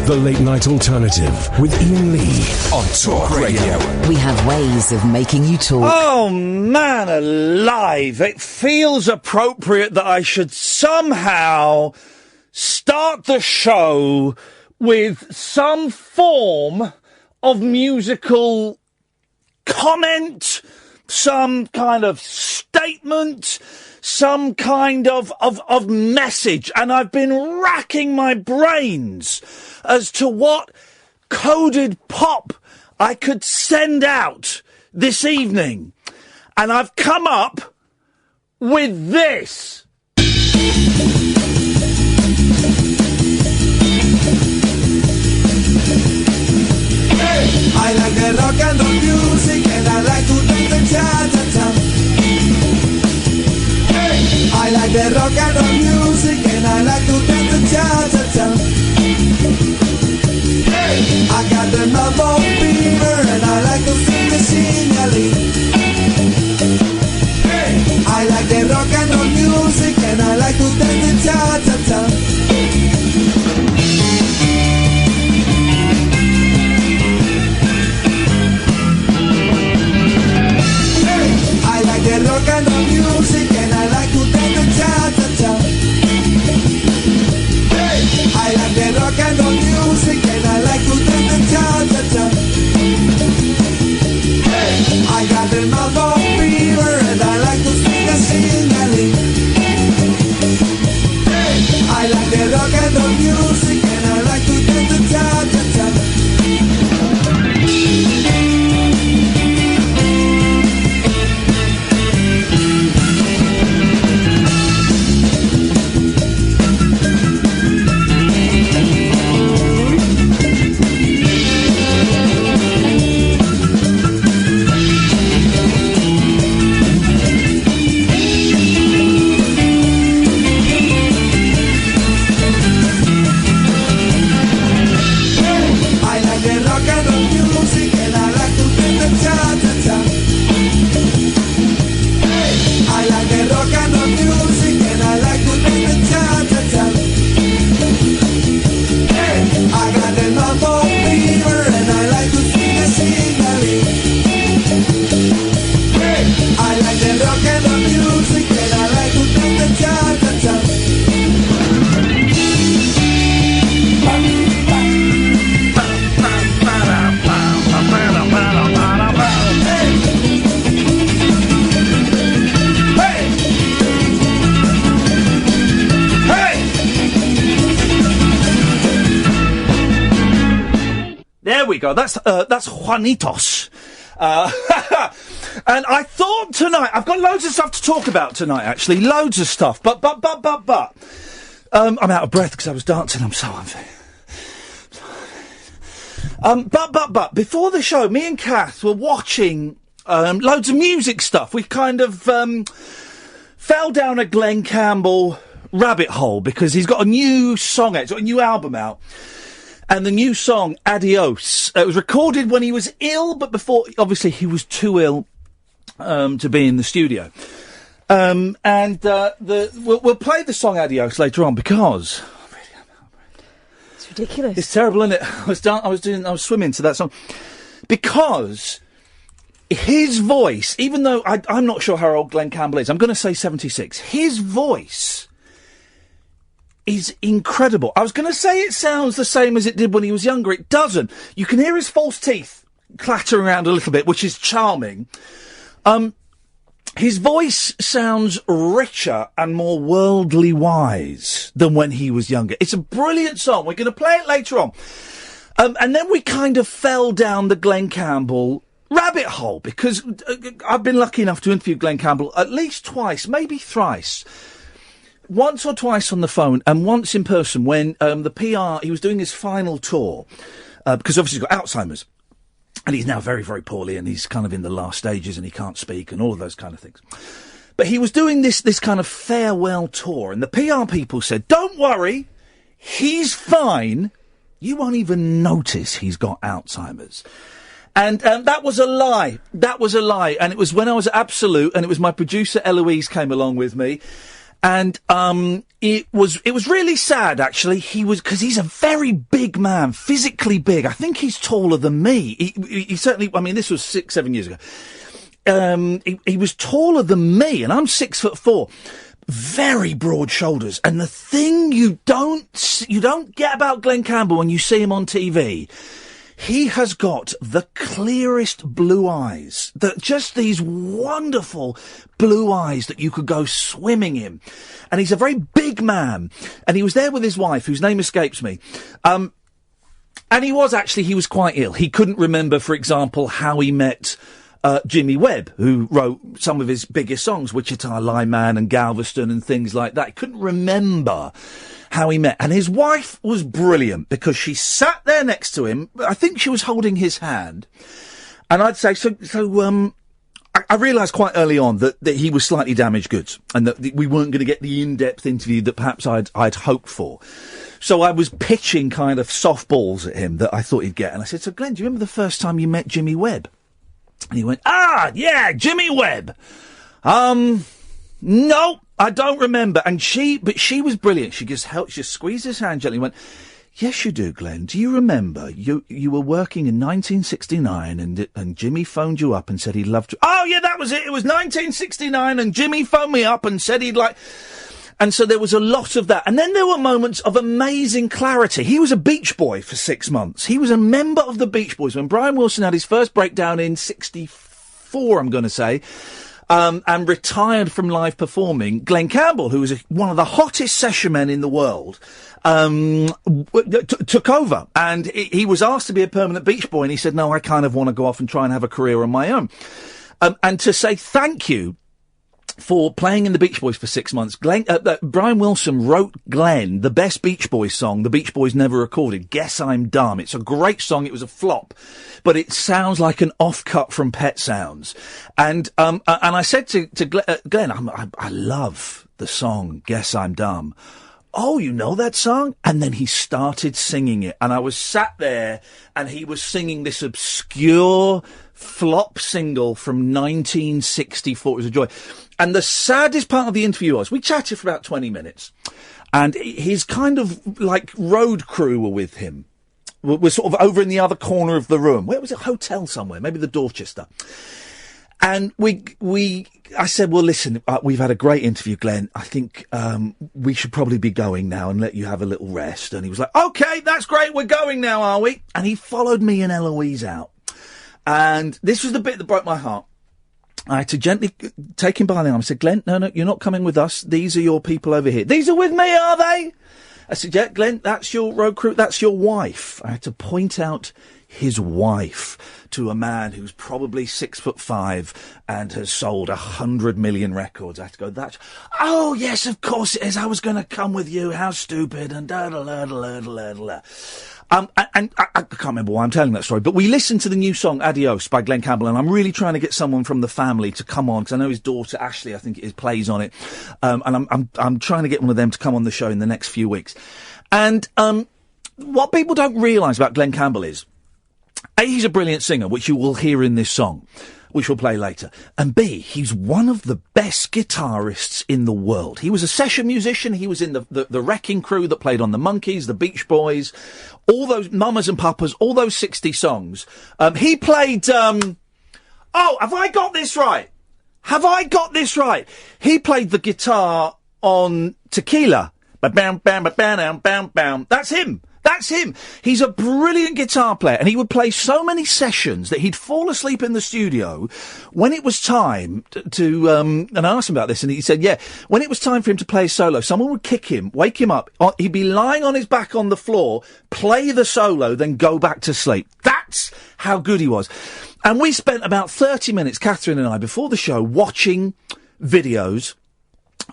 The Late Night Alternative with Iain Lee on Talk Radio. We have ways of making you talk. Oh, man alive. It feels appropriate that I should somehow start the show with some form of musical comment, some kind of statement, some kind of message. And I've been racking my brains as to what coded pop I could send out this evening. And I've come up with this. I like the rock and roll music and I like to dance the cha-cha-cha. I like the rock and roll music and I like to dance the cha-cha-cha. I got the mambo fever and I like to sing the sing-a-ling. I like the rock and roll music and I like to dance the cha-cha-cha. I like the rock and roll music and I like to dance the cha-cha-cha. I like the rock and roll music and I like to dance the cha-cha-cha. I got the mambo fever and I like to sing a sing-a-ling. I like the rock and roll music and I like to dance the cha-cha-cha. Go. That's Juanitos. And I thought tonight, I've got loads of stuff to talk about tonight, actually. Loads of stuff. But. I'm out of breath because I was dancing. I'm so unfair. But, before the show, me and Kath were watching loads of music stuff. We kind of fell down a Glen Campbell rabbit hole because he's got a new song out. He's got a new album out. And the new song, Adios, it was recorded when he was ill, but before, obviously, he was too ill to be in the studio. We'll play the song Adios later on because it's ridiculous. It's terrible, isn't it? I was swimming to that song because his voice, even though I'm not sure how old Glen Campbell is, I'm going to say 76. His voice is incredible. I was going to say it sounds the same as it did when he was younger. It doesn't. You can hear his false teeth clatter around a little bit, which is charming. His voice sounds richer and more worldly wise than when he was younger. It's a brilliant song. We're going to play it later on. And then we kind of fell down the Glen Campbell rabbit hole because I've been lucky enough to interview Glen Campbell at least twice, maybe thrice. Once or twice on the phone and once in person when the PR, he was doing his final tour, because obviously he's got Alzheimer's. And he's now very, very poorly and he's kind of in the last stages and he can't speak and all of those kind of things. But he was doing this kind of farewell tour and the PR people said, don't worry, he's fine. You won't even notice he's got Alzheimer's. And that was a lie. That was a lie. And it was when I was at Absolute and it was my producer Eloise came along with me. And it was really sad, actually. Because he's a very big man, physically big. I think he's taller than me. He certainly, I mean, this was 6-7 years ago. He was taller than me, and I'm 6'4". Very broad shoulders. And the thing you don't get about Glen Campbell when you see him on TV, he has got the clearest blue eyes. Just these wonderful blue eyes that you could go swimming in. And he's a very big man. And he was there with his wife, whose name escapes me. And he was quite ill. He couldn't remember, for example, how he met Jimmy Webb, who wrote some of his biggest songs, Wichita Lineman and Galveston and things like that. He couldn't remember how he met. And his wife was brilliant because she sat there next to him. I think she was holding his hand. And I'd say, I realised quite early on that he was slightly damaged goods and that we weren't going to get the in-depth interview that perhaps I'd hoped for. So I was pitching kind of softballs at him that I thought he'd get. And I said, so Glenn, do you remember the first time you met Jimmy Webb? And he went, yeah, Jimmy Webb. No, I don't remember. But she was brilliant. She just squeezed his hand gently and went, yes, you do, Glenn. Do you remember you were working in 1969 and Jimmy phoned you up and said he'd love to... Oh, yeah, that was it. It was 1969 and Jimmy phoned me up and said he'd like... And so there was a lot of that. And then there were moments of amazing clarity. He was a Beach Boy for 6 months. He was a member of the Beach Boys when Brian Wilson had his first breakdown in 64, I'm going to say, and retired from live performing. Glen Campbell, who was one of the hottest session men in the world, took over. And he was asked to be a permanent Beach Boy, and he said, no, I kind of want to go off and try and have a career on my own. And to say thank you for playing in the Beach Boys for 6 months. Brian Wilson wrote Glenn the best Beach Boys song the Beach Boys never recorded, Guess I'm Dumb. It's a great song. It was a flop, but it sounds like an offcut from Pet Sounds. And I said to Glenn, I love the song Guess I'm Dumb. Oh, you know that song? And then he started singing it. And I was sat there and he was singing this obscure flop single from 1964. It was a joy. And the saddest part of the interview was, we chatted for about 20 minutes and his kind of like road crew were with him. We're sort of over in the other corner of the room. Where was it? A hotel somewhere, maybe the Dorchester. And I said, well, listen, we've had a great interview, Glenn. I think, we should probably be going now and let you have a little rest. And he was like, okay, that's great. We're going now, are we? And he followed me and Eloise out. And this was the bit that broke my heart. I had to gently take him by the arm. I said, Glenn, no, you're not coming with us. These are your people over here. These are with me, are they? I said, yeah, Glenn, that's your road crew. That's your wife. I had to point his wife to a man who's probably 6'5" and has sold 100 million records. I had to go, oh, yes, of course it is. I was going to come with you. How stupid. And da-da-da-da-da-da-da-da. And I can't remember why I'm telling that story, but we listened to the new song Adios by Glen Campbell, and I'm really trying to get someone from the family to come on, because I know his daughter Ashley, I think it is, plays on it, and I'm trying to get one of them to come on the show in the next few weeks. And what people don't realise about Glen Campbell is, A, he's a brilliant singer, which you will hear in this song, which we'll play later. And B, he's one of the best guitarists in the world. He was a session musician. He was in the Wrecking Crew that played on the Monkees, the Beach Boys, all those Mamas and Papas, all those 60 songs. He played, have I got this right? He played the guitar on Tequila. Bam, bam, bam, bam, bam, bam. That's him. He's a brilliant guitar player, and he would play so many sessions that he'd fall asleep in the studio when it was time to and I asked him about this, and he said, yeah, when it was time for him to play his solo, someone would kick him, wake him up, he'd be lying on his back on the floor, play the solo, then go back to sleep. That's how good he was. And we spent about 30 minutes, Catherine and I, before the show, watching videos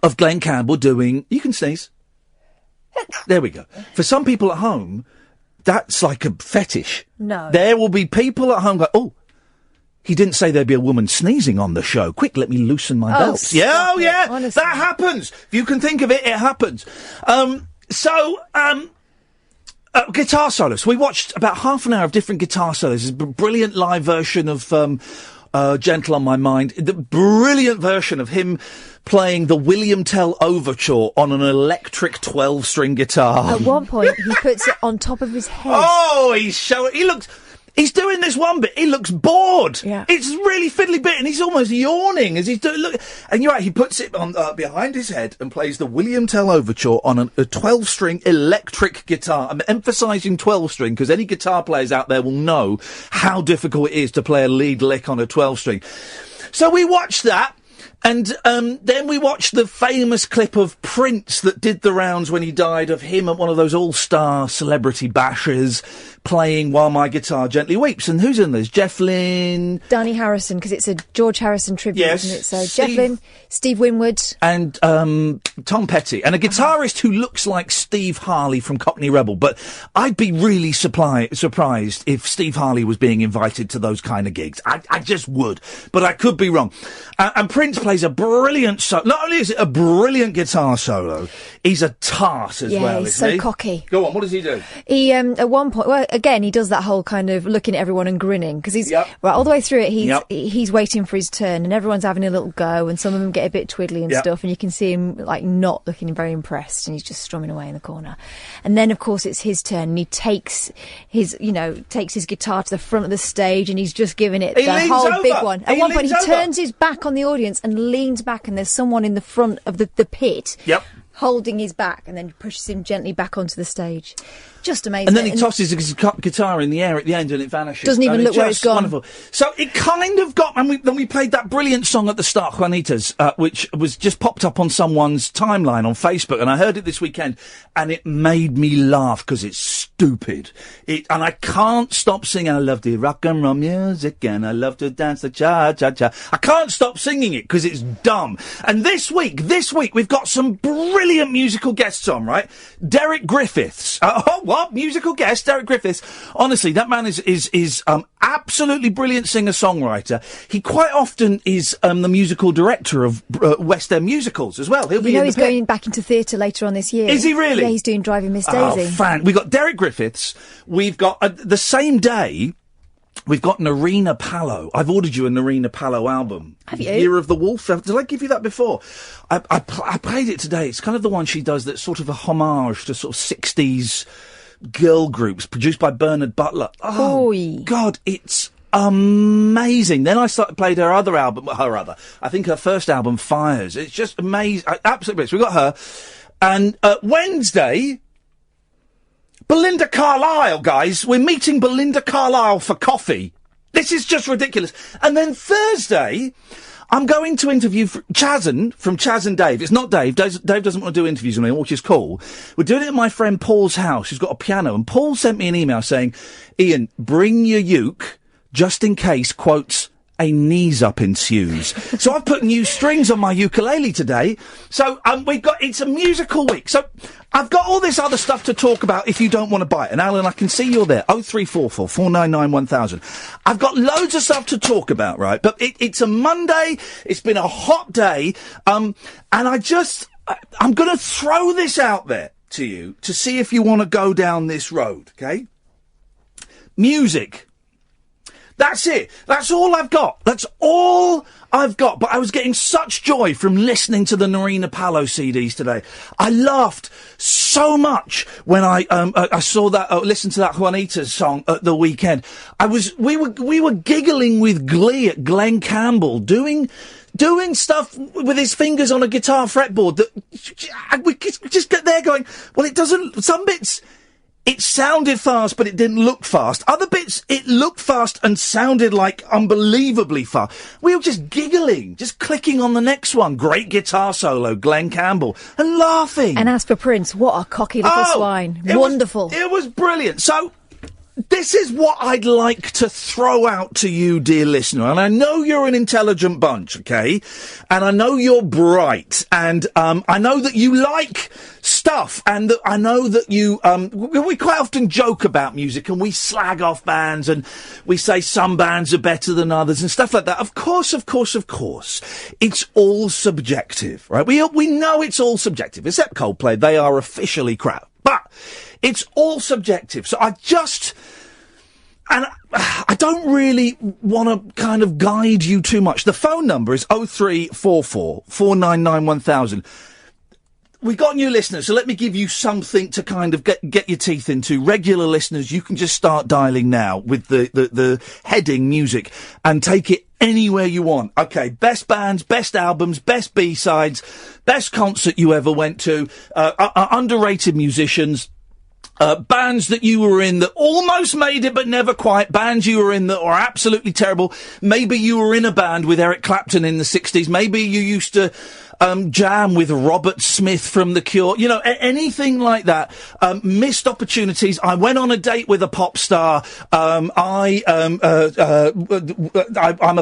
of Glen Campbell doing, you can sneeze. There we go. For some people at home, that's like a fetish. No. There will be people at home go, oh, he didn't say there'd be a woman sneezing on the show. Quick, let me loosen my belt. Yeah, honestly. That happens. If you can think of it, it happens. Guitar solos. We watched about half an hour of different guitar solos. There's a brilliant live version of Gentle on My Mind. The brilliant version of him playing the William Tell Overture on an electric 12-string guitar. At one point, he puts it on top of his head. Oh, he's doing this one bit. He looks bored. Yeah. It's a really fiddly bit, and he's almost yawning as he's doing. Look, and you're right. He puts it on behind his head and plays the William Tell Overture on a 12-string electric guitar. I'm emphasising 12-string because any guitar players out there will know how difficult it is to play a lead lick on a 12-string. So we watched that. And then we watched the famous clip of Prince that did the rounds when he died, of him at one of those all-star celebrity bashes playing While My Guitar Gently Weeps. And who's in this? Jeff Lynne? Danny Harrison, because it's a George Harrison tribute, yes, isn't it? So Jeff Lynne, Steve Winwood. And Tom Petty. And a guitarist who looks like Steve Harley from Cockney Rebel. But I'd be really surprised if Steve Harley was being invited to those kind of gigs. I just would. But I could be wrong. And Prince plays a brilliant solo. Not only is it a brilliant guitar solo, he's a tart as well, he's isn't he? so cocky. Go on, what does he do? He, at one point, well, again, he does that whole kind of looking at everyone and grinning, because he's, right, all the way through it, he's waiting for his turn, and everyone's having a little go, and some of them get a bit twiddly and stuff, and you can see him, like, not looking very impressed, and he's just strumming away in the corner. And then, of course, it's his turn, and he takes his guitar to the front of the stage, and he's just giving it the whole big one. At one point, he turns his back on the audience and leans back, and there's someone in the front of the pit holding his back, and then pushes him gently back onto the stage. Just amazing. And then he tosses his guitar in the air at the end and it vanishes. Doesn't even look where it's gone. Wonderful. So it kind of got... And then we played that brilliant song at the start, Juanita's, which was just popped up on someone's timeline on Facebook, and I heard it this weekend, and it made me laugh because it's stupid. And I can't stop singing. I love the rock and roll music, and I love to dance the cha-cha-cha. I can't stop singing it because it's dumb. And this week, we've got some brilliant musical guests on, right? Derek Griffiths. What? Musical guest, Derek Griffiths. Honestly, that man is absolutely brilliant singer-songwriter. He quite often is the musical director of West End musicals as well. He's going back into theatre later on this year. Is he really? Yeah, he's doing Driving Miss Daisy. Oh, fan. We've got Derek Griffiths. We've got, the same day, we've got Narina Palo. I've ordered you a Narina Palo album. Have you? Year of the Wolf. Did I give you that before? I played it today. It's kind of the one she does that's sort of a homage to sort of 60s girl groups, produced by Bernard Butler. Oh, God, it's amazing. Then I played her other album, I think her first album, Fires. It's just amazing. Absolutely. So we got her. And Wednesday, Belinda Carlisle, guys. We're meeting Belinda Carlisle for coffee. This is just ridiculous. And then Thursday, I'm going to interview Chazan from Chaz and Dave. It's not Dave. Dave doesn't want to do interviews with me, which is cool. We're doing it at my friend Paul's house, who's got a piano. And Paul sent me an email saying, Iain, bring your uke, just in case, quotes, a knees-up ensues. So I've put new strings on my ukulele today. So it's a musical week. So I've got all this other stuff to talk about if you don't want to buy it. And Alan, I can see you're there. 0344 499 1000. I've got loads of stuff to talk about, right? But it's a Monday. It's been a hot day. And I'm going to throw this out there to you to see if you want to go down this road, okay? Music. That's it. That's all I've got. That's all I've got. But I was getting such joy from listening to the Narina Palo CDs today. I laughed so much when I saw that, listened to that Juanita's song at the weekend. We were giggling with glee at Glen Campbell, doing stuff with his fingers on a guitar fretboard that we just get there going, well, it doesn't, some bits, it sounded fast, but it didn't look fast. Other bits, it looked fast and sounded like unbelievably fast. We were just giggling, just clicking on the next one. Great guitar solo, Glen Campbell, and laughing. And as for Prince, what a cocky little swine. Wonderful. It was brilliant. So, this is what I'd like to throw out to you, dear listener. And I know you're an intelligent bunch, okay? And I know you're bright. And I know that you like stuff. And I know that you... we quite often joke about music and we slag off bands and we say some bands are better than others and stuff like that. Of course. It's all subjective, right? We know it's all subjective. Except Coldplay. They are officially crap. But... it's all subjective. So And I don't really want to kind of guide you too much. The phone number is 0344 499 1000. We've got new listeners, so let me give you something to kind of get your teeth into. Regular listeners, you can just start dialing now with the heading music and take it anywhere you want. Okay, best bands, best albums, best B-sides, best concert you ever went to, underrated musicians. Bands that you were in that almost made it but never quite. Bands you were in that were absolutely terrible. Maybe you were in a band with Eric Clapton in the 60s. Maybe you used to jam with Robert Smith from The Cure. You know, anything like that. Missed opportunities. I went on a date with a pop star. I'm a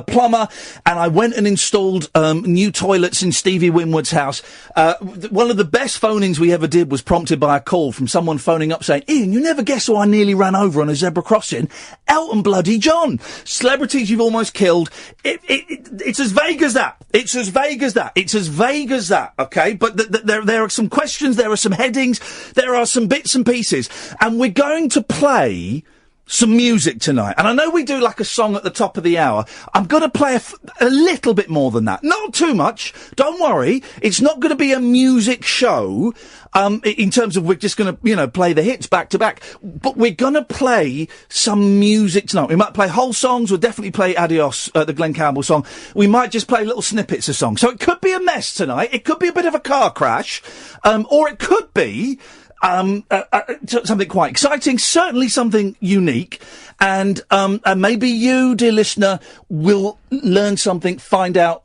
plumber, and I went and installed new toilets in Stevie Winwood's house. One of the best phone-ins we ever did was prompted by a call from someone phoning up saying, Ian, you never guess who I nearly ran over on a zebra crossing? Elton bloody John. Celebrities you've almost killed. It's as vague as that. It's as vague as that. It's as vague as that, okay? But there are some questions, there are some headings, there are some bits and pieces. And we're going to play some music tonight. And I know we do like a song at the top of the hour. I'm going to play a little bit more than that. Not too much. Don't worry. It's not going to be a music show, in terms of we're just going to, play the hits back to back. But we're going to play some music tonight. We might play whole songs. We'll definitely play Adios, the Glen Campbell song. We might just play little snippets of songs. So it could be a mess tonight. It could be a bit of a car crash. Or it could be something quite exciting, certainly something unique, and maybe you, dear listener, will learn something, find out,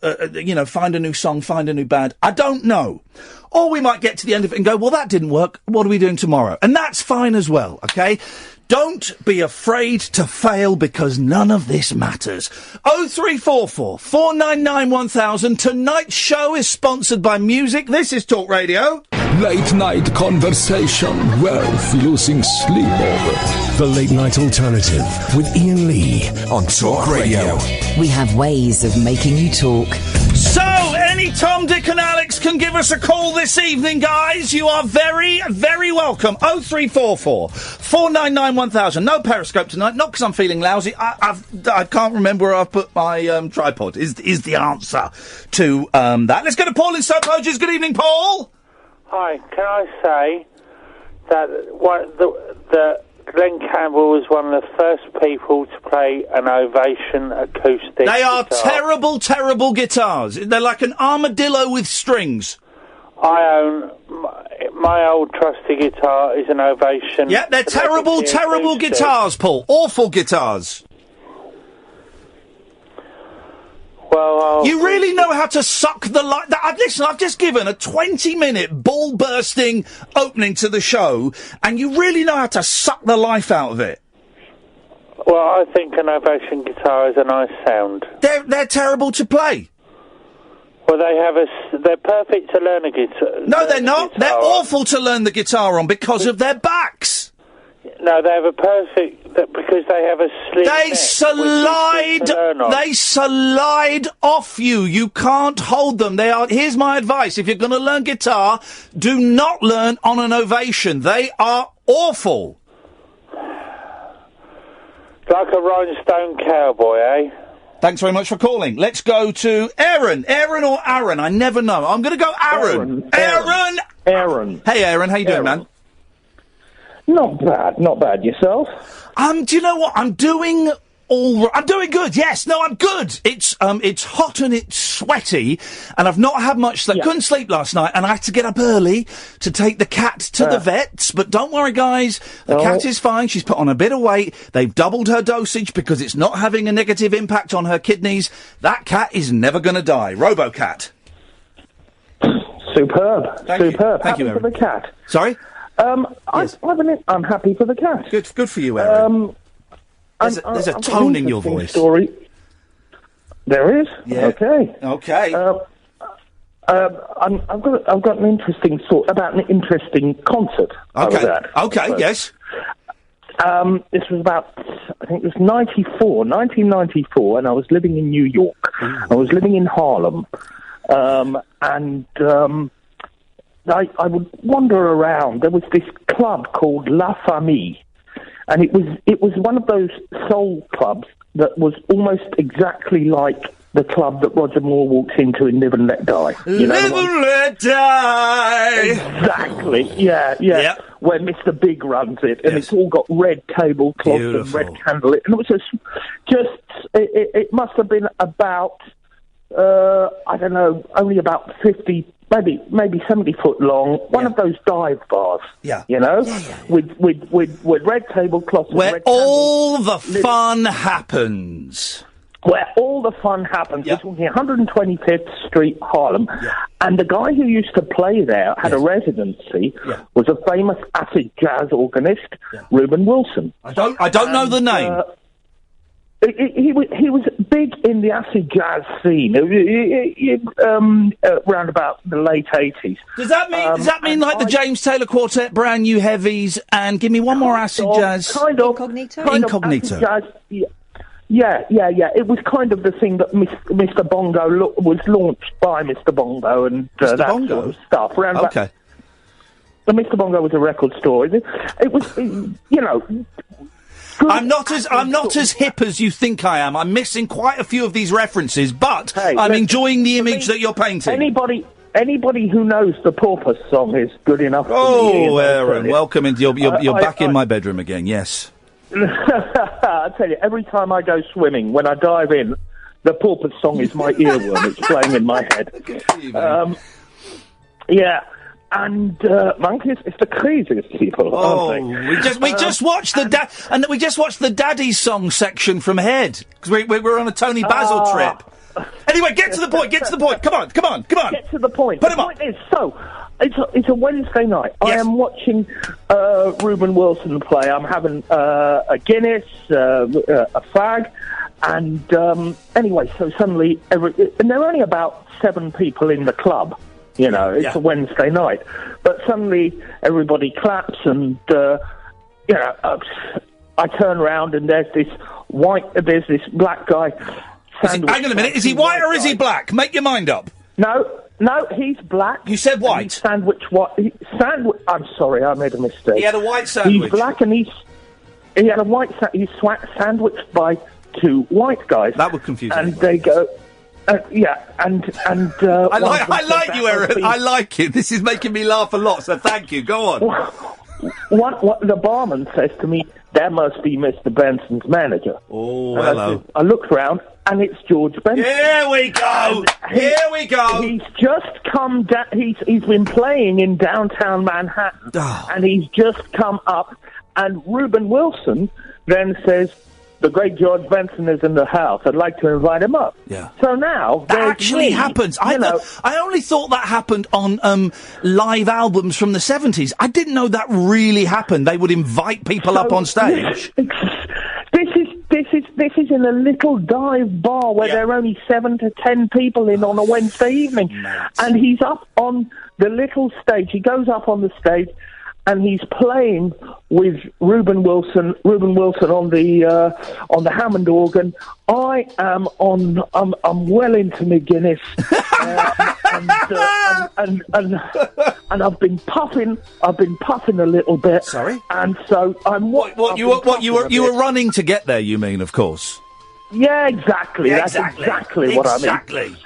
find a new song, find a new band. I don't know. Or we might get to the end of it and go, well, that didn't work. What are we doing tomorrow? And that's fine as well, okay? Don't be afraid to fail, because none of this matters. 0344 499 1000. Tonight's show is sponsored by music. This is Talk Radio. Late night conversation worth losing sleep over. The Late Night Alternative with Iain Lee on Talk Radio. We have ways of making you talk. So, any Tom, Dick and Alex can give us a call this evening, guys. You are very, very welcome. 0344 499 1000. No Periscope tonight, not because I'm feeling lousy. I can't remember where I've put my tripod, is the answer to that. Let's go to Paul in Stoke Poges. Good evening, Paul. Hi, can I say that the Glen Campbell was one of the first people to play an Ovation acoustic They are guitar. terrible, terrible guitars. They're like an armadillo with strings. I own my old trusty guitar is an Ovation. Yeah, they're terrible, terrible guitars, Paul. Awful guitars. Well, you really know how to suck the life. Listen, I've just given a 20-minute ball-bursting opening to the show, and you really know how to suck the life out of it. Well, I think an Ovation guitar is a nice sound. They're terrible to play. Well, they're perfect to learn a guitar. No, they're not. They're awful to learn the guitar on because of their backs. No, they have a perfect, because they have a slim neck, They slide off you. You can't hold them. Here's my advice. If you're going to learn guitar, do not learn on an Ovation. They are awful. Like a rhinestone cowboy, eh? Thanks very much for calling. Let's go to Aaron. Aaron or Aaron? I never know. I'm going to go Aaron. Aaron. Hey, Aaron. How you doing, man? Not bad. Yourself? Do you know what? I'm doing good. Yes. No, I'm good. It's hot and it's sweaty, and I've not had much sleep. Yeah. Couldn't sleep last night, and I had to get up early to take the cat to the vets. But don't worry, guys. The cat is fine. She's put on a bit of weight. They've doubled her dosage because it's not having a negative impact on her kidneys. That cat is never going to die. RoboCat. Superb. Thank you, Happy Aaron. for the cat. Sorry? Yes. I'm happy for the cat. Good for you, Aaron. There's a tone in your voice. Story. There is? Yeah. Okay. I've got an interesting thought about an interesting concert. Okay, yes. This was about, I think it was 1994, and I was living in New York. I was living in Harlem, I would wander around. There was this club called La Famille, and it was one of those soul clubs that was almost exactly like the club that Roger Moore walks into in Live and Let Die. Live and Let Die! Exactly, yeah. Yep. Where Mr. Big runs it, and it's all got red tablecloth and red candlelit, and it was it must have been about, I don't know, only about 50, maybe 70 foot long, one of those dive bars, with red tablecloths. Where red all the fun happens. Where all the fun happens. We're talking 125th Street, Harlem. And the guy who used to play there, had a residency, was a famous acid jazz organist, Reuben Wilson. I don't know the name. He was big in the acid jazz scene around about the late 80s. Does that mean like the James Taylor Quartet, Brand New Heavies, and give me one more acid jazz? Incognito. Acid jazz, Yeah. It was kind of the thing that Mr. Bongo was launched by Mr. Bongo and that sort of stuff. Okay. Mr. Bongo was a record store. It was, I'm not as hip as you think I am. I'm missing quite a few of these references, but I'm enjoying the image that you're painting. Anybody who knows the Porpoise song is good enough. Oh, Aaron, welcome into you're back in my bedroom again. Yes. I tell you, every time I go swimming, when I dive in, the Porpoise song is my earworm. It's playing in my head. And monkeys, it's the craziest people. Aren't they? we just watched the Daddy's song section from Head because we're on a Tony Basil trip. Anyway, get to the point. Come on. Get to the point. The point is, it's a Wednesday night. I am watching Reuben Wilson play. I'm having a Guinness, a fag, and anyway, so suddenly, and there are only about 7 people in the club. It's a Wednesday night, but suddenly everybody claps, and I turn around and there's this black guy. Hang on a minute, is he white or is he black? Make your mind up. No, he's black. You said white. He's sandwich white. I'm sorry, I made a mistake. He had a white sandwich. He's black and he had a white. He's sandwiched by 2 white guys. That would confuse me. And they go. I like you, Aaron. I like it. This is making me laugh a lot. So thank you. Go on. What the barman says to me, that must be Mr. Benson's manager. Oh, and hello. I looked round, and it's George Benson. Here we go. He's just come down. He's been playing in downtown Manhattan, and he's just come up. And Reuben Wilson then says, "The great George Benson is in the house. I'd like to invite him up." Yeah. So now that actually happens. I only thought that happened on live albums from the 70s. I didn't know that really happened. They would invite people up on stage. This is in a little dive bar where there are only 7 to 10 people in on a Wednesday evening, and he's up on the little stage. He goes up on the stage. And he's playing with Reuben Wilson on the Hammond organ. I'm well into my Guinness, and I've been puffing a little bit. Sorry. And so I'm you were running to get there. You mean, of course. Yeah, exactly. That's exactly what I mean.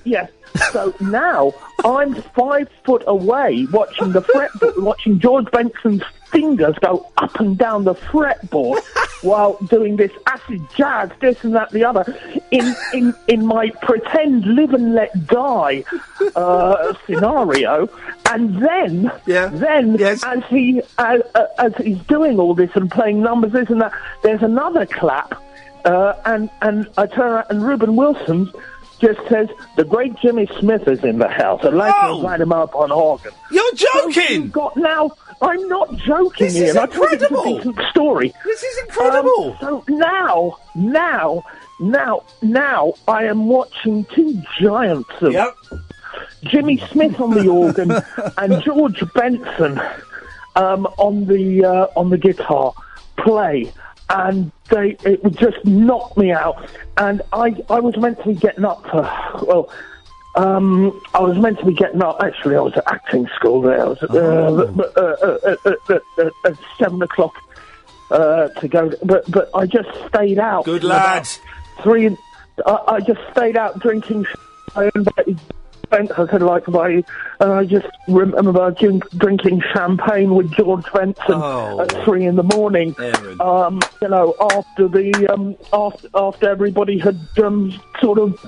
Yes. So now I'm 5 foot away watching the fretboard, watching George Benson's fingers go up and down the fretboard while doing this acid jazz, this and that, the other, in my pretend Live and Let Die scenario. And then as he's doing all this and playing numbers, this and that, there's another clap, and I turn around and Reuben Wilson just says, "The great Jimmy Smith is in the house. I'd like to invite him up on organ." You're joking! I'm not joking, This is Ian. incredible. I told you it's a decent story. This is incredible. So now I am watching 2 giants of Jimmy Smith on the organ and George Benson on the guitar play. And it would just knock me out. And I was meant to be getting up actually, I was at acting school there. I was at 7 o'clock to go, but I just stayed out. Good lad. I just stayed out drinking. I said like and I just remember drinking champagne with George Benson at 3 a.m. After everybody had sort of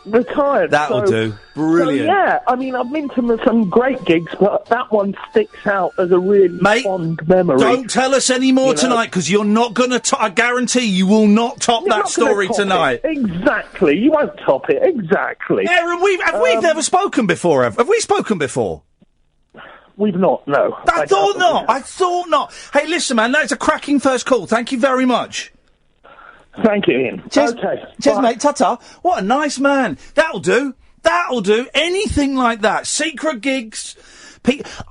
retired. That'll do. Brilliant. So, yeah, I mean, I've been to some great gigs, but that one sticks out as a really fond memory. Don't tell us any more tonight, because you're not going to. I guarantee you will not top that story tonight. Exactly, you won't top it. Exactly. Aaron, we've never spoken before. Have we spoken before? We've not. No. I thought not. Hey, listen, man, that's a cracking first call. Thank you very much. Thank you, Ian. Cheers, mate. Ta-ta. What a nice man. That'll do. Anything like that. Secret gigs.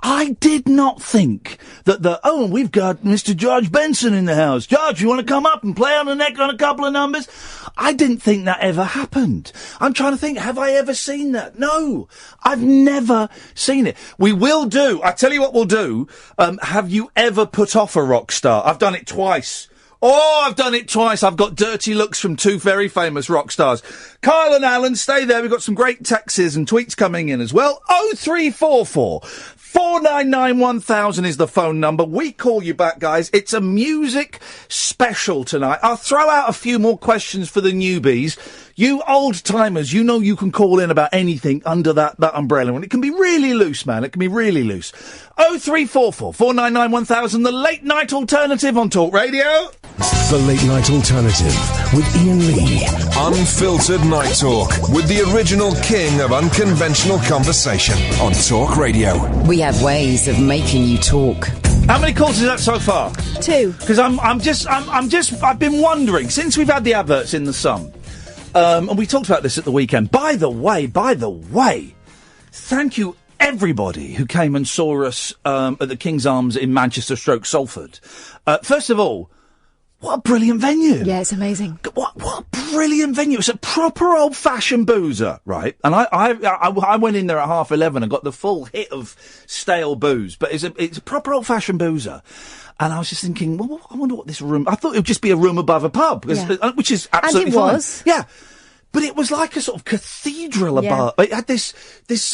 I did not think that we've got Mr. George Benson in the house. George, you want to come up and play on the neck on a couple of numbers? I didn't think that ever happened. I'm trying to think, have I ever seen that? No, I've never seen it. We will do. I tell you what we'll do. Have you ever put off a rock star? I've done it twice. I've done it twice. I've got dirty looks from two very famous rock stars. Kyle and Alan, stay there. We've got some great texts and tweets coming in as well. 0344 499 1000 is the phone number. We call you back, guys. It's a music special tonight. I'll throw out a few more questions for the newbies. You old-timers, you know you can call in about anything under that umbrella. And it can be really loose, man. It can be really loose. 0344 499 1000, the Late Night Alternative on Talk Radio. The Late Night Alternative with Iain Lee. Unfiltered night talk with the original king of unconventional conversation on Talk Radio. We have ways of making you talk. How many calls is that so far? 2. Because I've been wondering, since we've had the adverts in the Sun, and we talked about this at the weekend. By the way, thank you everybody who came and saw us at the King's Arms in Manchester / Salford. First of all, what a brilliant venue. Yeah, it's amazing. What a brilliant venue. It's a proper old-fashioned boozer, right? And I went in there at 11:30 and got the full hit of stale booze. But it's a proper old-fashioned boozer. And I was just thinking, well, I wonder what this room... I thought it would just be a room above a pub, which is absolutely fine. And it was. Yeah. But it was like a sort of cathedral above. It had this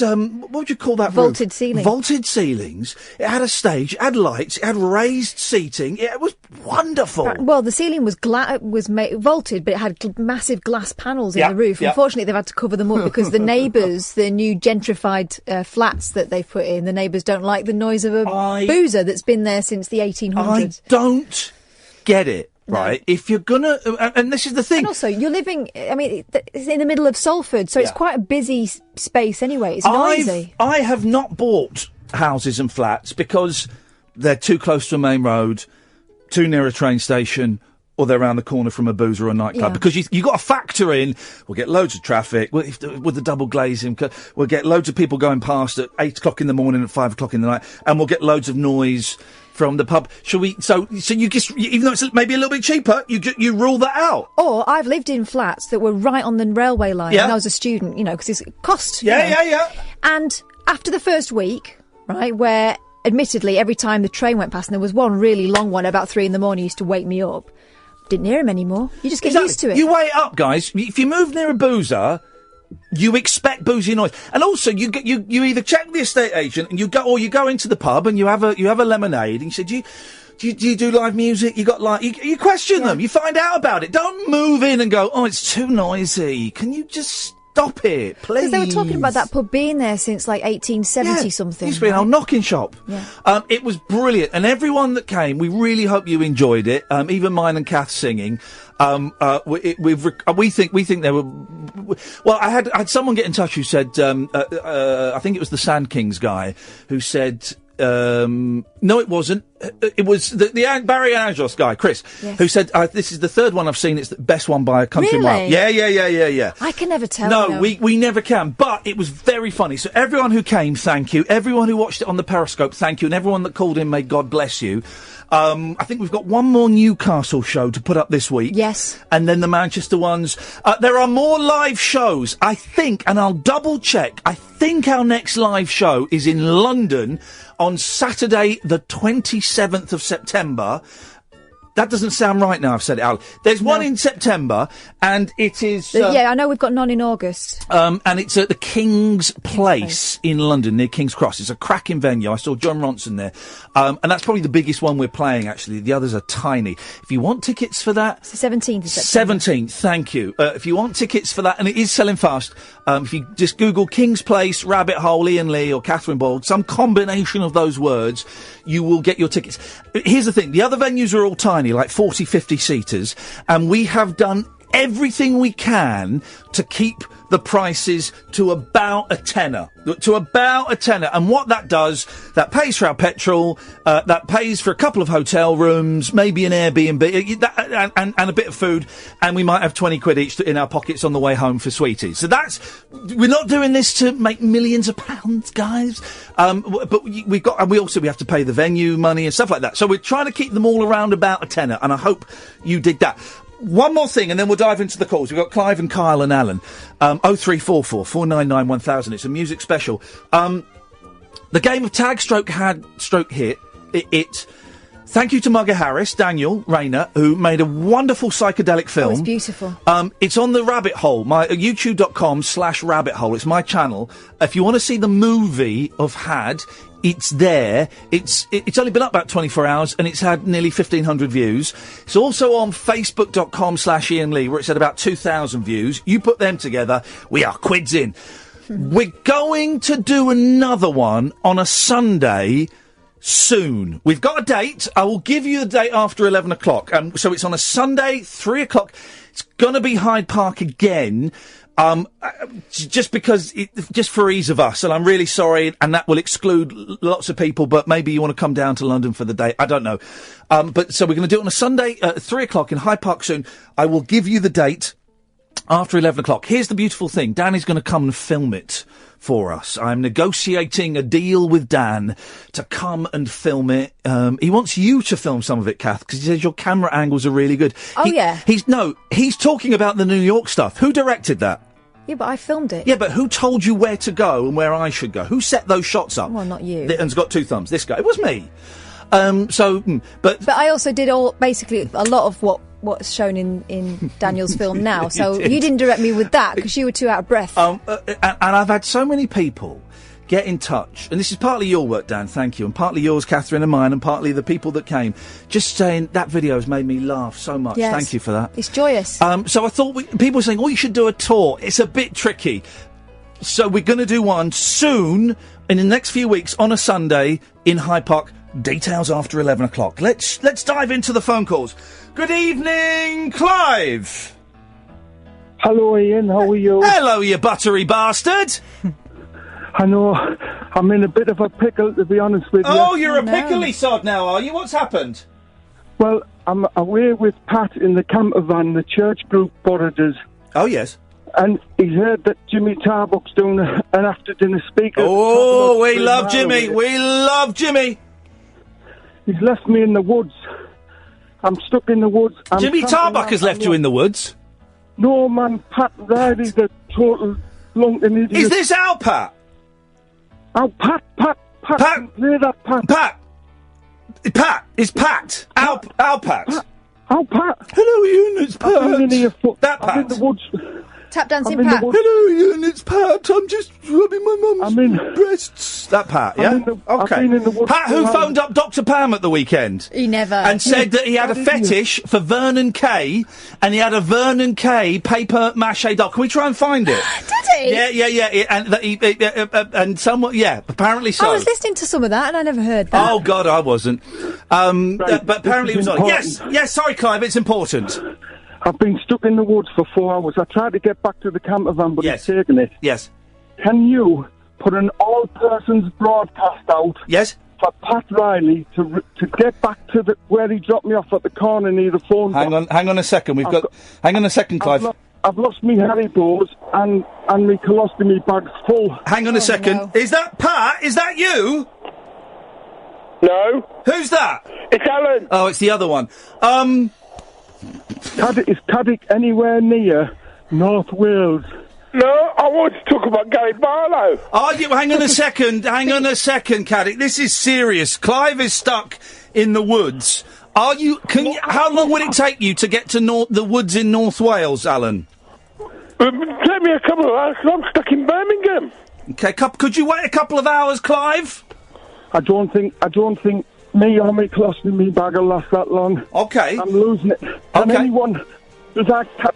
what would you call that room? Vaulted ceiling. Vaulted ceilings. It had a stage, it had lights, it had raised seating. It was wonderful. Well, the ceiling was vaulted, but it had massive glass panels in the roof. Unfortunately, they've had to cover them up because the neighbours, the new gentrified flats that they've put in, the neighbours don't like the noise of a boozer that's been there since the 1800s. I don't get it. Right, if you're gonna, and this is the thing. And also, you're living. I mean, it's in the middle of Salford, so it's quite a busy space anyway. It's noisy. I have not bought houses and flats because they're too close to a main road, too near a train station, or they're around the corner from a boozer or a nightclub. Because you got to factor in. We'll get loads of traffic with the double glazing. We'll get loads of people going past at 8 o'clock in the morning, at 5 o'clock in the night, and we'll get loads of noise from the pub. Shall we? So you just, even though it's maybe a little bit cheaper, you rule that out. Or I've lived in flats that were right on the railway line when I was a student, because it cost. Yeah. And after the first week, right, where admittedly every time the train went past, and there was one really long one about 3 a.m, used to wake me up. Didn't hear him anymore. You just get used to it. You weigh it up, guys. If you move near a boozer, you expect boozy noise, and also you either check with the estate agent and you go into the pub and you have a lemonade and you say, do you do live music? You question them. You find out about it. Don't move in and go, it's too noisy. Can you just stop it, please? Because they were talking about that pub being there since like 1870 something. It used to be an old knocking shop. Yeah. It was brilliant, and everyone that came, we really hope you enjoyed it. Even mine and Kath singing. We think there were. Well, I had someone get in touch who said, I think it was the Sand Kings guy who said. No, it wasn't. It was the Barry Angelos guy, Chris, who said, this is the third one I've seen. It's the best one by a country mile. Yeah. I can never tell. No, we never can. But it was very funny. So everyone who came, thank you. Everyone who watched it on the Periscope, thank you. And everyone that called in, may God bless you. I think we've got one more Newcastle show to put up this week. Yes. And then the Manchester ones. There are more live shows, I think, and I'll double check. I think our next live show is in London on Saturday the 27th of September. That doesn't sound right now I've said it out. There's one in September, and it is... yeah, I know we've got none in August. And it's at the King's Place in London, near King's Cross. It's a cracking venue. I saw John Ronson there. And that's probably the biggest one we're playing, actually. The others are tiny. If you want tickets for that... It's the 17th of September. 17th, thank you. If you want tickets for that, and it is selling fast, if you just Google King's Place, Rabbit Hole, Iain Lee, or Catherine Boyle, some combination of those words, you will get your tickets. Here's the thing. The other venues are all tiny, like 40, 50 seaters, and we have done everything we can to keep the prices to about a tenner. And what that does, that pays for our petrol, that pays for a couple of hotel rooms, maybe an Airbnb, and a bit of food, and we might have 20 quid each in our pockets on the way home for sweeties. So we're not doing this to make millions of pounds, guys. But we have to pay the venue money and stuff like that. So we're trying to keep them all around about a tenner, and I hope you dig that. One more thing, and then we'll dive into the calls. We've got Clive and Kyle and Alan. 0344 499 1000. It's a music special. The game of tag stroke hit. Thank you to Mugger Harris, Daniel Rayner, who made a wonderful psychedelic film. Oh, it's beautiful. It's on the Rabbit Hole, my youtube.com/Rabbit Hole. It's my channel. If you want to see the movie of Had, it's there. It's only been up about 24 hours, and it's had nearly 1,500 views. It's also on facebook.com/Iain Lee, where it's had about 2,000 views. You put them together, we are quids in. We're going to do another one on a Sunday soon. We've got a date. I will give you the date after 11 o'clock. So it's on a Sunday, 3 o'clock. It's going to be Hyde Park again. Just because, just for ease of us, and I'm really sorry, and that will exclude lots of people, but maybe you want to come down to London for the day. I don't know. But so we're going to do it on a Sunday, 3 o'clock in Hyde Park soon. I will give you the date after 11 o'clock. Here's the beautiful thing. Dan is going to come and film it for us. I'm negotiating a deal with Dan to come and film it. He wants you to film some of it, Kath, because he says your camera angles are really good. He's talking about the New York stuff. Who directed that? Yeah, but I filmed it. Yeah, but who told you where to go and where I should go? Who set those shots up? Well, not you. And's got two thumbs. This guy. It was me. But I also did basically a lot of what's shown in Daniel's film now. So you didn't direct me with that because you were too out of breath. And I've had so many people get in touch, and this is partly your work, Dan, thank you, and partly yours, Catherine, and mine, and partly the people that came, just saying that video has made me laugh so much. Yes. Thank you for that. It's joyous. So I thought people were saying, you should do a tour. It's a bit tricky. So we're going to do one soon, in the next few weeks, on a Sunday in Hyde Park. Details after 11 o'clock. Let's dive into the phone calls. Good evening, Clive. Hello, Iain. How are you? Hello, you buttery bastard. I know. I'm in a bit of a pickle, to be honest with you. Oh, you're a pickly sod now, are you? What's happened? Well, I'm away with Pat in the camper van, the church group Borriders. Oh, yes. And he's heard that Jimmy Tarbuck's doing an after-dinner speaker. Oh, we love Jimmy. We love Jimmy. He's left me in the woods. I'm stuck in the woods. Jimmy Tarbuck has left you in the woods? No, man. Pat Riley's a total blunting idiot. Is this our Pat? Oh, Pat. Play that, Pat. Pat. It's Pat. Our Pat. Oh, Pat. Hello, Iain, it's Pat. That Pat. I'm in the woods. Tap dancing Pat. Hello, Iain, it's Pat. I'm just rubbing my mum's breasts. That Pat, yeah? Okay. Pat, who phoned up Dr. Pam at the weekend? He never. And said that he had a fetish for Vernon Kay, and he had a Vernon Kay paper mache doll. Can we try and find it? Did he? Yeah. And that and someone, apparently so. I was listening to some of that and I never heard that. Oh, God, I wasn't. But apparently it was on. Yes, sorry, Clive, it's important. I've been stuck in the woods for 4 hours. I tried to get back to the camper van, but it's taken it. Yes. Can you put an all-persons broadcast out? Yes. For Pat Riley to get back to where he dropped me off at the corner near the phone box. Hang on a second. Hang on a second, Clive. I've lost me Haribos and me colostomy bag's full. Hang on a second. No. Is that Pat? Is that you? No. Who's that? It's Alan. Oh, it's the other one. Is Caddick anywhere near North Wales? No, I want to talk about Gary Barlow. Are you? Hang on a second, Caddick. This is serious. Clive is stuck in the woods. Are you? How long would it take you to get to the woods in North Wales, Alan? Take me a couple of hours. I'm stuck in Birmingham. Okay, could you wait a couple of hours, Clive? I don't think me or my colostomy bag will last that long. Okay. I'm losing it. Can anyone, does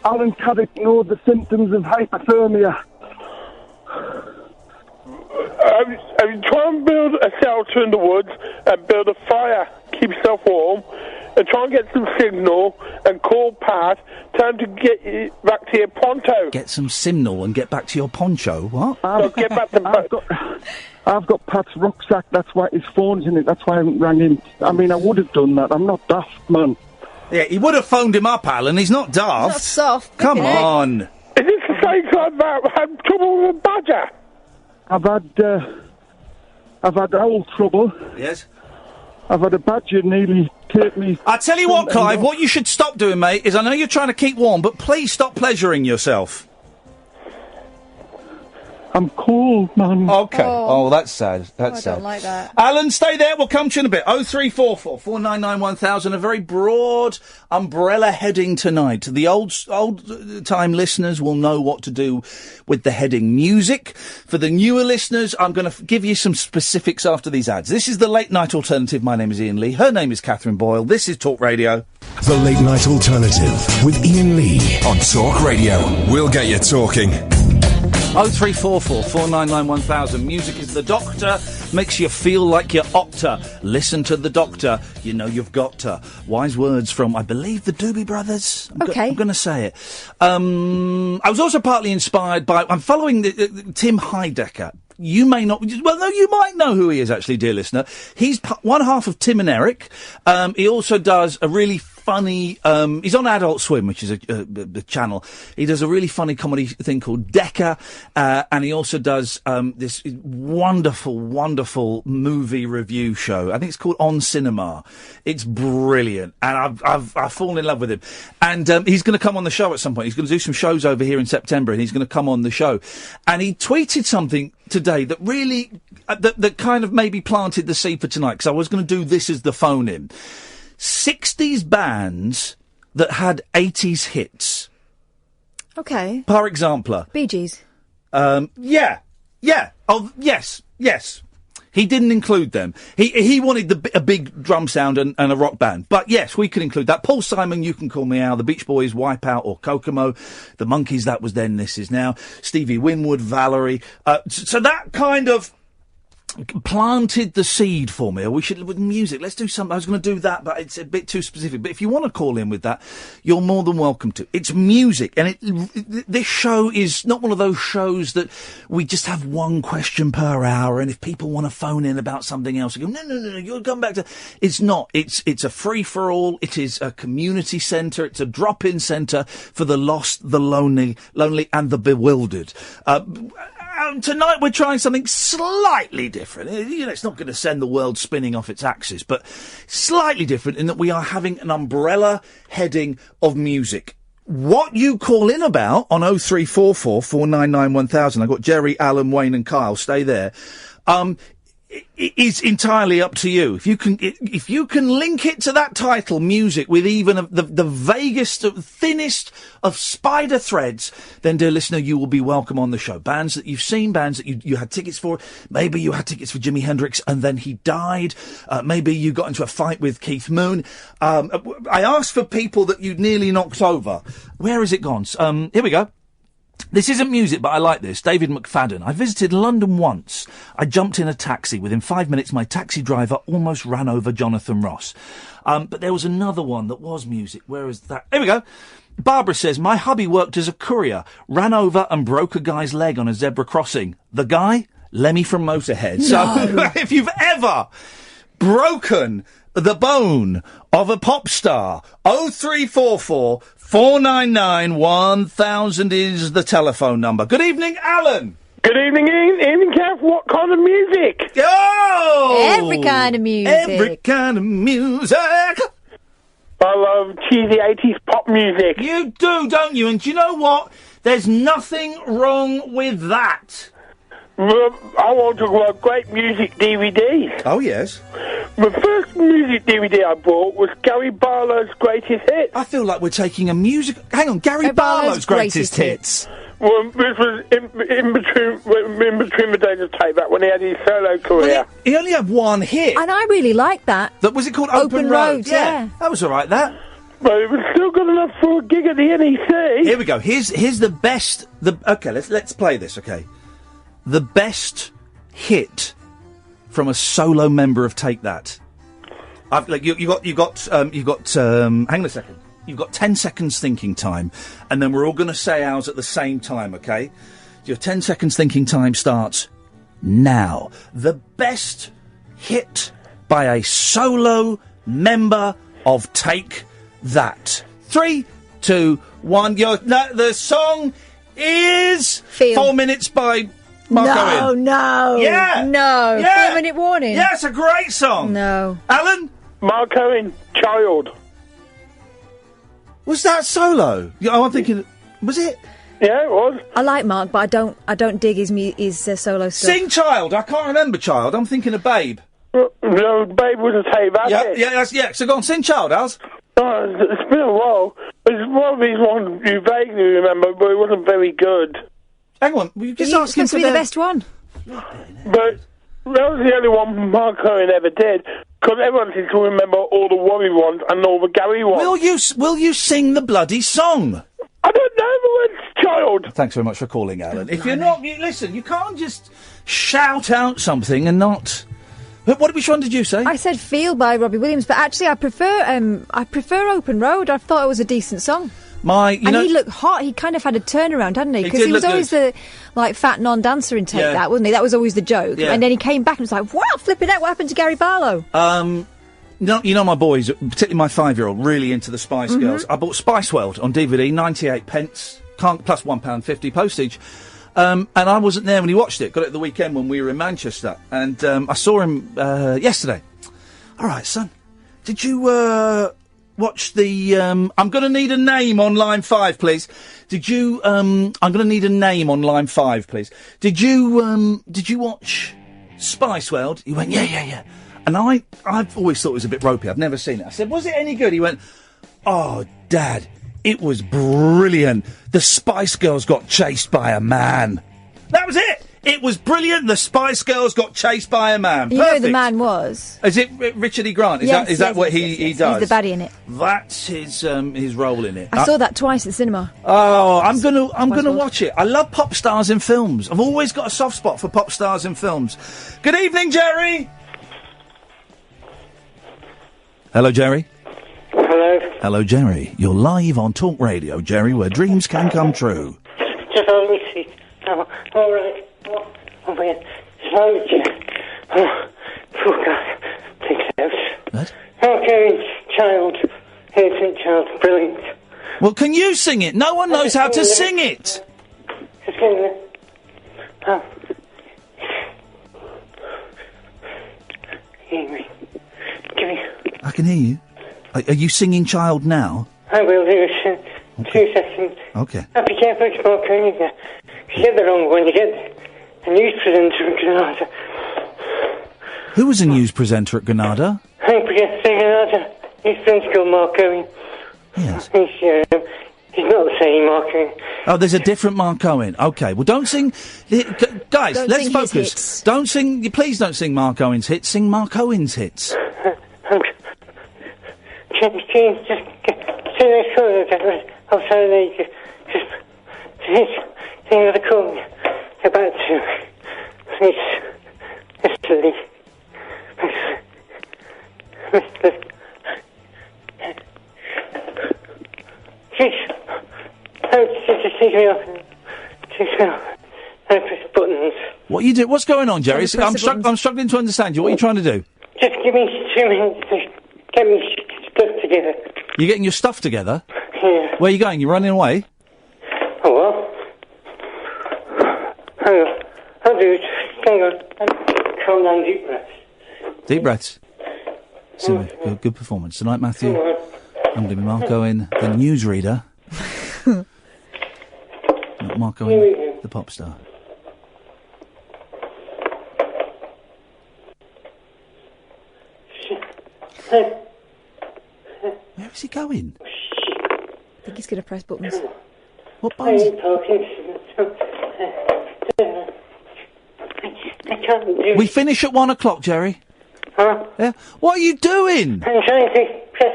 Alan Caddick know the symptoms of hypothermia? I'm trying to build a shelter in the woods and build a fire, keep yourself warm, and try and get some signal and call Pat. Time to get back to your poncho. Get some signal and get back to your poncho. What? Get back to I've got Pat's rucksack. That's why his phone's in it. That's why I haven't rang him. I mean, I would have done that. I'm not daft, man. Yeah, he would have phoned him up, Alan. He's not daft. Not soft. Come on. Is this the same time I've had trouble with a badger? I've had owl trouble. Yes. I've had a badger nearly take me. I tell you what, Clive, what you should stop doing, mate, is I know you're trying to keep warm, but please stop pleasuring yourself. I'm cold, man. Okay. Oh, that's sad. That's sad. I don't like that. Alan, stay there. We'll come to you in a bit. 0344 499 1000. A very broad umbrella heading tonight. The old-time listeners will know what to do with the heading music. For the newer listeners, I'm going to give you some specifics after these ads. This is the Late Night Alternative. My name is Iain Lee. Her name is Catherine Boyle. This is Talk Radio. The Late Night Alternative with Iain Lee on Talk Radio. We'll get you talking. 0344 499 1000. Music is the doctor, makes you feel like you're Opta. Listen to the doctor, you know you've got to. Wise words from, I believe, the Doobie Brothers. I'm going to say it. I was also partly inspired by, I'm following Tim Heidecker. You may not, well, no, you might know who he is, actually, dear listener. He's one half of Tim and Eric. He also does a really funny, he's on Adult Swim, which is a channel. He does a really funny comedy thing called Decca, and he also does this wonderful movie review show. I think it's called On Cinema. It's brilliant, and I've fallen in love with him. And he's going to come on the show at some point. He's going to do some shows over here in September, and he's going to come on the show. And he tweeted something today that really, that kind of maybe planted the seed for tonight, because I was going to do this as the phone-in. 60s bands that had 80s hits. Okay. Par example. Bee Gees. Yeah. Oh, yes. He didn't include them. He wanted a big drum sound and a rock band. But yes, we could include that. Paul Simon, You Can Call Me Al, the Beach Boys, Wipeout or Kokomo, the Monkees, That Was Then, This Is Now, Stevie Winwood, Valerie. So that kind of planted the seed for me. We should, with music, let's do something. I was going to do that, but it's a bit too specific. But if you want to call in with that, you're more than welcome to. It's music, and this show is not one of those shows that we just have one question per hour, and if people want to phone in about something else, you go, no, you'll come back to... It's not. It's a free-for-all. It is a community centre. It's a drop-in centre for the lost, the lonely, and the bewildered. Tonight we're trying something slightly different. You know, it's not going to send the world spinning off its axis, but slightly different in that we are having an umbrella heading of music. What you call in about on 0344 499 1000, I've got Jerry, Alan, Wayne and Kyle, stay there, is entirely up to you. If you can link it to that title, music, with even the vaguest, thinnest of spider threads, then, dear listener, you will be welcome on the show. Bands that you've seen, bands that you had tickets for. Maybe you had tickets for Jimi Hendrix and then he died. Maybe you got into a fight with Keith Moon. I asked for people that you'd nearly knocked over. Where has it gone? Here we go. This isn't music, but I like this. David McFadden. I visited London once. I jumped in a taxi. Within 5 minutes, my taxi driver almost ran over Jonathan Ross. But there was another one that was music. Where is that? Here we go. Barbara says, my hubby worked as a courier, ran over and broke a guy's leg on a zebra crossing. The guy? Lemmy from Motorhead. No. So, if you've ever broken the bone of a pop star, 0344 499 1000 is the telephone number. Good evening, Alan. Good evening, Iain. Kev, what kind of music? Oh! Every kind of music. Every kind of music. I love cheesy 80s pop music. You do, don't you? And do you know what? There's nothing wrong with that. I want to talk about great music DVDs. Oh, yes. The first music DVD I bought was Gary Barlow's Greatest Hits. I feel like we're taking a music... Hang on, Gary Barlow's Greatest Hits. Well, this was in between the days of tape back when he had his solo career. Well, he only had one hit. And I really liked that. Was it called Open Road? Yeah. That was all right, that. But it was still good enough for a gig at the NEC. Here we go. Here's the best... Okay, let's play this, okay? The best hit from a solo member of Take That. You've got. Hang on a second. You've got 10 seconds thinking time, and then we're all going to say ours at the same time. Okay? Your 10 seconds thinking time starts now. The best hit by a solo member of Take That. 3, 2, 1. The song is Feel. 4 Minutes by Mark Owen. No. Yeah. No. Yeah. 4 Minute Warning. Yeah, it's a great song. No. Alan? Mark Owen, Child. Was that solo? I'm thinking, was it? Yeah, it was. I like Mark, but I don't dig his solo stuff. Sing Child. I can't remember Child. I'm thinking of Babe. No, Babe was a Take That. Yeah. So go on, sing Child, Als. It's been a while. It's one of these ones you vaguely remember, but it wasn't very good. Hang on, were you just asking for the best one? But that was the only one Mark Owen ever did, because everyone seems to remember all the Worry ones and all the Gary ones. Will you sing the bloody song? I don't know the words, Child. Thanks very much for calling, Alan. If you're not... listen, you can't just shout out something and not... Which one did you say? I said Feel by Robbie Williams, but actually I prefer Open Road. I thought it was a decent song. He looked hot. He kind of had a turnaround, hadn't he? Because he was always the fat non-dancer in Take That, wasn't he? That was always the joke. Yeah. And then he came back and was like, "Wow, flipping out! What happened to Gary Barlow?" My boys, particularly my 5-year-old, really into the Spice Girls. I bought Spice World on DVD, 98 pence, plus £1.50 postage. And I wasn't there when he watched it. Got it the weekend when we were in Manchester, and I saw him yesterday. All right, son, did you watch the? I'm going to need a name on line 5, please. Did you? I'm going to need a name on line 5, please. Did you watch Spice World? He went, yeah. And I've always thought it was a bit ropey. I've never seen it. I said, was it any good? He went, oh, Dad. It was brilliant. The Spice Girls got chased by a man. That was it. It was brilliant. The Spice Girls got chased by a man. You know who the man was? Is it Richard E. Grant? Is that what he does? He's the baddie in it. That's his role in it. I saw that twice at the cinema. Oh, I'm gonna watch it. I love pop stars in films. I've always got a soft spot for pop stars in films. Good evening, Jerry. Hello, Jerry. Hello. Hello, Jerry. You're live on Talk Radio, Jerry, where dreams can come true. Just let me see. Oh, all right. Oh, man. Sorry, oh, God. Take it out. What? Okay, Child. Innocent Child. Brilliant. Well, can you sing it? No one knows how to sing it. Just give me that. Oh. Hear me. Give me. I can hear you. Are you singing Child now? I will do it. 2 seconds. Okay. Be careful, it's more crazy. You get the wrong one. You get a news presenter at Granada. Who was a news presenter at Granada? I forget to say Granada. His friend's called Mark Owen. Yes. He's not the same Mark Owen. Oh, there's a different Mark Owen. Okay, well, don't sing... Guys, let's focus. Don't sing... Please don't sing Mark Owen's hits. Sing Mark Owen's hits. Just sing the call about Mr. Lee. Just take me off. Take me off. I press buttons. What you do? What's going on, Jerry? I'm struggling to understand you. What are you trying to do? Just give me 2 minutes to get me stuff together. You're getting your stuff together? Yeah. Where are you going? You're running away? Oh, well. Hang on. I'll do it. Hang on. Calm down, deep breaths. Deep breaths. So, good performance tonight, Matthew. I'm going to be Marco-ing the newsreader. Not Marco-ing the pop star. Where is he going? I think he's going to press buttons. What buttons? I can't do. We finish at 1 o'clock, Jerry. Huh? Yeah. What are you doing? I'm trying to press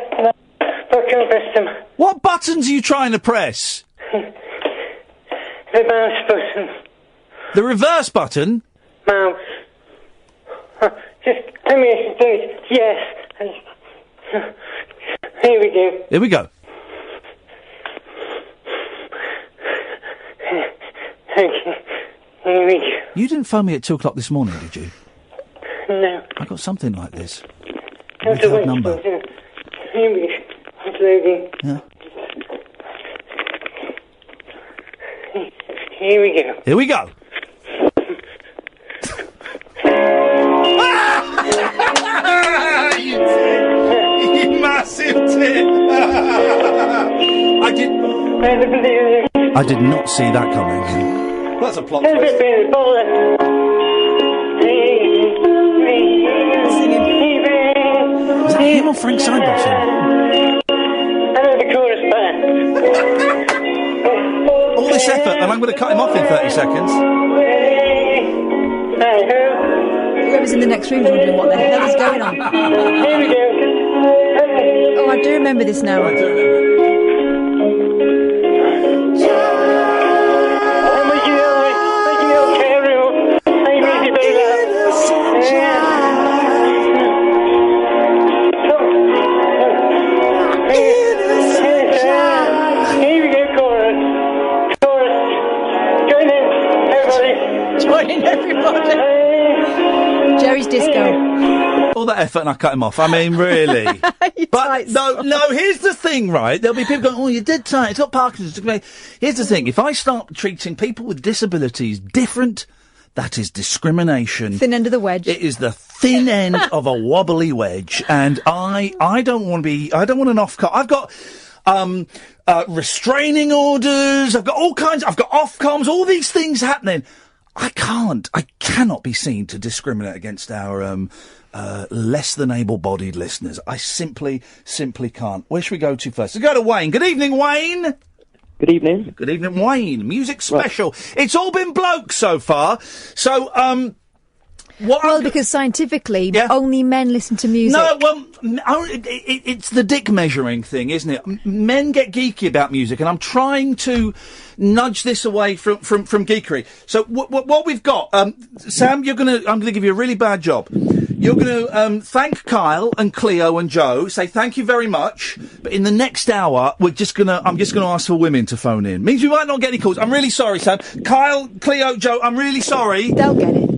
them. What buttons are you trying to press? The mouse button. The reverse button? Mouse. Just let me do it. Yes. Here we go. Here we go. Thank you. Here we go. You didn't phone me at 2 o'clock this morning, did you? No. I got something like this. That's a number. Here we go. It's loading. Yeah. Here we go. Here we go. You tit. You massive tit. I did not see that coming. That's a plot twist. Is that him or Frank Sidebottom? All this effort, and I'm going to cut him off in 30 seconds. Whoever's in the next room's wondering what the hell is going on. Oh, I do remember this now. I do remember. Jerry's disco. All that effort and I cut him off. I mean, really. But no, here's the thing, right? There'll be people going, oh, you did tight. It's got Parkinson's. Here's the thing. If I start treating people with disabilities different, that is discrimination. Thin end of the wedge. It is the thin end of a wobbly wedge. And I don't want an off-cut. I've got restraining orders. I've got all kinds. I've got Ofcoms. All these things happening. I cannot be seen to discriminate against our less than able-bodied listeners. I simply can't. Where should we go to first? Let's go to Wayne. Good evening, Wayne. Good evening. Good evening, Wayne. Music special. Right. It's all been blokes so far. So, because scientifically, only men listen to music. No, well, it's the dick measuring thing, isn't it? Men get geeky about music, and I'm trying to nudge this away from geekery. So what we've got, Sam, I'm gonna give you a really bad job. You're gonna thank Kyle and Cleo and Joe, say thank you very much. But in the next hour, I'm just gonna ask for women to phone in. Means we might not get any calls. I'm really sorry, Sam. Kyle, Cleo, Joe, I'm really sorry. They'll get it.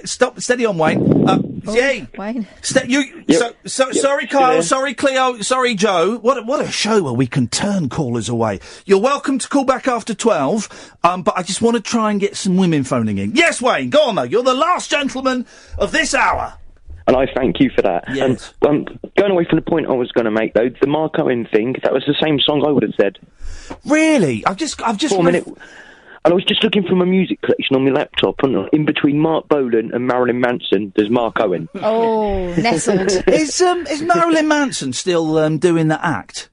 Stop, steady on, Wayne. Yay. Wayne. Sorry, Kyle. Sorry, Cleo. Sorry, Joe. What a show where we can turn callers away. You're welcome to call back after 12. But I just want to try and get some women phoning in. Yes, Wayne. Go on though. You're the last gentleman of this hour. And I thank you for that. Yes. And going away from the point I was going to make though, the Mark Owen thing. That was the same song I would have said. Really? I've just. 4 minutes. And I was just looking from a music collection on my laptop, and in between Mark Bolan and Marilyn Manson, there's Mark Owen. Oh, nestled. Is Marilyn Manson still doing the act?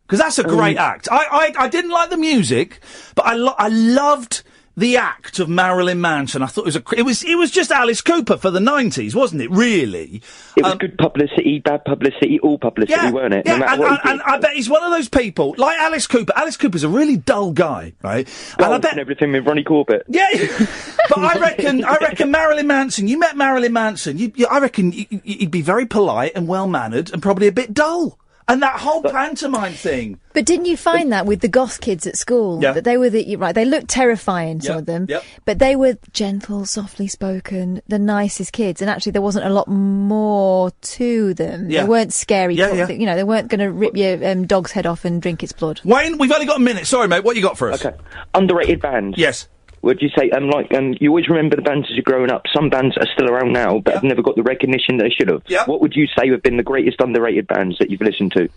Because that's a great act. I didn't like the music, but I loved the act of Marilyn Manson. I thought it was just Alice Cooper for the 90s, wasn't it? Really, it was good publicity, bad publicity, all publicity, weren't it? Yeah, and I bet he's one of those people like Alice Cooper. Alice Cooper's a really dull guy, right? Well, and I bet and everything with Ronnie Corbett. Yeah, but I reckon Marilyn Manson. You met Marilyn Manson. I reckon he'd be very polite and well mannered and probably a bit dull. And that whole pantomime thing. But didn't you find that with the goth kids at school? Yeah. That they were they looked terrifying, some of them. Yep. But they were gentle, softly spoken, the nicest kids. And actually there wasn't a lot more to them. Yeah. They weren't scary. Yeah. You know, they weren't going to rip your dog's head off and drink its blood. Wayne, we've only got a minute. Sorry, mate. What you got for us? Okay. Underrated bands. Yes. Would you say, you always remember the bands as you're growing up. Some bands are still around now, but have never got the recognition they should have. Yeah. What would you say have been the greatest underrated bands that you've listened to?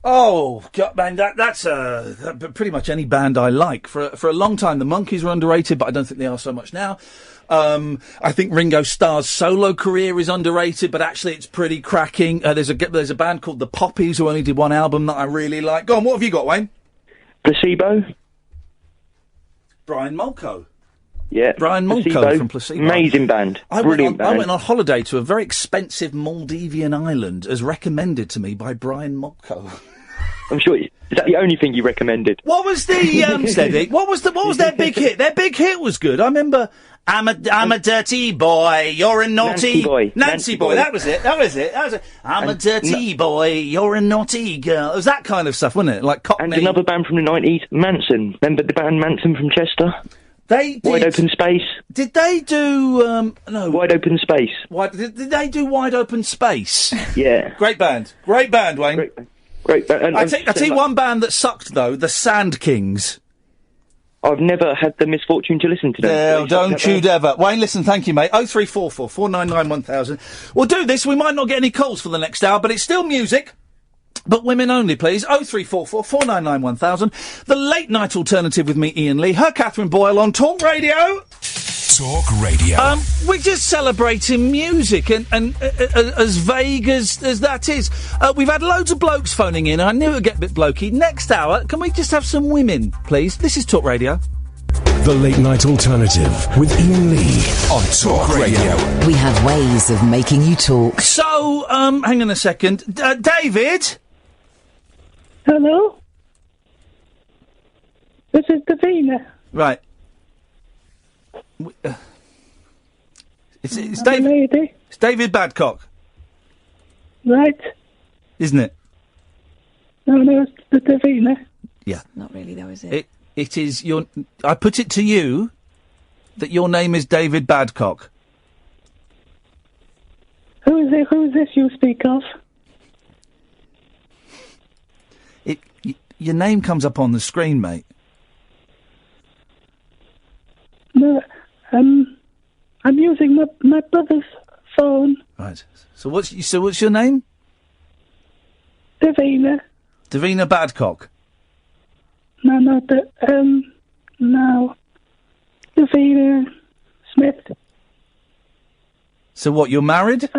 Oh, God, man, that's pretty much any band I like. For a long time, the Monkees were underrated, but I don't think they are so much now. I think Ringo Starr's solo career is underrated, but actually it's pretty cracking. There's a band called the Poppies who only did one album that I really like. Go on, what have you got, Wayne? Placebo. Brian Molko. Yeah, Brian Molko Placebo. from Placebo. Amazing band. Brilliant band. I went on holiday to a very expensive Maldivian island, as recommended to me by Brian Molko. I'm sure. Is that the only thing you recommended? What was the Steady? What was their big hit? Their big hit was good. I remember. I'm a dirty boy. You're a naughty Nancy boy. That was it. I'm a dirty boy. You're a naughty girl. It was that kind of stuff, wasn't it? Like Cockney. And another band from the 90s, Manson. Remember the band Manson from Chester? They did. Wide Open Space. Did they do, no. Wide Open Space. Did they do Wide Open Space? Yeah. Great band, Wayne. Great band. I tell you one band that sucked, though, the Sand Kings. I've never had the misfortune to listen to them. No, don't you ever. Wayne, listen, thank you, mate. 0344 499 1000. We'll do this. We might not get any calls for the next hour, but it's still music. But women only, please. 0344 499 1000. The late night alternative with me, Iain Lee. Her Catherine Boyle on Talk Radio. Talk Radio. We're just celebrating music, and as vague as that is. We've had loads of blokes phoning in, and I knew it would get a bit blokey. Next hour, can we just have some women, please? This is Talk Radio. The Late Night Alternative with Iain Lee on Talk Radio. We have ways of making you talk. So, hang on a second. David? Hello? This is Davina. Right. It's David. It's David Babcock. Right. Isn't it? No, it's the Davina. Yeah. Not really, though, is it? It is your... I put it to you that your name is David Babcock. Who is it? Who is this you speak of? Your name comes up on the screen, mate. No, I'm using my brother's phone. Right. So what's your name? Davina. Davina Babcock. No. Davina Smith. So what? You're married?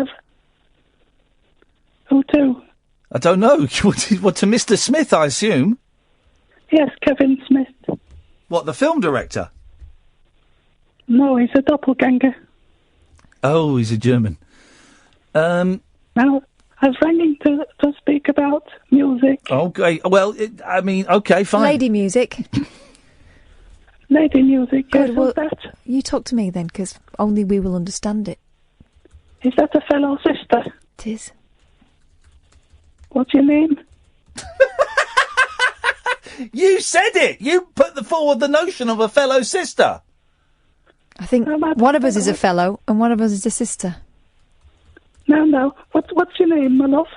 Who to? I don't know. What, to Mr. Smith, I assume? Yes, Kevin Smith. What, the film director? No, he's a doppelganger. Oh, he's a German. Now, I was ringing to speak about music. Okay, well, okay, fine. Lady music. Lady music, Good, yes, well, that. You talk to me then, because only we will understand it. Is that a fellow sister? It is. What's your name? You said it! You put forward the notion of a fellow sister. I think one of us is a fellow and one of us is a sister. No. What's your name, my love?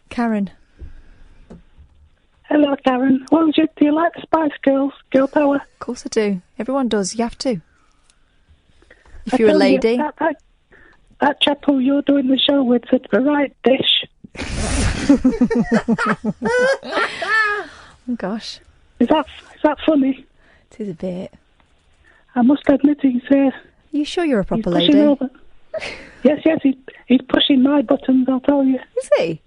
Karen. Hello, Karen. Do you like the Spice Girls? Girl Power? Of course I do. Everyone does. You have to. If you're a lady. That chap who you're doing the show with said the right dish. Oh, gosh. Is that funny? It is a bit. I must admit he's... You sure you're a proper lady? lady? Yes, he's pushing my buttons, I'll tell you. Is he?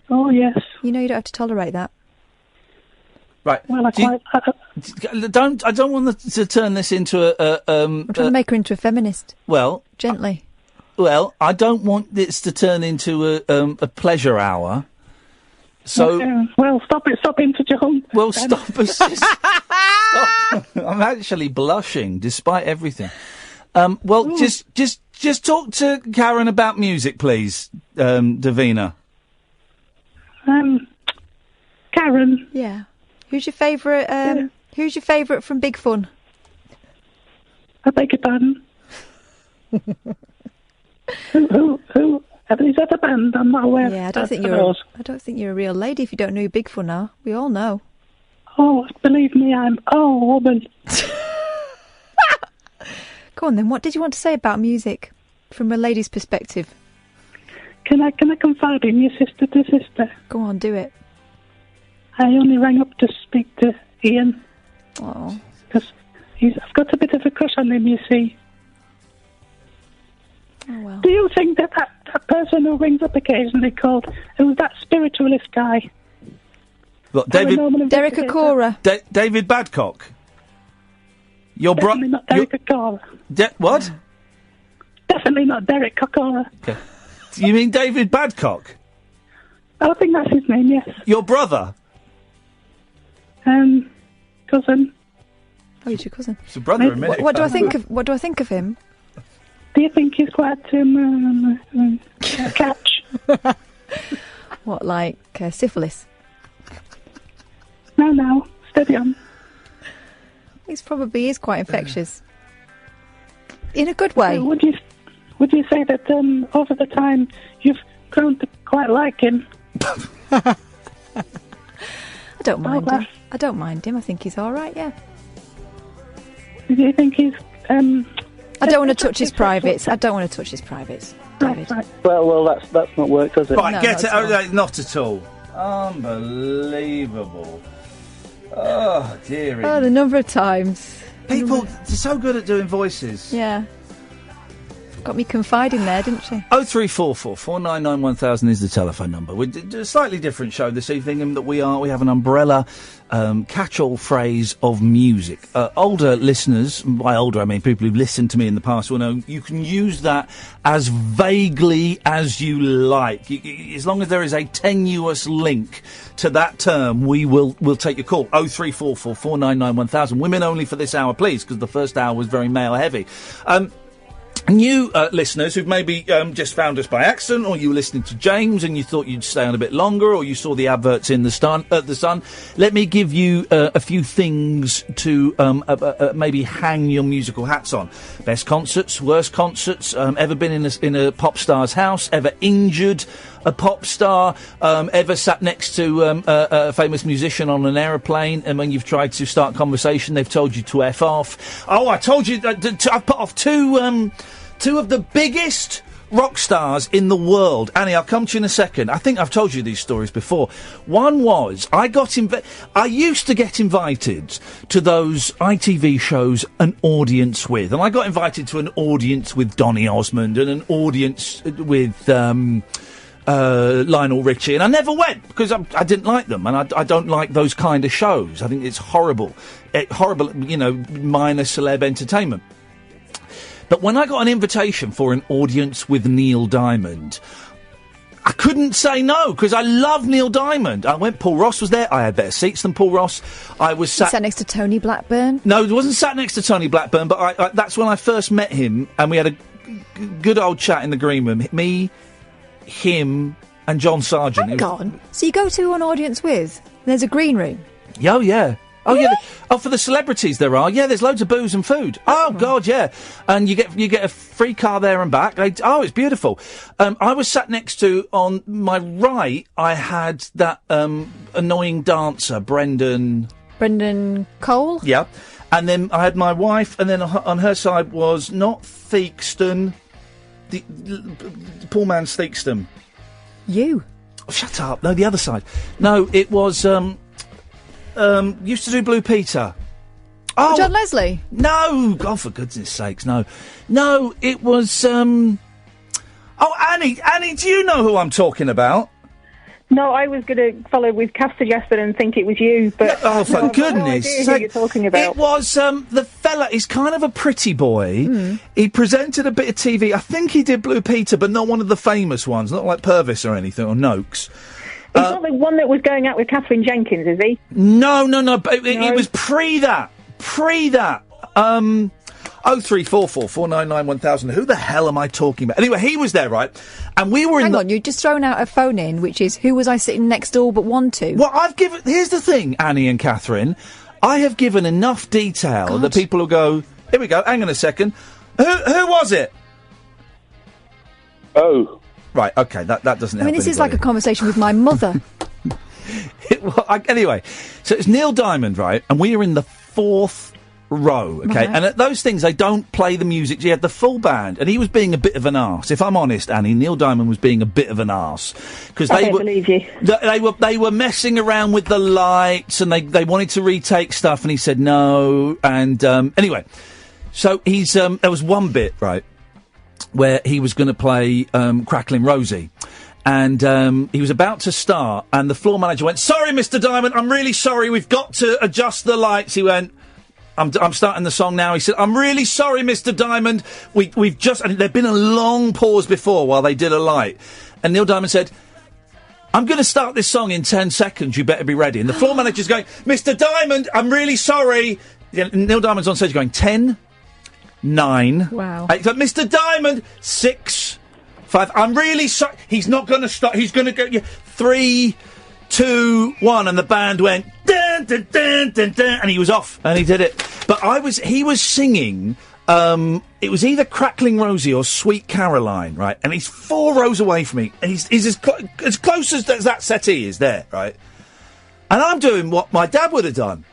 Oh, yes. You know you don't have to tolerate that. Right. Well, I don't want to turn this into a... I'm trying to make her into a feminist. Well... Gently. I don't want this to turn into a pleasure hour. So... well, stop being such a hunk. Well, stop. Stop. I'm actually blushing, despite everything. Just talk to Karen about music, please, Davina. Karen. Yeah. Who's your favourite? Who's your favourite from Big Fun? I beg your pardon. Who? Is that a band? I'm not aware. Yeah, I don't think you're a real lady if you don't know who Big Fun are. We all know. Oh, believe me, I'm a woman. Go on then. What did you want to say about music from a lady's perspective? Can I confide in you, sister to sister? Go on, do it. I only rang up to speak to Iain. Oh. Because I've got a bit of a crush on him, you see. Oh, well. Do you think that person who rings up occasionally who's that spiritualist guy? What, David? Derek Acora. David Babcock? Your brother? Definitely not Derek Acora. What? Definitely not Derek Acora. Okay. You mean David Babcock? I think that's his name, yes. Your brother? Cousin. Oh, he's your cousin. It's a brother, a minute. What do I think of him? Do you think he's quite catch? What, like syphilis? No, steady on. He's probably is quite infectious. In a good way. Would you say that over the time you've grown to quite like him? I don't mind him. I don't mind him. I think he's all right. Yeah. Do you think he's? I don't want to touch his privates. David. Right. Well, that's not worked, does it? Right, No, get it. not at all. Not at all. Unbelievable. Oh, dearie. Oh, the number of times. People are so good at doing voices. Yeah. Got me confiding there, didn't she? 0344 499 1000 is the telephone number. We're a slightly different show this evening in that we have an umbrella catch-all phrase of music. Older listeners, by older I mean people who've listened to me in the past, will know you can use that as vaguely as you like. As long as there is a tenuous link to that term, we'll take your call. 0344 499 1000. Women only for this hour, please, because the first hour was very male-heavy. New listeners who've maybe just found us by accident, or you were listening to James and you thought you'd stay on a bit longer, or you saw the adverts in the Sun, let me give you a few things to maybe hang your musical hats on. Best concerts, worst concerts, ever been in a pop star's house, ever injured a pop star, ever sat next to a famous musician on an aeroplane, and when you've tried to start conversation, they've told you to F off. Oh, I told you, I've put off two of the biggest rock stars in the world. Annie, I'll come to you in a second. I think I've told you these stories before. One was, I used to get invited to those ITV shows, An Audience With, and I got invited to an audience with Donny Osmond and an audience with Lionel Richie, and I never went because I didn't like them, and I don't like those kind of shows. I think it's horrible, minor celeb entertainment. But when I got an invitation for an audience with Neil Diamond, I couldn't say no, because I love Neil Diamond. I went, Paul Ross was there, I had better seats than Paul Ross. I was sat next to Tony Blackburn? No, it wasn't sat next to Tony Blackburn, but that's when I first met him, and we had a good old chat in the green room. Me, him, and John Sargent. Hang on. So you go to an audience with, there's a green room? Oh, yeah. Oh, really? Yeah. For the celebrities there are. Yeah, there's loads of booze and food. Oh, God, yeah. And you get a free car there and back. It's beautiful. I was sat next to, on my right, I had that annoying dancer, Brendan Cole? Yeah. And then I had my wife, and then on her side was not Theakston, the poor man's Theakston. You? Oh, shut up. No, the other side. No, it was... used to do Blue Peter. Oh, John Leslie? No! God, for goodness sakes, no. No, it was, Oh, Annie, do you know who I'm talking about? No, I was going to follow with Kath suggested and think it was you, but... Oh, for goodness sake. sake. Who you're talking about. It was, the fella, he's kind of a pretty boy. Mm. He presented a bit of TV. I think he did Blue Peter, but not one of the famous ones, not like Purvis or anything, or Noakes. He's not the one that was going out with Catherine Jenkins, is he? No. It was pre that. 0344 499 1000. Who the hell am I talking about? Anyway, he was there, right? And we were Hang on, you've just thrown out a phone in, which is, who was I sitting next door but one to? Well, here's the thing, Annie and Catherine. I have given enough detail that people will go, here we go, hang on a second. Who was it? Oh. Right, okay, that doesn't help. I mean, this is like a conversation with my mother. Anyway, so it's Neil Diamond, right? And we are in the fourth row, okay? Right. And at those things, they don't play the music. He had the full band, and he was being a bit of an arse. If I'm honest, Annie, Neil Diamond was being a bit of an arse. Because I don't believe you. They were messing around with the lights, and they wanted to retake stuff, and he said no. And anyway, so he's there was one bit, right, where he was going to play Crackling Rosie. And he was about to start, and the floor manager went, "Sorry, Mr. Diamond, I'm really sorry, we've got to adjust the lights." He went, I'm starting the song now. He said, "I'm really sorry, Mr. Diamond, we've just..." And there'd been a long pause before while they did a light. And Neil Diamond said, "I'm going to start this song in 10 seconds, you better be ready." And the floor manager's going, "Mr. Diamond, I'm really sorry." Yeah, Neil Diamond's on stage going, 10, 9... Wow. 8, Mr. Diamond, 6... 5, I'm really sorry. He's not going to stop. He's going to go. 3, 2, 1, and the band went dun, dun, dun, dun, dun, and he was off, and he did it. But he was singing. It was either Crackling Rosie or Sweet Caroline, right? And he's 4 rows away from me, and he's as close as that settee is there, right? And I'm doing what my dad would have done.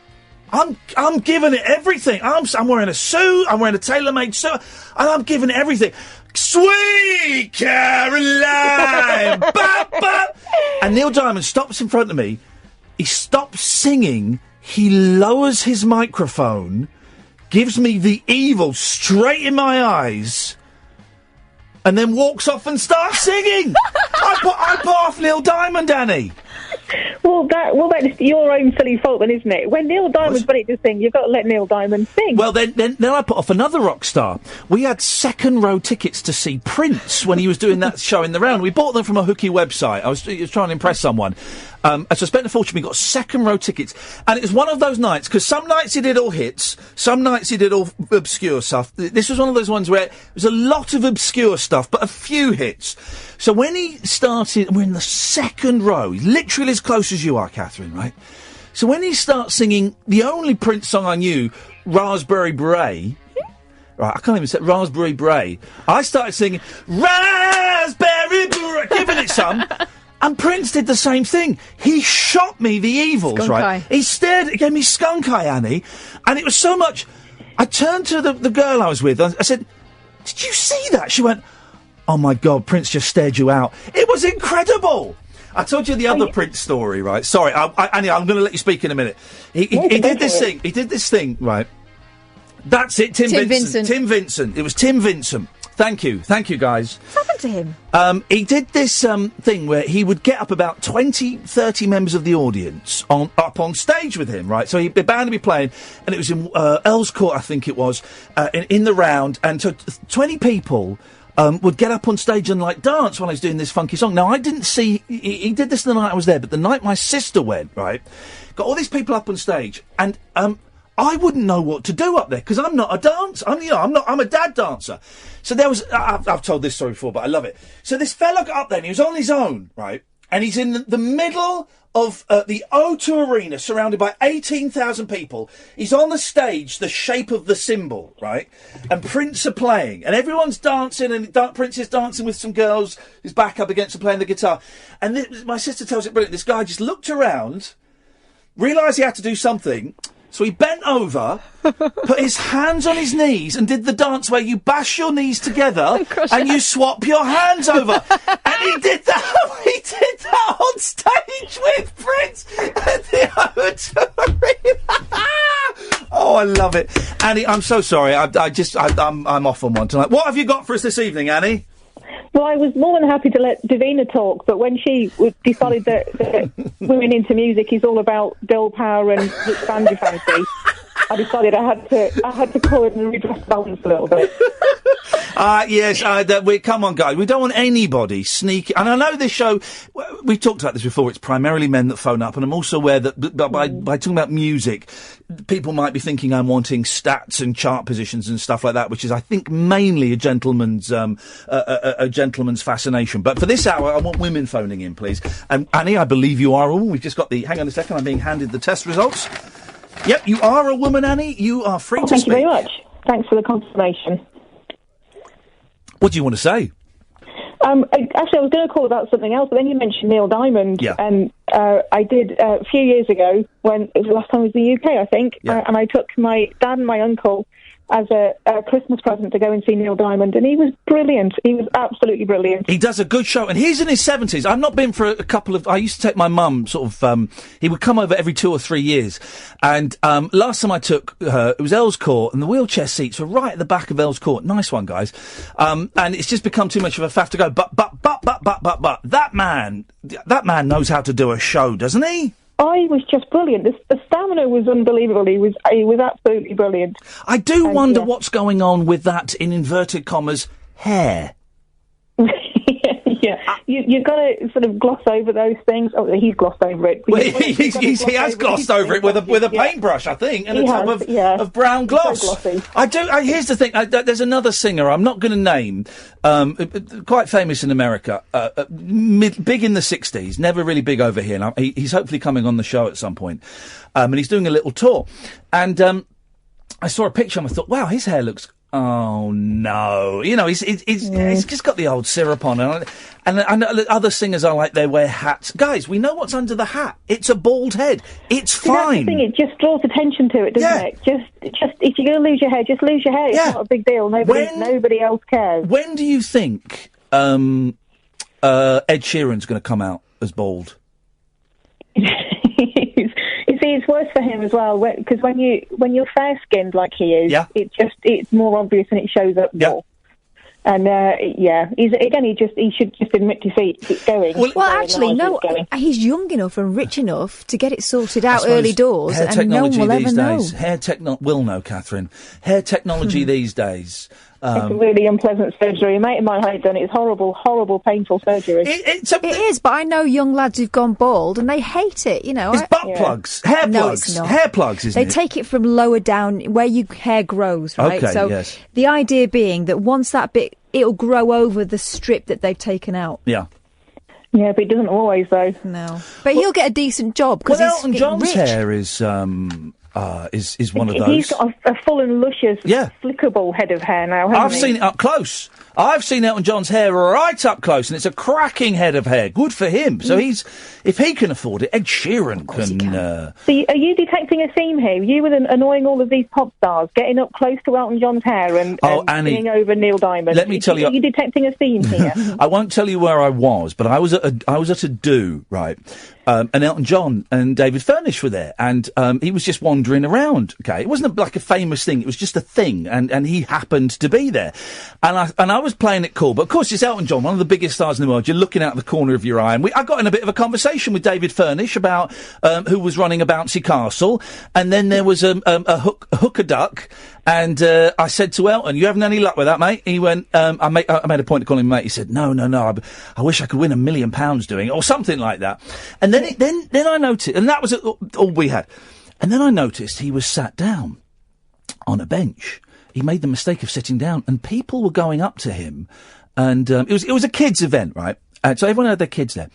I'm giving it everything. I'm wearing a suit. I'm wearing a tailor-made suit, and I'm giving it everything. Sweet Caroline! Bop, bop. And Neil Diamond stops in front of me. He stops singing. He lowers his microphone, gives me the evil straight in my eyes, and then walks off and starts singing. I put off Neil Diamond, Annie. Well, that's your own silly fault then, isn't it? When Neil Diamond's ready to sing, you've got to let Neil Diamond sing. Well, then I put off another rock star. We had second row tickets to see Prince when he was doing that show in the round. We bought them from a hooky website. I was trying to impress someone. So I spent a fortune. We got second row tickets. And it was one of those nights, because some nights he did all hits, some nights he did all obscure stuff. This was one of those ones where it was a lot of obscure stuff, but a few hits. So when he started, we're in the second row, literally as close as you are, Catherine, right? So when he starts singing the only Prince song I knew, Raspberry Beret, right, I can't even say Raspberry Beret. I started singing Raspberry Beret, giving it some. And Prince did the same thing. He shot me the evils, Skunk right? eye. He stared, he gave me skunk eye, Annie. And it was so much. I turned to the girl I was with. I said, "Did you see that?" She went, "Oh my God, Prince just stared you out." It was incredible. I told you the other Prince story, right? Sorry, Annie, I'm going to let you speak in a minute. He did this thing. He did this thing, right? That's it, Tim Vincent. Tim Vincent. It was Tim Vincent. Thank you, guys. What's happened to him? He did this thing where he would get up about 20, 30 members of the audience up on stage with him, right? So the band would be playing, and it was in Earl's Court, I think it was, in the round, and so 20 people would get up on stage and, like, dance while he was doing this funky song. Now, I didn't see... He did this the night I was there, but the night my sister went, right, got all these people up on stage, and I wouldn't know what to do up there, because I'm not a dancer. I'm a dad dancer. So there was... I've told this story before, but I love it. So this fella got up there, and he was on his own, right, and he's in the middle of the O2 Arena, surrounded by 18,000 people. He's on the stage, the shape of the symbol, right? And Prince are playing, and everyone's dancing, and Prince is dancing with some girls, his back up against him playing the guitar. And my sister tells it brilliant. This guy just looked around, realised he had to do something, so he bent over, put his hands on his knees, and did the dance where you bash your knees together and you swap your hands over. And he did that. He did that on stage with Prince at the O2 Arena. Oh, I love it, Annie. I'm so sorry. I'm off on one tonight. What have you got for us this evening, Annie? Well, I was more than happy to let Davina talk, but when she decided that women into music is all about girl power and which band you fancy, I decided I had to call it and redress the balance a little bit. Yes, come on, guys. We don't want anybody sneaking. And I know this show, we've talked about this before, it's primarily men that phone up, and I'm also aware that by talking about music, people might be thinking I'm wanting stats and chart positions and stuff like that, which is, I think, mainly a gentleman's fascination. But for this hour, I want women phoning in, please. And Annie, I believe you are a woman. We've just got hang on a second, I'm being handed the test results. Yep, you are a woman, Annie. You are free to speak. Thank you very much. Thanks for the confirmation. What do you want to say? Actually, I was going to call about something else, but then you mentioned Neil Diamond, yeah. and I did a few years ago when it was the last time I was in the UK, I think, and I took my dad and my uncle as a Christmas present to go and see Neil Diamond, and he was brilliant. He was absolutely brilliant. He does a good show, and he's in his 70s. I've not been for a couple of... I used to take my mum, he would come over every 2 or 3 years, and last time I took her, it was Earls Court, and the wheelchair seats were right at the back of Earls Court. Nice one, guys. And it's just become too much of a faff to go, but, that man knows how to do a show, doesn't he? I was just brilliant. The stamina was unbelievable. He was absolutely brilliant. I do wonder what's going on with that, in inverted commas, hair. Yeah, you've got to sort of gloss over those things. Oh, he's glossed over it. Well, he has glossed over it with a paintbrush, I think, and a tub of brown gloss. So here's the thing. There's another singer I'm not going to name, quite famous in America, big in the 60s, never really big over here. Now, he's hopefully coming on the show at some point, and he's doing a little tour. And I saw a picture and I thought, wow, his hair looks... Oh no! You know, he's just got the old syrup on, and other singers are like, they wear hats. Guys, we know what's under the hat. It's a bald head. It's fine. That's the thing. It just draws attention to it, doesn't it? Just if you're going to lose your hair, just lose your hair. It's not a big deal. Nobody else cares. When do you think Ed Sheeran's going to come out as bald? It's worse for him as well, because when you're fair-skinned like he is, it's more obvious and it shows up more. And he should just admit defeat, keep going. Well, actually, no, he's young enough and rich enough to get it sorted out early doors, and no one will ever know. Will know, Catherine. Hair technology these days. It's a really unpleasant surgery. A mate of mine had it done. It's horrible, horrible, painful surgery. It is, but I know young lads who've gone bald and they hate it, you know. It's butt plugs. Hair plugs. No, it's not. Hair plugs, isn't it? They take it from lower down, where your hair grows, right? Okay, so the idea being that once that bit, it'll grow over the strip that they've taken out. Yeah. Yeah, but it doesn't always, though. No. But he'll get a decent job, because he's Elton John's rich. hair is one of those. He's got a full and luscious, flickable head of hair now, hasn't he? I've seen it up close. I've seen Elton John's hair right up close, and it's a cracking head of hair. Good for him. So if he can afford it, Ed Sheeran can. So are you detecting a theme here? You were annoying all of these pop stars, getting up close to Elton John's hair and singing over Neil Diamond. Let me tell you. Are you detecting a theme here? I won't tell you where I was, but I was at a do, right? And Elton John and David Furnish were there, and he was just wandering around. Okay, it wasn't like a famous thing; it was just a thing, and he happened to be there. And I was playing it cool, but of course it's Elton John, one of the biggest stars in the world. You're looking out the corner of your eye, and I got in a bit of a conversation with David Furnish about who was running a bouncy castle, and then there was a hooker duck. And I said to Elton, "You having any luck with that, mate?" He went, I made a point of calling him mate. He said, "No. I wish I could win £1 million doing it," or something like that. And then I noticed, and that was all we had. And then I noticed he was sat down on a bench. He made the mistake of sitting down, and people were going up to him. And it was a kids' event, right? So everyone had their kids there,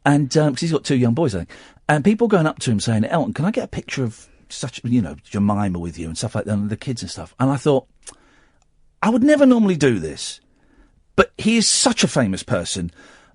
and 'cause he's got 2 young boys, I think. And people going up to him saying, "Elton, can I get a picture of such, Jemima with you," and stuff like that, and the kids and stuff. And I thought, I would never normally do this, but he is such a famous person,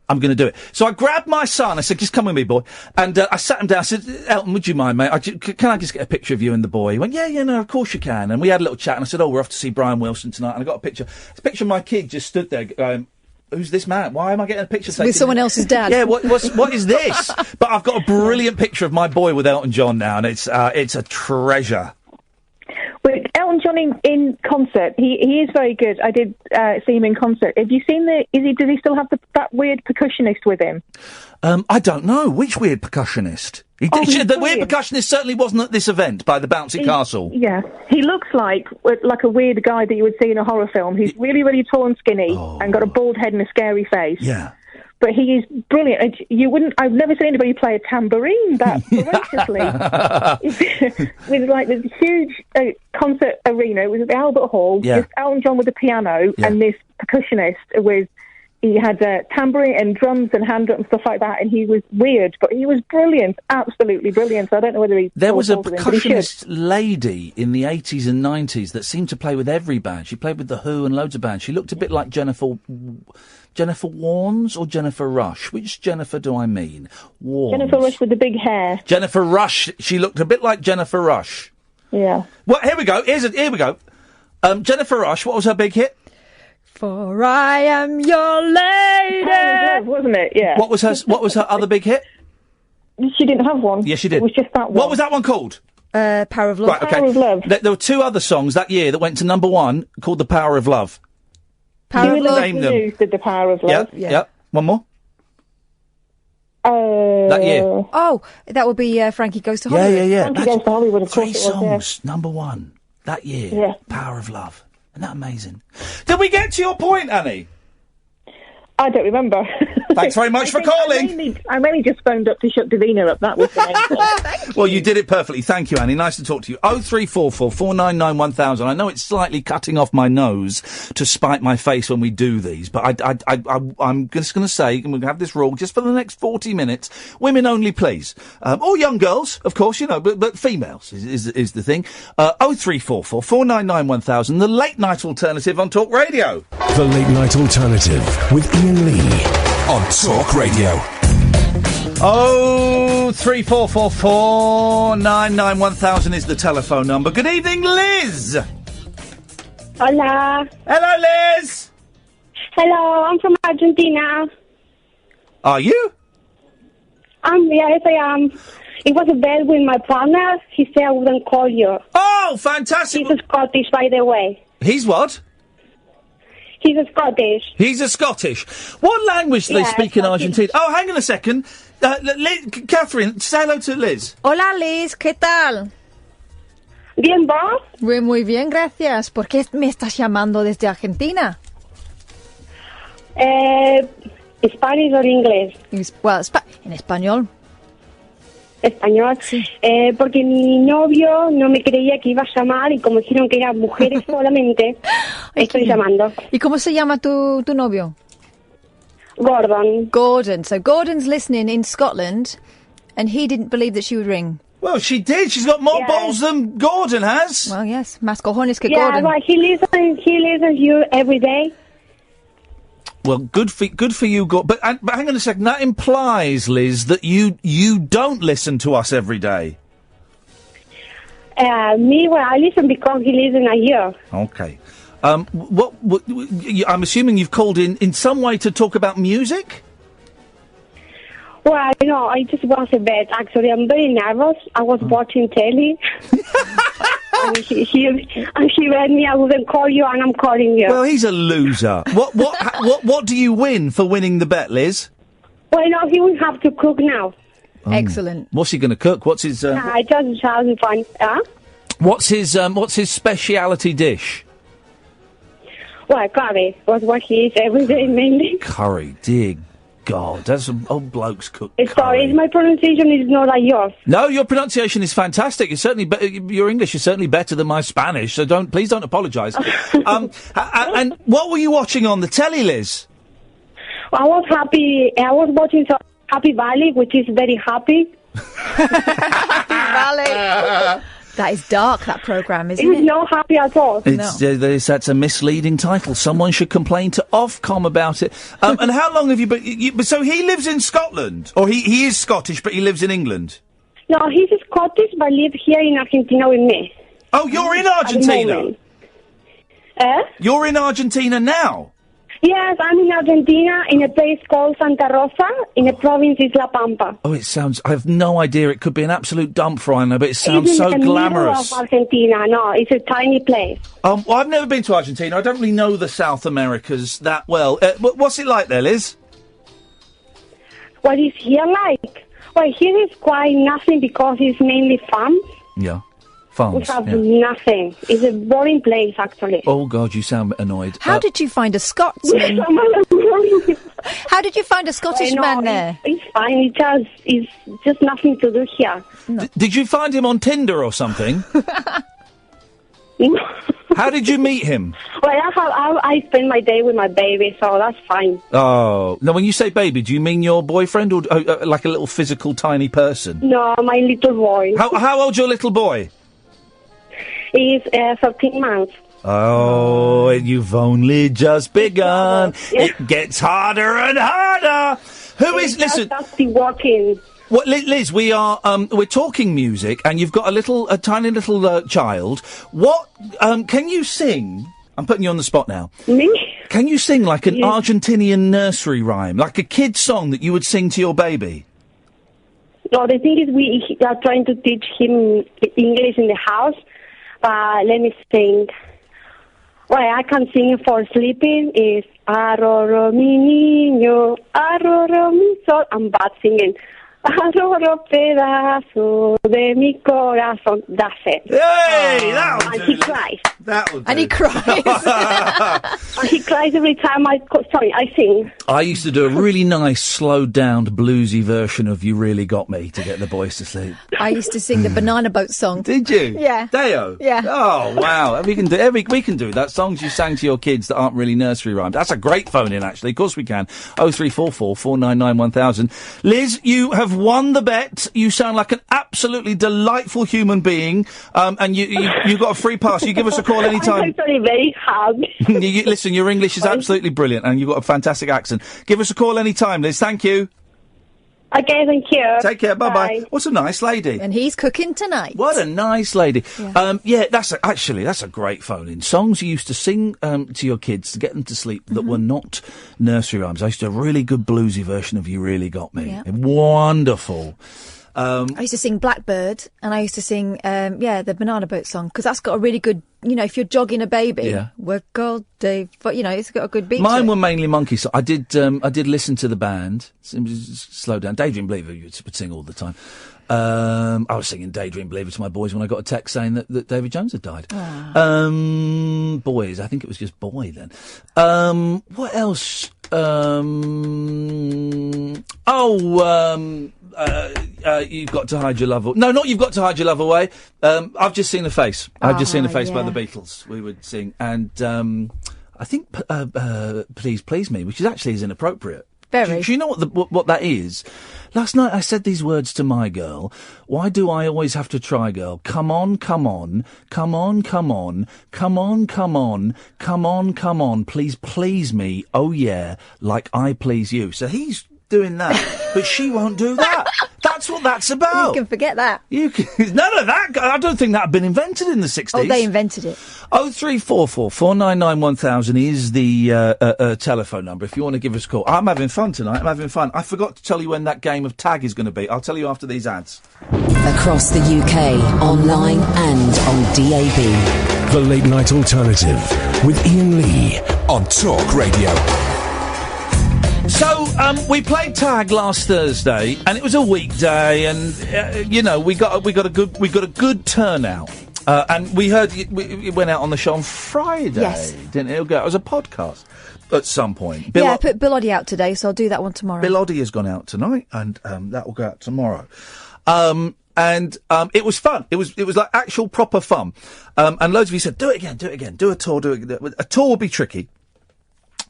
I'm going to do it. So I grabbed my son, I said, "Just come with me, boy." And I sat him down, I said, "Elton, would you mind, mate? Can I just get a picture of you and the boy?" He went, yeah, no, of course you can. And we had a little chat, and I said, "Oh, we're off to see Brian Wilson tonight." And I got a picture. It's a picture of my kid just stood there going, "Who's this man? Why am I getting a picture taken with someone else's dad?" Yeah, what is this? But I've got a brilliant picture of my boy with Elton John now, and it's a treasure. But Elton John in concert, he is very good. I did see him in concert. Have you seen does he still have that weird percussionist with him? I don't know. Which weird percussionist? The weird percussionist certainly wasn't at this event by the bouncy castle. Yeah. He looks like a weird guy that you would see in a horror film. He's really, really tall and skinny and got a bald head and a scary face. Yeah. But he is brilliant. I've never seen anybody play a tambourine that ferociously. With like this huge concert arena. It was at the Albert Hall. Yeah. Just Elton John with the piano and this percussionist with he had tambourine and drums and hand drum and stuff like that, and he was weird, but he was brilliant, absolutely brilliant. So I don't know whether he... There was a percussionist lady in the 80s and 90s that seemed to play with every band. She played with The Who and loads of bands. She looked a bit like Jennifer Warnes or Jennifer Rush? Which Jennifer do I mean? Warnes. Jennifer Rush with the big hair. Jennifer Rush. She looked a bit like Jennifer Rush. Yeah. Well, here we go. Here we go. Jennifer Rush, what was her big hit? For I am your lady. Love, wasn't it? Yeah. What was her other big hit? She didn't have one. Yes, she did. It was just that one. What was that one called? Power of Love. Right, okay. Power of Love. There were two other songs that year that went to number one called The Power of Love. Power of Love. Name them. Did The Power of Love. Yep. One more. That year. Oh, that would be Frankie Goes to Hollywood. Yeah. Frankie Goes to Hollywood, of course it was, songs, number one, that year. Yeah. Power of Love. Isn't that amazing? Did we get to your point, Annie? I don't remember. Thanks very much for calling. I mainly just phoned up to shut Davina up. That was the main thing. Well, you did it perfectly. Thank you, Annie. Nice to talk to you. 0344 499 1000. I know it's slightly cutting off my nose to spite my face when we do these, but I'm just going to say, and we're going to have this rule just for the next 40 minutes. Women only, please. Or young girls, of course, you know, but females is the thing. 0344 499 1000. The late night alternative on Talk Radio. The late night alternative with Iain Lee on Talk Radio. 0344 499 1000 is the telephone number. Good evening, Liz. Hola. Hello, Liz. Hello, I'm from Argentina. Are you? Yes, I am. It was a bet with my partner. He said I wouldn't call you. Oh, fantastic. He's a Scottish, by the way. He's what? He's a Scottish. He's a Scottish. What language do they speak in Argentina? Oh, hang on a second. Catherine, say hello to Liz. Hola, Liz. ¿Qué tal? Bien, ¿vos? Muy bien, gracias. ¿Por qué me estás llamando desde Argentina? ¿Spanish o inglés? En español. Español. Sí. Porque mi novio no me creía que iba a llamar y como dijeron que eran mujeres solamente, estoy llamando. ¿Y cómo se llama tu novio? Gordon. Gordon. So Gordon's listening in Scotland and he didn't believe that she would ring. Well, she did. She's got more balls than Gordon has. Well, yes. Más cojones que Yeah, Gordon. well, he listens to you every day. Well, good for you, But hang on a second. That implies, Liz, that you don't listen to us every day. I listen because he listens a year. Okay. What? I'm assuming you've called in some way to talk about music. Well, I just was a bit. Actually, I'm very nervous. I was watching telly. And he read me, I wouldn't call you, and I'm calling you. Well, he's a loser. What do you win for winning the bet, Liz? Well, no, he will have to cook now. Excellent. What's he going to cook? What's his? I just having fun. What's his speciality dish? Well, curry was what he eats every day mainly. Curry, dear God, that's some old blokes cook. Sorry, my pronunciation is not like yours. No, your pronunciation is fantastic. It's certainly your English is certainly better than my Spanish. So please don't apologise. And what were you watching on the telly, Liz? I was happy. I was watching some Happy Valley, which is very happy. Happy Valley. That is dark, that programme, isn't it? It's not happy at all. That's a misleading title. Someone should complain to Ofcom about it. And how long have you been... So he lives in Scotland? Or he is Scottish, but he lives in England? No, he's Scottish, but lives here in Argentina with me. Oh, you're in Argentina? You're in Argentina now? Yes, I'm in Argentina, in a place called Santa Rosa, in the province of La Pampa. Oh, it sounds... I have no idea. It could be an absolute dump for I know, but it sounds so glamorous. It's in the middle of Argentina. No, it's a tiny place. Well, I've never been to Argentina. I don't really know the South Americas that well. What's it like there, Liz? What is here like? Well, here is quite nothing because it's mainly farms. Yeah. Farms, we have nothing. It's a boring place, actually. Oh, God, you sound annoyed. How did you find a Scotsman? How did you find a Scottish man there? It's fine. It's just nothing to do here. No. Did you find him on Tinder or something? How did you meet him? Well, I spend my day with my baby, so that's fine. Oh. Now, when you say baby, do you mean your boyfriend or like a little physical tiny person? No, my little boy. How old's your little boy? He's 13 months. Oh, you've only just begun. Yeah. It gets harder and harder. Listen. That's the walking. Well, Liz, we're talking music, and you've got a tiny little child. What can you sing? I'm putting you on the spot now. Me? Can you sing like an Argentinian nursery rhyme, like a kid's song that you would sing to your baby? No, the thing is, we are trying to teach him English in the house. Let me sing. Well, I can sing for sleeping. Is arroro mi niño, arroro mi sol. I'm bad singing. Arroro pedazo de mi corazón. That's it. Hey, that'll and do. he cries. That'll do. And he cries. And he cries every time I sing. I used to do a really nice, slowed-down, bluesy version of "You Really Got Me" to get the boys to sleep. I used to sing the Banana Boat song. Did you? Yeah. Deo? Yeah. Oh, wow. We can do that. Songs you sang to your kids that aren't really nursery rhymes. That's a great phone-in, actually. Of course we can. 0344 499 1000. Liz, you have won the bet. You sound like an absolutely delightful human being, and you got a free pass. You give us a call anytime. I'm actually very hard. Listen, your English is absolutely brilliant, and you've got a fantastic accent. Give us a call anytime, Liz. Thank you. Okay, thank you. Take care. Bye-bye. What's a nice lady? And he's cooking tonight. What a nice lady. Yeah, that's a great phone-in. Songs you used to sing to your kids to get them to sleep that were not nursery rhymes. I used to do a really good bluesy version of "You Really Got Me." Yeah. Wonderful. I used to sing Blackbird, and I used to sing, the Banana Boat song, because that's got a really good, if you're jogging a baby, work all day, but, it's got a good beat. Mine were mainly monkey songs. I did listen to the band. Slow down. Daydream Believer would sing all the time. I was singing Daydream Believer to my boys when I got a text saying that David Jones had died. Boys, I think it was just boy then. What else? You've got to hide your love. No, not You've Got to Hide Your Love Away. I've Just Seen a Face. I've Just Seen a Face by the Beatles. We would sing, and I think Please Please Me, which is inappropriate. Very. Do you know what that is? Last night I said these words to my girl. Why do I always have to try, girl? Come on, come on, come on, come on, come on, come on, come on, come on. Please, please me. Oh yeah, like I please you. So he's doing that, but she won't do that. That's what that's about. You can forget that. None of that. I don't think that had been invented in the 60s. Oh, they invented it. 0344 499 1000 is the telephone number if you want to give us a call. I'm having fun tonight. I'm having fun. I forgot to tell you when that game of tag is going to be. I'll tell you after these ads. Across the UK, online and on DAB. The Late Night Alternative with Iain Lee on Talk Radio. So, we played tag last Thursday, and it was a weekday, and we got a good turnout, and we heard it went out on the show on Friday, didn't it? It was a podcast at some point. I put Bill Oddie out today, so I'll do that one tomorrow. Bill Oddie has gone out tonight, and that will go out tomorrow. And it was fun. It was like actual proper fun. And loads of you said, do it again, do a tour, A tour will be tricky.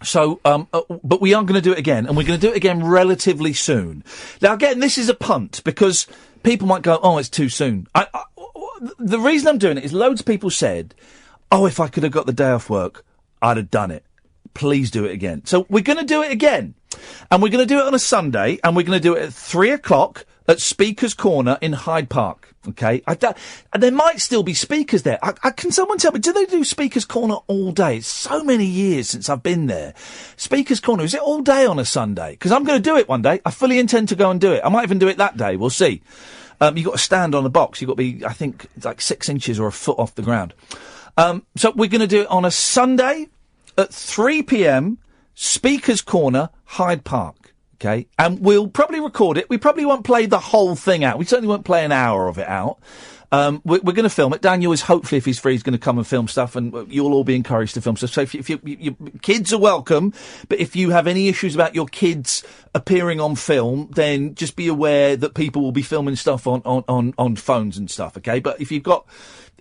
So, but we are going to do it again, and we're going to do it again relatively soon. Now, again, this is a punt, because people might go, oh, it's too soon. The reason I'm doing it is loads of people said, oh, if I could have got the day off work, I'd have done it. Please do it again. So we're going to do it again, and we're going to do it on a Sunday, and we're going to do it at 3:00 at Speaker's Corner in Hyde Park. Okay, there might still be speakers there. Can someone tell me, do they do Speaker's Corner all day? It's so many years since I've been there. Speaker's Corner, is it all day on a Sunday? Because I'm going to do it one day. I fully intend to go and do it. I might even do it that day. We'll see. You've got to stand on the box. You've got to be, I think, like 6 inches or a foot off the ground. So we're going to do it on a Sunday at 3 p.m, Speaker's Corner, Hyde Park. Okay, and we'll probably record it. We probably won't play the whole thing out. We certainly won't play an hour of it out. We're going to film it. Daniel is hopefully, if he's free, he's going to come and film stuff, and you'll all be encouraged to film stuff. So if your kids are welcome, but if you have any issues about your kids appearing on film, then just be aware that people will be filming stuff on phones and stuff, okay? But if you've got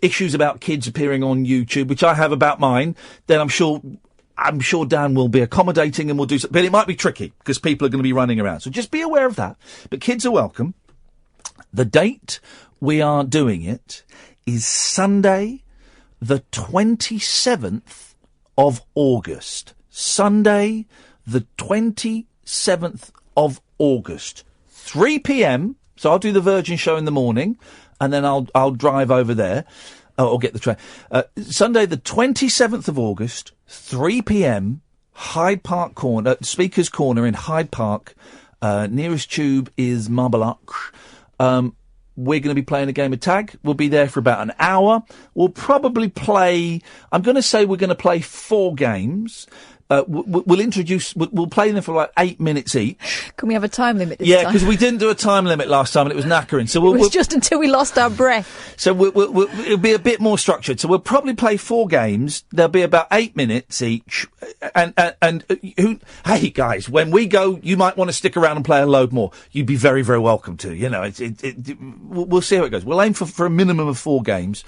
issues about kids appearing on YouTube, which I have about mine, then I'm sure Dan will be accommodating and will do something. But it might be tricky because people are going to be running around. So just be aware of that. But kids are welcome. The date we are doing it is Sunday, the 27th of August. Sunday, the 27th of August. 3 p.m. So I'll do the Virgin show in the morning, and then I'll drive over there, or get the train. Sunday, the 27th of August, 3 p.m. Hyde Park Corner, Speaker's Corner in Hyde Park. Nearest tube is Marble Arch. We're going to be playing a game of tag. We'll be there for about an hour. We'll probably play, I'm going to say we're going to play 4 games. We'll play them for like 8 minutes each. Can we have a time limit this time? Yeah, because we didn't do a time limit last time and it was knackering. So it was just until we lost our breath. So it'll be a bit more structured. So we'll probably play 4 games. There'll be about 8 minutes each. Hey guys, when we go, you might want to stick around and play a load more. You'd be very, very welcome to. You know, we'll see how it goes. We'll aim for a minimum of 4 games,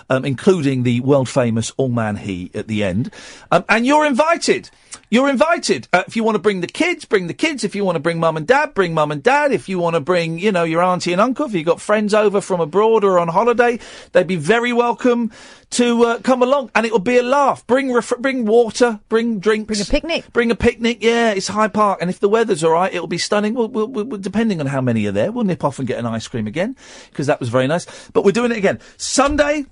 including the world famous All Man He at the end. And you're invited. You're invited. If you want to bring the kids, bring the kids. If you want to bring mum and dad, bring mum and dad. If you want to bring, you know, your auntie and uncle, if you've got friends over from abroad or on holiday, they'd be very welcome to come along. And it'll be a laugh. Bring water, bring drinks. Bring a picnic. Bring a picnic, yeah. It's Hyde Park. And if the weather's all right, it'll be stunning. We'll depending on how many are there, we'll nip off and get an ice cream again, because that was very nice. But we're doing it again. Sunday,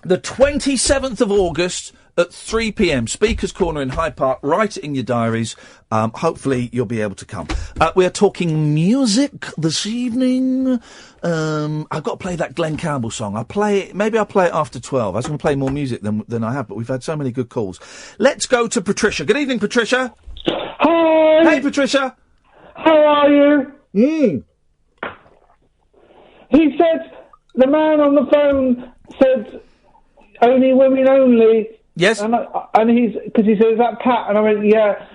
the 27th of August, at 3 p.m, Speaker's Corner in Hyde Park. Write it in your diaries. Hopefully you'll be able to come. We're talking music this evening. I've got to play that Glen Campbell song. Maybe I'll play it after 12. I was going to play more music than I have, but we've had so many good calls. Let's go to Patricia. Good evening, Patricia. Hi. Hey, Patricia. How are you? He said, the man on the phone said, only women only. Yes. And because he said, is that Pat? And I went, yeah.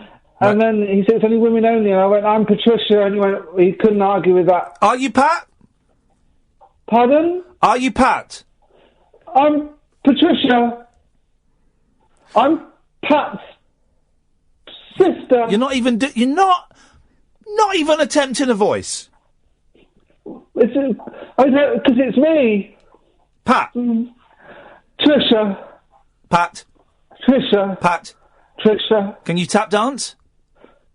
Right. And then he said, it's only women only. And I went, I'm Patricia. And he couldn't argue with that. Are you Pat? Pardon? Are you Pat? I'm Patricia. I'm Pat's sister. You're not even, you're not even attempting a voice. Because it's me. Pat. Trisha. Pat. Trisha. Pat. Trisha. Can you tap dance?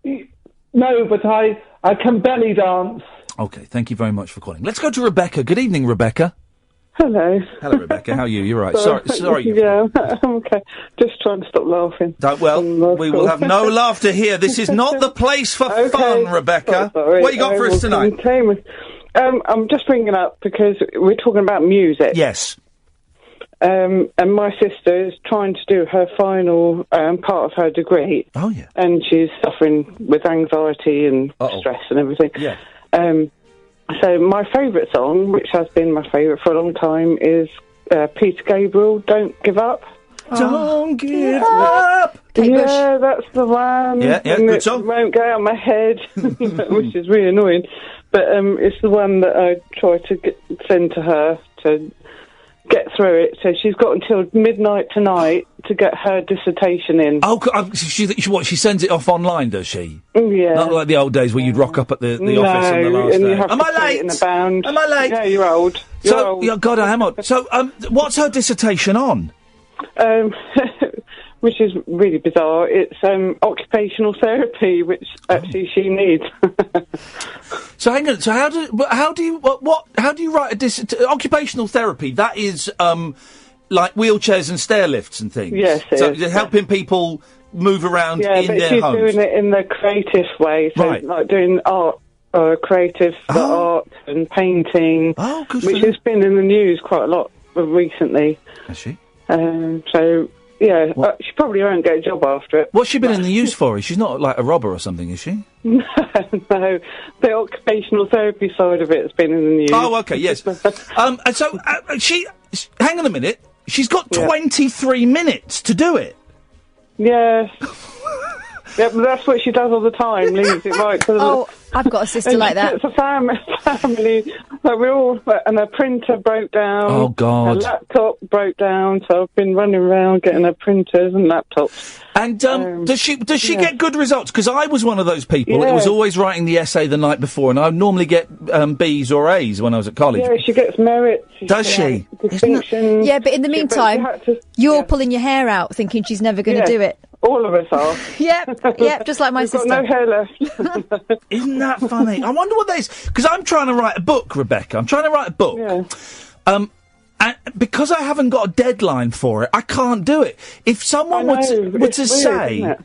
No, but I can belly dance. Okay, thank you very much for calling. Let's go to Rebecca. Good evening, Rebecca. Hello. Hello, Rebecca. How are you? You're right. Sorry. Yeah, I'm okay. Just trying to stop laughing. We will have no laughter here. This is not the place for fun, Rebecca. Sorry. What you got for us tonight? I'm just bringing up because we're talking about music. Yes. And my sister is trying to do her final part of her degree. Oh, yeah. And she's suffering with anxiety and stress and everything. Yeah. So my favourite song, which has been my favourite for a long time, is Peter Gabriel, Don't Give Up. Don't give up! Yeah, that's the one. Yeah, good song. It won't go out of my head, which is really annoying. But it's the one that I try to send to her to get through it. So she's got until midnight tonight to get her dissertation in. Oh, she sends it off online, does she? Yeah. Not like the old days where you'd rock up at the office on the last and day. You have Am to I put late? it in a bound. Am I late? Yeah, you're old. Yeah, God, I am old. So, what's her dissertation on? Which is really bizarre. It's occupational therapy, which actually she needs. So hang on. So how do you write a occupational therapy? That is like wheelchairs and stair lifts and things. Yes, so helping people move around in their homes. Yeah, but she's doing it in the creative way, so right. Like doing art. Creative art and painting, good which has been in the news quite a lot recently. Has she? So Yeah, she probably won't get a job after it. What's she been in the news for? She's not like a robber or something, is she? No, the occupational therapy side of it has been in the news. Oh, okay, yes. And so she... Hang on a minute. She's got 23 minutes to do it. Yes. Yeah, but that's what she does all the time, leaves it right to the... I've got a sister like that. It's a family. Like we're all... And her printer broke down. Oh, God. Her laptop broke down, so I've been running around getting her printers and laptops. And does she get good results? Because I was one of those people that was always writing the essay the night before, and I would normally get B's or A's when I was at college. Yeah, she gets merit. Does she? Distinction. Yeah, but in the meantime, you're pulling your hair out thinking she's never going to do it. All of us are. Yep, just like my sister. Got no hair left. Isn't that funny? I wonder what that is. Because I'm trying to write a book, Rebecca. I'm trying to write a book. And because I haven't got a deadline for it, I can't do it. If someone were to say,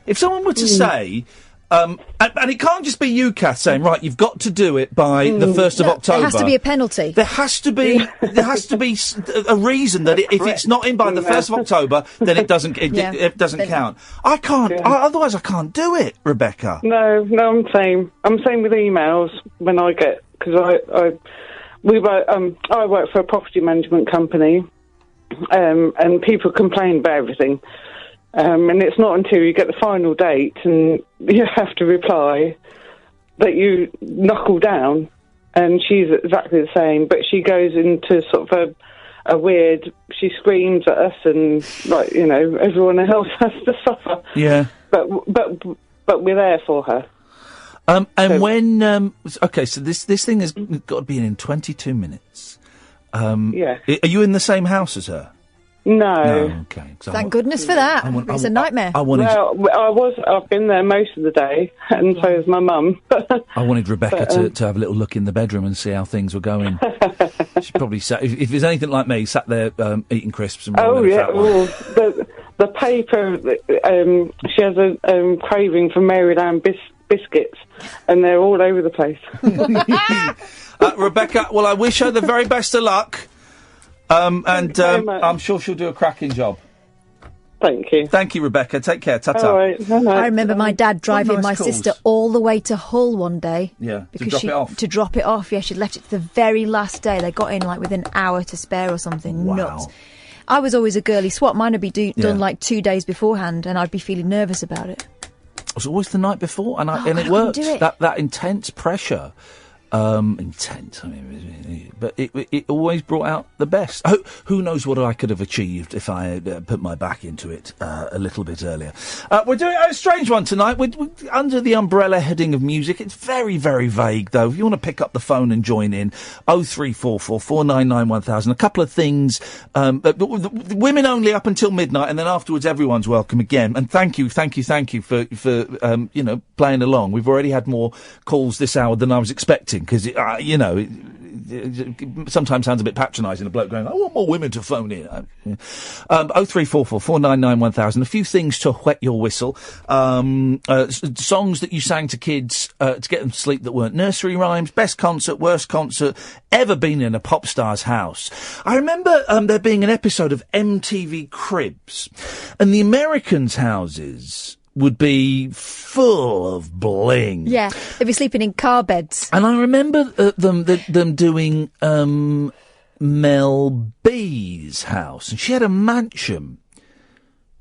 and it can't just be you, Kath, saying, right, you've got to do it by the 1st of October. There has to be a penalty. There has to be a reason that if it's not in by the 1st of October, then it doesn't count. I can't. Otherwise, I can't do it, Rebecca. No, I'm same. I'm same with emails when I get, because I work for a property management company, and people complain about everything. And it's not until you get the final date and you have to reply that you knuckle down. And she's exactly the same, but she goes into sort of a weird... She screams at us and, like, you know, everyone else has to suffer. Yeah. But we're there for her. Okay, so this thing has got to be in 22 minutes. Yeah. Are you in the same house as her? No. Okay. Thank goodness for that. It's a nightmare. I've been there most of the day, and so is my mum. I wanted Rebecca to have a little look in the bedroom and see how things were going. She probably sat, if there's anything like me, sat there eating crisps and... The paper, she has a craving for Maryland biscuits, and they're all over the place. Rebecca, well, I wish her the very best of luck. I'm sure she'll do a cracking job. Thank you. Thank you, Rebecca. Take care. Ta-ta. All right. I remember my dad driving my sister all the way to Hull one day. Yeah, because to drop it off. Yeah, she'd left it to the very last day. They got in like with an hour to spare or something. Wow. Nuts. I was always a girly swap. Mine would be done like 2 days beforehand, and I'd be feeling nervous about it. It was always the night before, and it worked. Do it. That intense pressure. Intense. I mean, but it always brought out the best. Who knows what I could have achieved if I had put my back into it a little bit earlier. We're doing a strange one tonight. We're under the umbrella heading of music. It's very, very vague, though. If you want to pick up the phone and join in, 0344 499 1000. A couple of things. Women only up until midnight, and then afterwards everyone's welcome again. And thank you for playing along. We've already had more calls this hour than I was expecting. Because, it sometimes sounds a bit patronising, a bloke going, I want more women to phone in. 0344 499 1000. A few things to whet your whistle. Songs that you sang to kids to get them to sleep that weren't nursery rhymes. Best concert, worst concert, ever been in a pop star's house. I remember there being an episode of MTV Cribs, and the Americans' houses would be full of bling. Yeah, they'd be sleeping in car beds. And I remember them doing Mel B's house, and she had a mansion,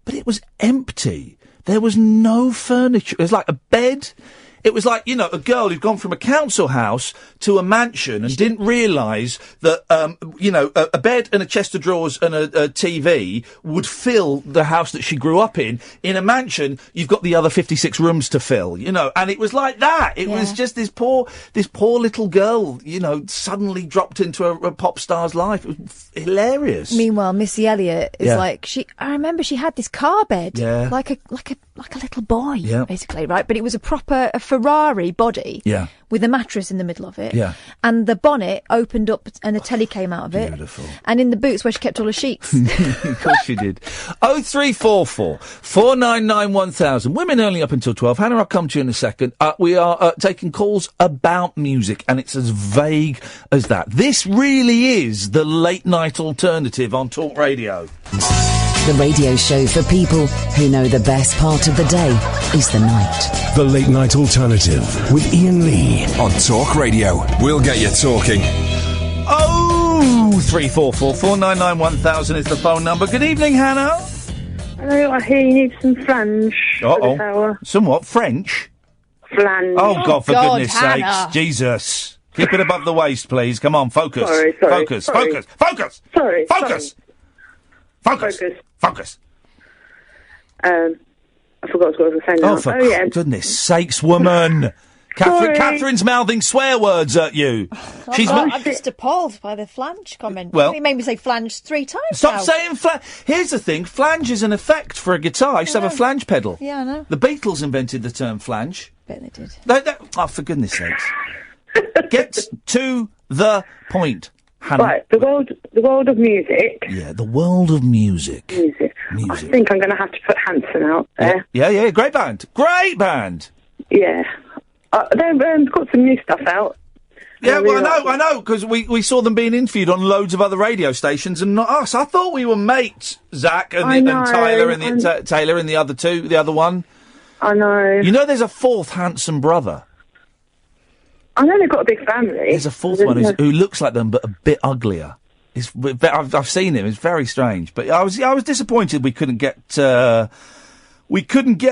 but it was empty. There was no furniture. It was like a bed. It was like, a girl who'd gone from a council house to a mansion and didn't realise that, a bed and a chest of drawers and a TV would fill the house that she grew up in. In a mansion, you've got the other 56 rooms to fill, and it was like that. It was just this poor little girl, suddenly dropped into a pop star's life. It was hilarious. Meanwhile, Missy Elliott is I remember she had this car bed. Yeah. Like a little boy, basically, right? But it was a Ferrari body with a mattress in the middle of it. Yeah. And the bonnet opened up and the telly came out of it. Beautiful. And in the boots where she kept all her sheets. Of course she did. 0344 499 1000. Women only up until 12. Hannah, I'll come to you in a second. We are taking calls about music, and it's as vague as that. This really is the late night alternative on Talk Radio. The radio show for people who know the best part of the day is the night. The Late Night Alternative with Iain Lee on Talk Radio. We'll get you talking. 3444991,000 is the phone number. Good evening, Hannah. Hello, I hear you need some flange. Some what? French? Flange. Oh, God, for goodness Hannah. sakes. Jesus. Keep it above the waist, please. Come on, focus. Sorry. Focus. Sorry. I forgot what I was saying now. For goodness sakes, woman. Catherine's mouthing swear words at you. I'm just appalled by the flange comment. Well- He made me say flange 3 times Stop now. saying flange. Here's the thing. Flange is an effect for a guitar. I used to have a flange pedal. Yeah, I know. The Beatles invented the term flange. Bet they did. Oh, for goodness sakes. Get to the point, Hannah. Right, the world of music. Yeah, the world of music. I think I'm going to have to put Hanson out there. Yeah, great band. Yeah. They've got some new stuff out. Yeah, well, I know, because we saw them being interviewed on loads of other radio stations and not us. I thought we were mates, Zach and Tyler and Taylor and the other one. I know. You know there's a fourth handsome brother. I know they've got a big family. There's a fourth one who looks like them but a bit uglier. I've seen him. It's very strange. But I was disappointed we couldn't get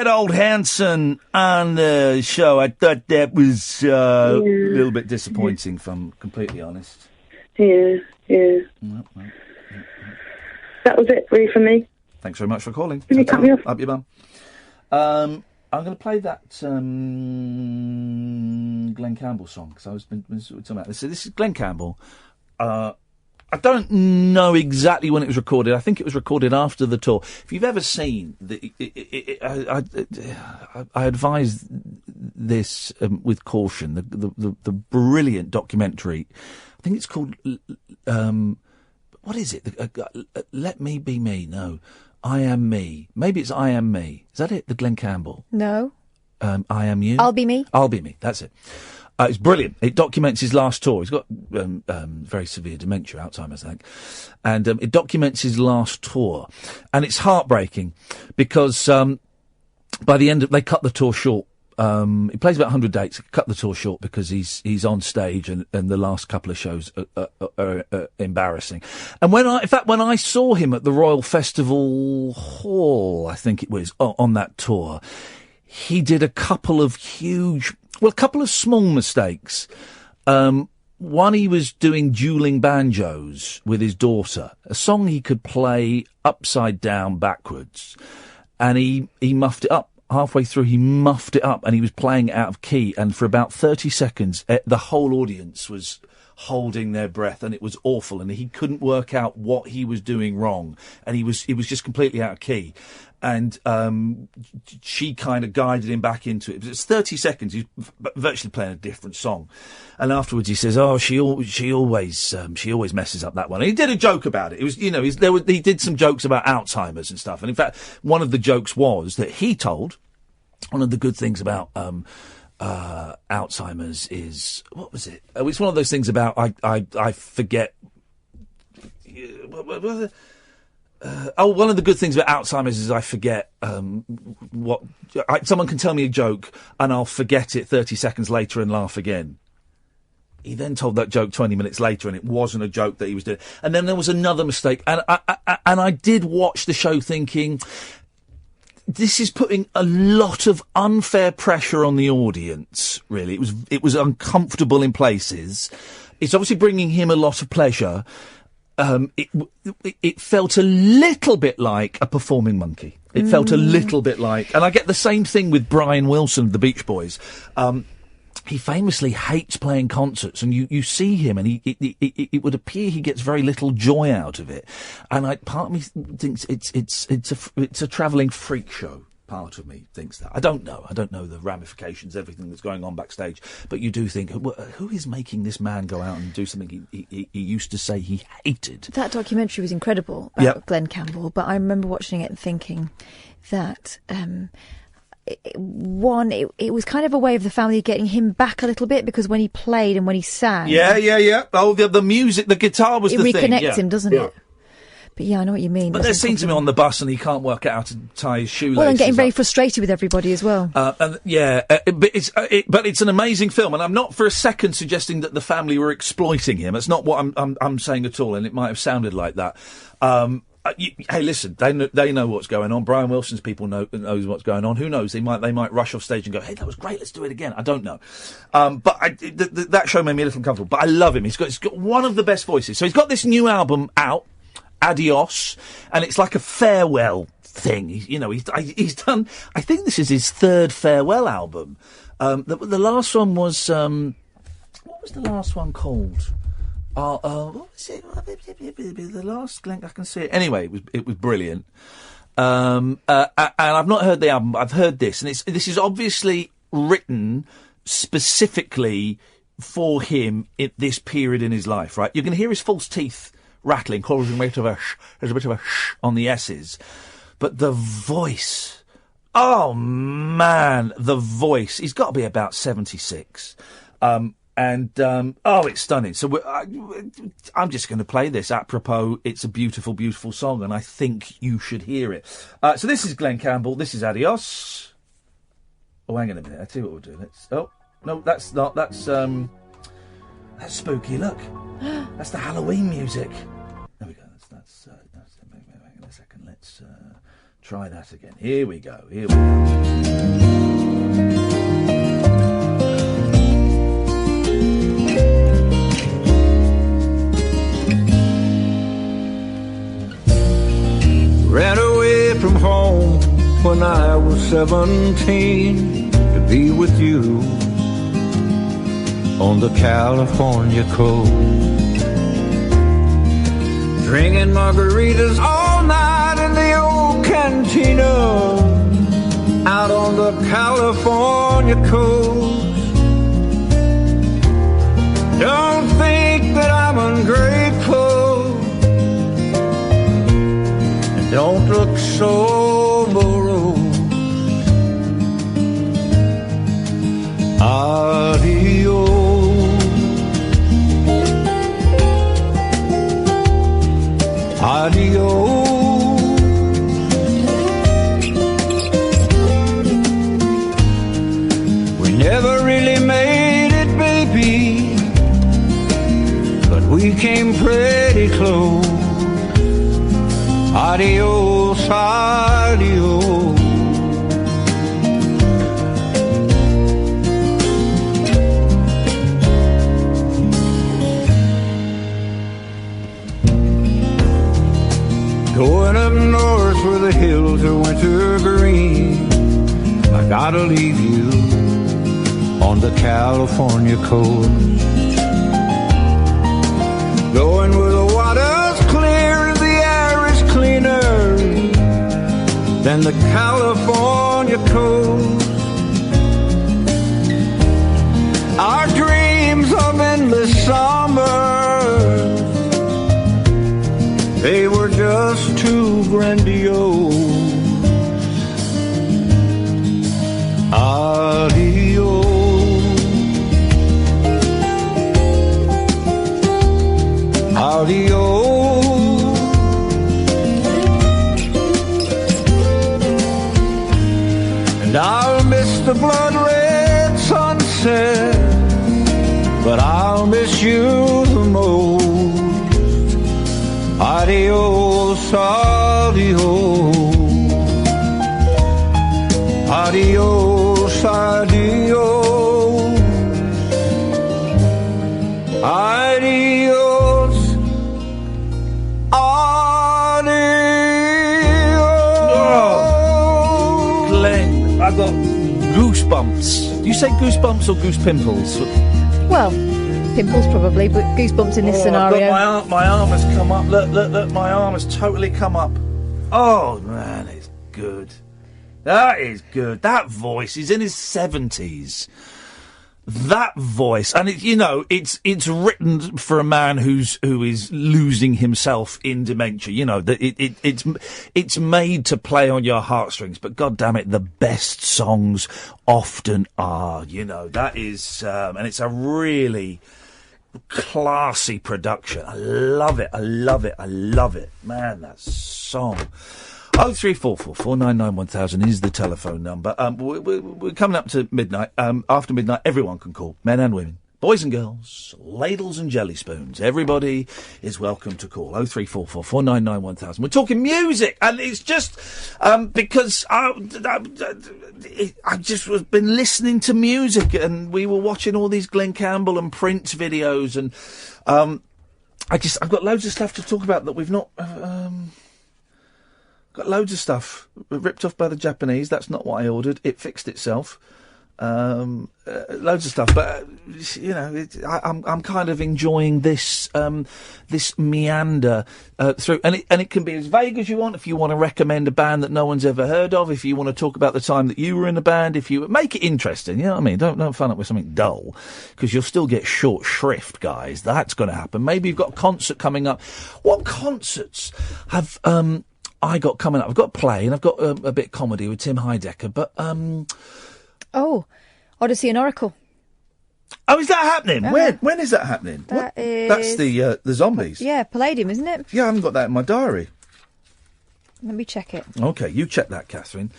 old Hanson on the show. I thought that was a little bit disappointing, if I'm completely honest. Yeah. That was it, really, for me. Thanks very much for calling. Can you cut me off? Up your bum. I'm going to play that Glen Campbell song, because I was been talking about this. So this is Glen Campbell. I don't know exactly when it was recorded. I think it was recorded after the tour. If you've ever seen I advise this with caution. The brilliant documentary. I think it's called. What is it? Let Me Be Me. No, I Am Me. Maybe it's I Am Me. Is that it? The Glen Campbell. No. I Am You. I'll Be Me. I'll Be Me. That's it. It's brilliant. It documents his last tour. He's got very severe dementia, Alzheimer's, I think. And it documents his last tour. And it's heartbreaking because by the end they cut the tour short. He plays about 100 dates. Cut the tour short because he's on stage and the last couple of shows are embarrassing. And when I saw him at the Royal Festival Hall, I think it was, on that tour, he did a couple of small mistakes. One, he was doing dueling banjos with his daughter, a song he could play upside down backwards. And he muffed it up. Halfway through, he muffed it up and he was playing it out of key. And for about 30 seconds, the whole audience was holding their breath and it was awful. And he couldn't work out what he was doing wrong. And he was just completely out of key. And she kind of guided him back into it. It's 30 seconds. He's virtually playing a different song. And afterwards he says, "Oh, she always messes up that one." And he did a joke about it. It was, he did some jokes about Alzheimer's and stuff. And in fact, one of the jokes was that he told one of the good things about Alzheimer's is, what was it? It's one of those things about I forget. One of the good things about Alzheimer's is I forget someone can tell me a joke and I'll forget it 30 seconds later and laugh again. He then told that joke 20 minutes later and it wasn't a joke that he was doing. And then there was another mistake. And I did watch the show thinking, this is putting a lot of unfair pressure on the audience, really. It was uncomfortable in places. It's obviously bringing him a lot of pleasure. It felt a little bit like a performing monkey. It felt a little bit like, and I get the same thing with Brian Wilson of the Beach Boys. He famously hates playing concerts, and you see him, and it would appear he gets very little joy out of it. And part of me thinks it's a travelling freak show. Part of me thinks that. I don't know the ramifications, everything that's going on backstage. But you do think, who is making this man go out and do something he used to say he hated? That documentary was incredible about Glen Campbell, but I remember watching it and thinking that it was kind of a way of the family getting him back a little bit, because when he played and when he sang... Yeah. Oh, the music, the guitar was the thing. It reconnects him, doesn't it? But yeah, I know what you mean. But there's scenes of him on the bus and he can't work out how to tie his shoelaces. Well, and getting very frustrated with everybody as well. But it's an amazing film, and I'm not for a second suggesting that the family were exploiting him. That's not what I'm saying at all, and it might have sounded like that. Hey, listen, they know what's going on. Brian Wilson's people knows what's going on. Who knows? They might rush off stage and go, "Hey, that was great. Let's do it again." I don't know. But that show made me a little uncomfortable. But I love him. He's got one of the best voices. So he's got this new album out, Adios, and it's like a farewell thing. He's done. I think this is his third farewell album. The last one was what was the last one called? What was it? The last Glen, I can see it. Anyway, it was brilliant. And I've not heard the album, but I've heard this, and this is obviously written specifically for him at this period in his life, right? You're going to hear his false teeth rattling, causing a bit of a sh on the S's, but the voice. Oh man, the voice. He's got to be about 76. It's stunning. So I'm just going to play this. Apropos, it's a beautiful, beautiful song, and I think you should hear it. So this is Glen Campbell. This is Adios. Oh, hang on a minute. I'll tell you what we'll do. No, that's not. That's spooky. Look, that's the Halloween music. There we go. That's hang on a second. Let's try that again. Here we go. Ran away from home when I was 17 to be with you on the California coast, drinking margaritas all night in the old cantina out on the California coast. Don't think that I'm ungrateful. Don't look so morose. Adios. Adios. We never really made it, baby, but we came pretty close. Adios, adios. Going up north where the hills are winter green, I gotta leave you on the California coast. Going where the water's clear and the air is cleaner than the California coast. Our dreams of endless summers, they were just too grandiose. Adios. Adios. And I'll miss the blood-red sunset, but I'll miss you the most. Adios, adios. Adios, adios. Adios, Oh, Glenn, I've got goosebumps. Do you say goosebumps or goose pimples? Well, pimples probably, but goosebumps in this scenario. Look, my arm has come up. Look, my arm has totally come up. Oh, man, it's good. That is good. That voice, he's in his 70s. That voice, and it's written for a man who is losing himself in dementia. You know that it's made to play on your heartstrings. But God damn it, the best songs often are. You know that is, and it's a really classy production. I love it. I love it. I love it. Man, that song. 0344 499 1000 is the telephone number. We're coming up to midnight. After midnight, everyone can call, men and women. Boys and girls, ladles and jelly spoons. Everybody is welcome to call. 0344 499 1000. We're talking music, and it's just because I just was been listening to music, and we were watching all these Glen Campbell and Prince videos, and I've got loads of stuff to talk about that we've not. Got loads of stuff ripped off by the Japanese. That's not what I ordered. It fixed itself. Loads of stuff, but I'm kind of enjoying this this meander through, and it can be as vague as you want. If you want to recommend a band that no one's ever heard of, if you want to talk about the time that you were in a band, if you make it interesting, you know what I mean. Don't fun up with something dull, because you'll still get short shrift, guys. That's going to happen. Maybe you've got a concert coming up. What concerts have I got coming up? I've got a play, and I've got a bit of comedy with Tim Heidecker, but Odyssey and Oracle. Oh, is that happening? When is that happening? That's the zombies. Yeah, Palladium, isn't it? Yeah, I haven't got that in my diary. Let me check it. Okay, you check that, Catherine.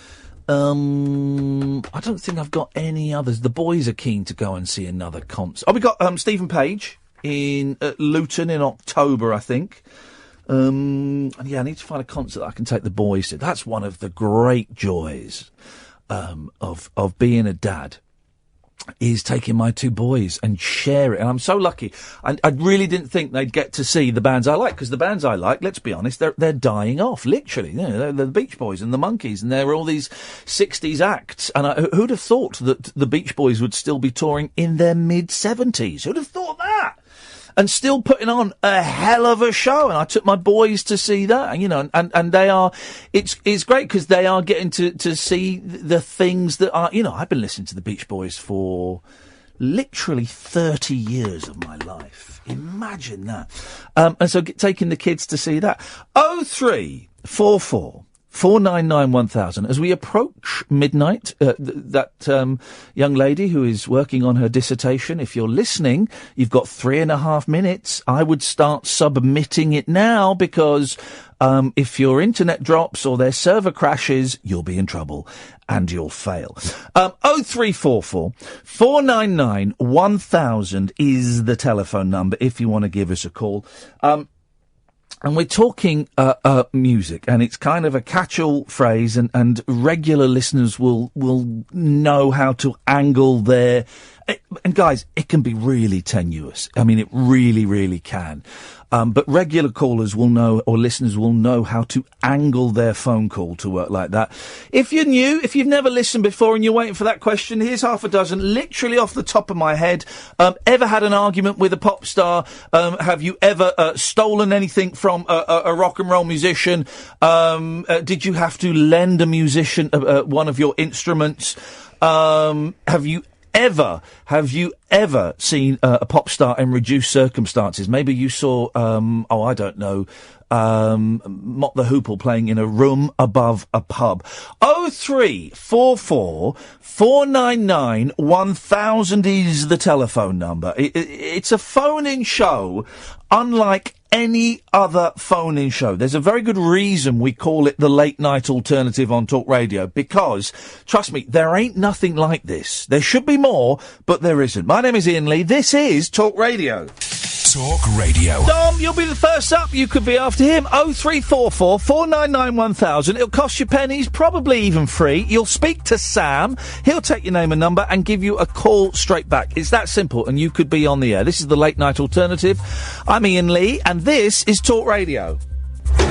I don't think I've got any others. The boys are keen to go and see another concert. Oh, we got Stephen Page in Luton in October, I think. And yeah, I need to find a concert that I can take the boys to. That's one of the great joys of being a dad, is taking my two boys and share it. And I'm so lucky. I really didn't think they'd get to see the bands I like, because the bands I like, let's be honest, they're dying off, literally. You know, they're the Beach Boys and the Monkees, and there are all these 60s acts. And who'd have thought that the Beach Boys would still be touring in their mid-70s? Who'd have thought that? And still putting on a hell of a show. And I took my boys to see that, and they are, it's great, because they are getting to see the things that are, I've been listening to the Beach Boys for literally 30 years of my life. Imagine that. And so taking the kids to see that. 0344 499 1000. As we approach midnight, that young lady who is working on her dissertation, if you're listening, you've got 3.5 minutes. I would start submitting it now, because if your internet drops or their server crashes, you'll be in trouble and you'll fail. 0344 499 1000 is the telephone number if you want to give us a call. And we're talking music, and it's kind of a catch-all phrase, and regular listeners will know how to angle their... And guys, it can be really tenuous. I mean, it really, really can. But regular callers will know, or listeners will know, how to angle their phone call to work like that. If you're new, if you've never listened before and you're waiting for that question, here's half a dozen, literally off the top of my head. Ever had an argument with a pop star? Have you ever stolen anything from a rock and roll musician? Did you have to lend a musician one of your instruments? Have you ever seen a pop star in reduced circumstances? Maybe you saw, I don't know, Mott the Hoople playing in a room above a pub. 0344 499 1000 is the telephone number. It's a phone-in show unlike any other phone-in show. There's a very good reason we call it the late night alternative on Talk Radio, because, trust me, there ain't nothing like this. There should be more, but there isn't. My name is Iain Lee. This is Talk Radio. Talk Radio. Dom, you'll be the first up. You could be after him. 0344 499 1000. It'll cost you pennies, probably even free. You'll speak to Sam. He'll take your name and number and give you a call straight back. It's that simple, and you could be on the air. This is the Late Night Alternative. I'm Iain Lee, and this is Talk Radio.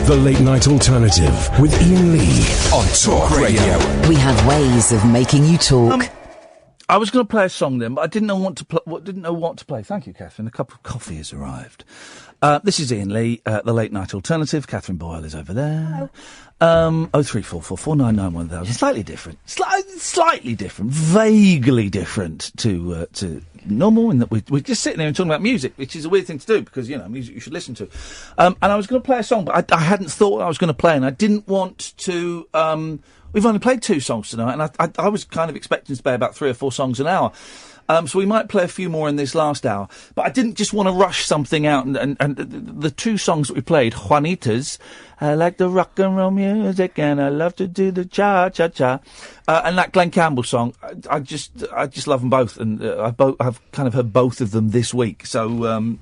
The Late Night Alternative with Iain Lee on Talk Radio. We have ways of making you talk. I was going to play a song then, but I didn't know what to play. Thank you, Catherine. A cup of coffee has arrived. This is Iain Lee, the Late Night Alternative. Catherine Boyle is over there. 0344 499 1000. Slightly different. Slightly different. Vaguely different to normal, in that we're just sitting there and talking about music, which is a weird thing to do, because, music you should listen to. And I was going to play a song, but I hadn't thought I was going to play, and I didn't want to... We've only played 2 songs tonight, and I was kind of expecting to play about 3 or 4 songs an hour. So we might play a few more in this last hour. But I didn't just want to rush something out. And the two songs that we played, Juanita's, I like the rock and roll music and I love to do the cha-cha-cha. And that Glen Campbell song, I just love them both. And I've kind of heard both of them this week. So,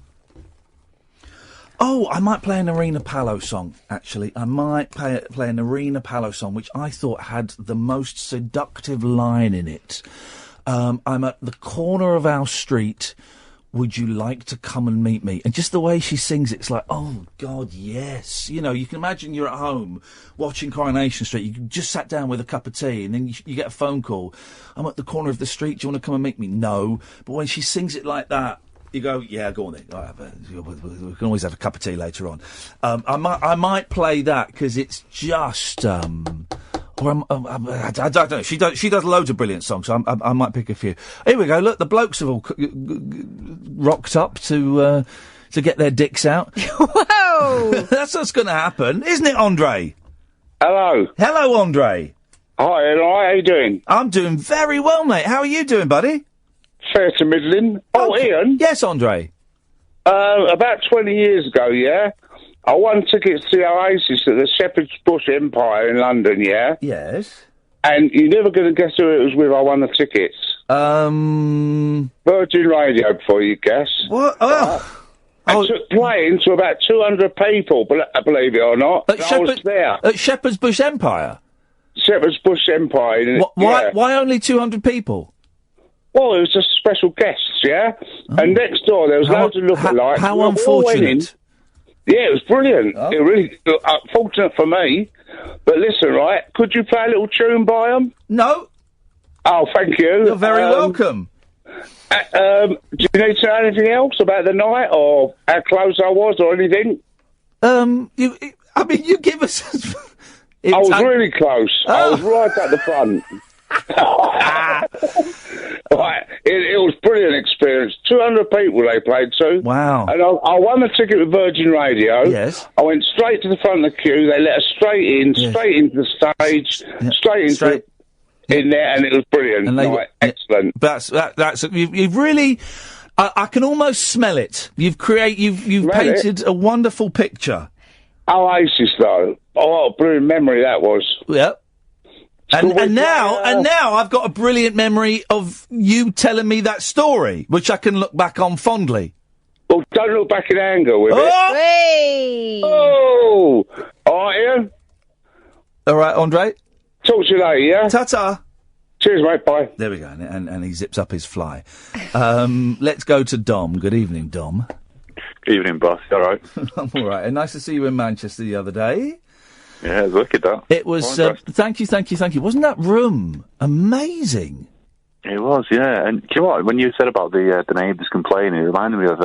I might play an Arena Palo song, actually. I might play an Arena Palo song, which I thought had the most seductive line in it. I'm at the corner of our street. Would you like to come and meet me? And just the way she sings it, it's like, oh, God, yes. You know, you can imagine you're at home watching Coronation Street. You just sat down with a cup of tea and then you get a phone call. I'm at the corner of the street. Do you want to come and meet me? No. But when she sings it like that, you go, yeah, go on then. All right, we can always have a cup of tea later on. I might play that because it's just... I don't know. She does loads of brilliant songs, so I might pick a few. Here we go. Look, the blokes have all rocked up to get their dicks out. Whoa! That's what's going to happen, isn't it, Andre? Hello. Hello, Andre. Hi, Eli. How you doing? I'm doing very well, mate. How are you doing, buddy? Fair to middling. Oh, Ian? Yes, Andre. About 20 years ago, yeah, I won tickets to the Oasis at the Shepherd's Bush Empire in London, yeah? Yes. And you're never going to guess who it was with I won the tickets. Virgin Radio, before you guess. What? I took playing to about 200 people, believe it or not. I was there. At Shepherd's Bush Empire? Shepherd's Bush Empire. Why only 200 people? Well, it was just special guests, yeah? Oh. And next door, there was loads of lookalikes. How unfortunate. Yeah, it was brilliant. It really, fortunate for me. But listen, right, could you play a little tune by them? No. Oh, thank you. You're very welcome. Do you need to know anything else about the night, or how close I was, or anything? You give us... I was really close. I was right at the front. Right, it was a brilliant experience. 200 people they played to. Wow. And I won the ticket with Virgin Radio. Yes. I went straight to the front of the queue. They let us straight into the stage, straight in there, and it was brilliant. And excellent. That's you've really... I can almost smell it. You've painted a wonderful picture. Oasis, though. Oh, what a brilliant memory that was. Yep. And now I've got a brilliant memory of you telling me that story, which I can look back on fondly. Well, don't look back in anger with it. Hey! Oh! All right, Ian? All right, Andre? Talk to you later, yeah? Ta-ta. Cheers, mate. Bye. There we go. And he zips up his fly. Let's go to Dom. Good evening, Dom. Good evening, boss. You all right? I'm all right. And nice to see you in Manchester the other day. Yeah, it was wicked, that. It was, thank you. Wasn't that room amazing? It was, yeah. And do you know what? When you said about the neighbours complaining, it reminded me of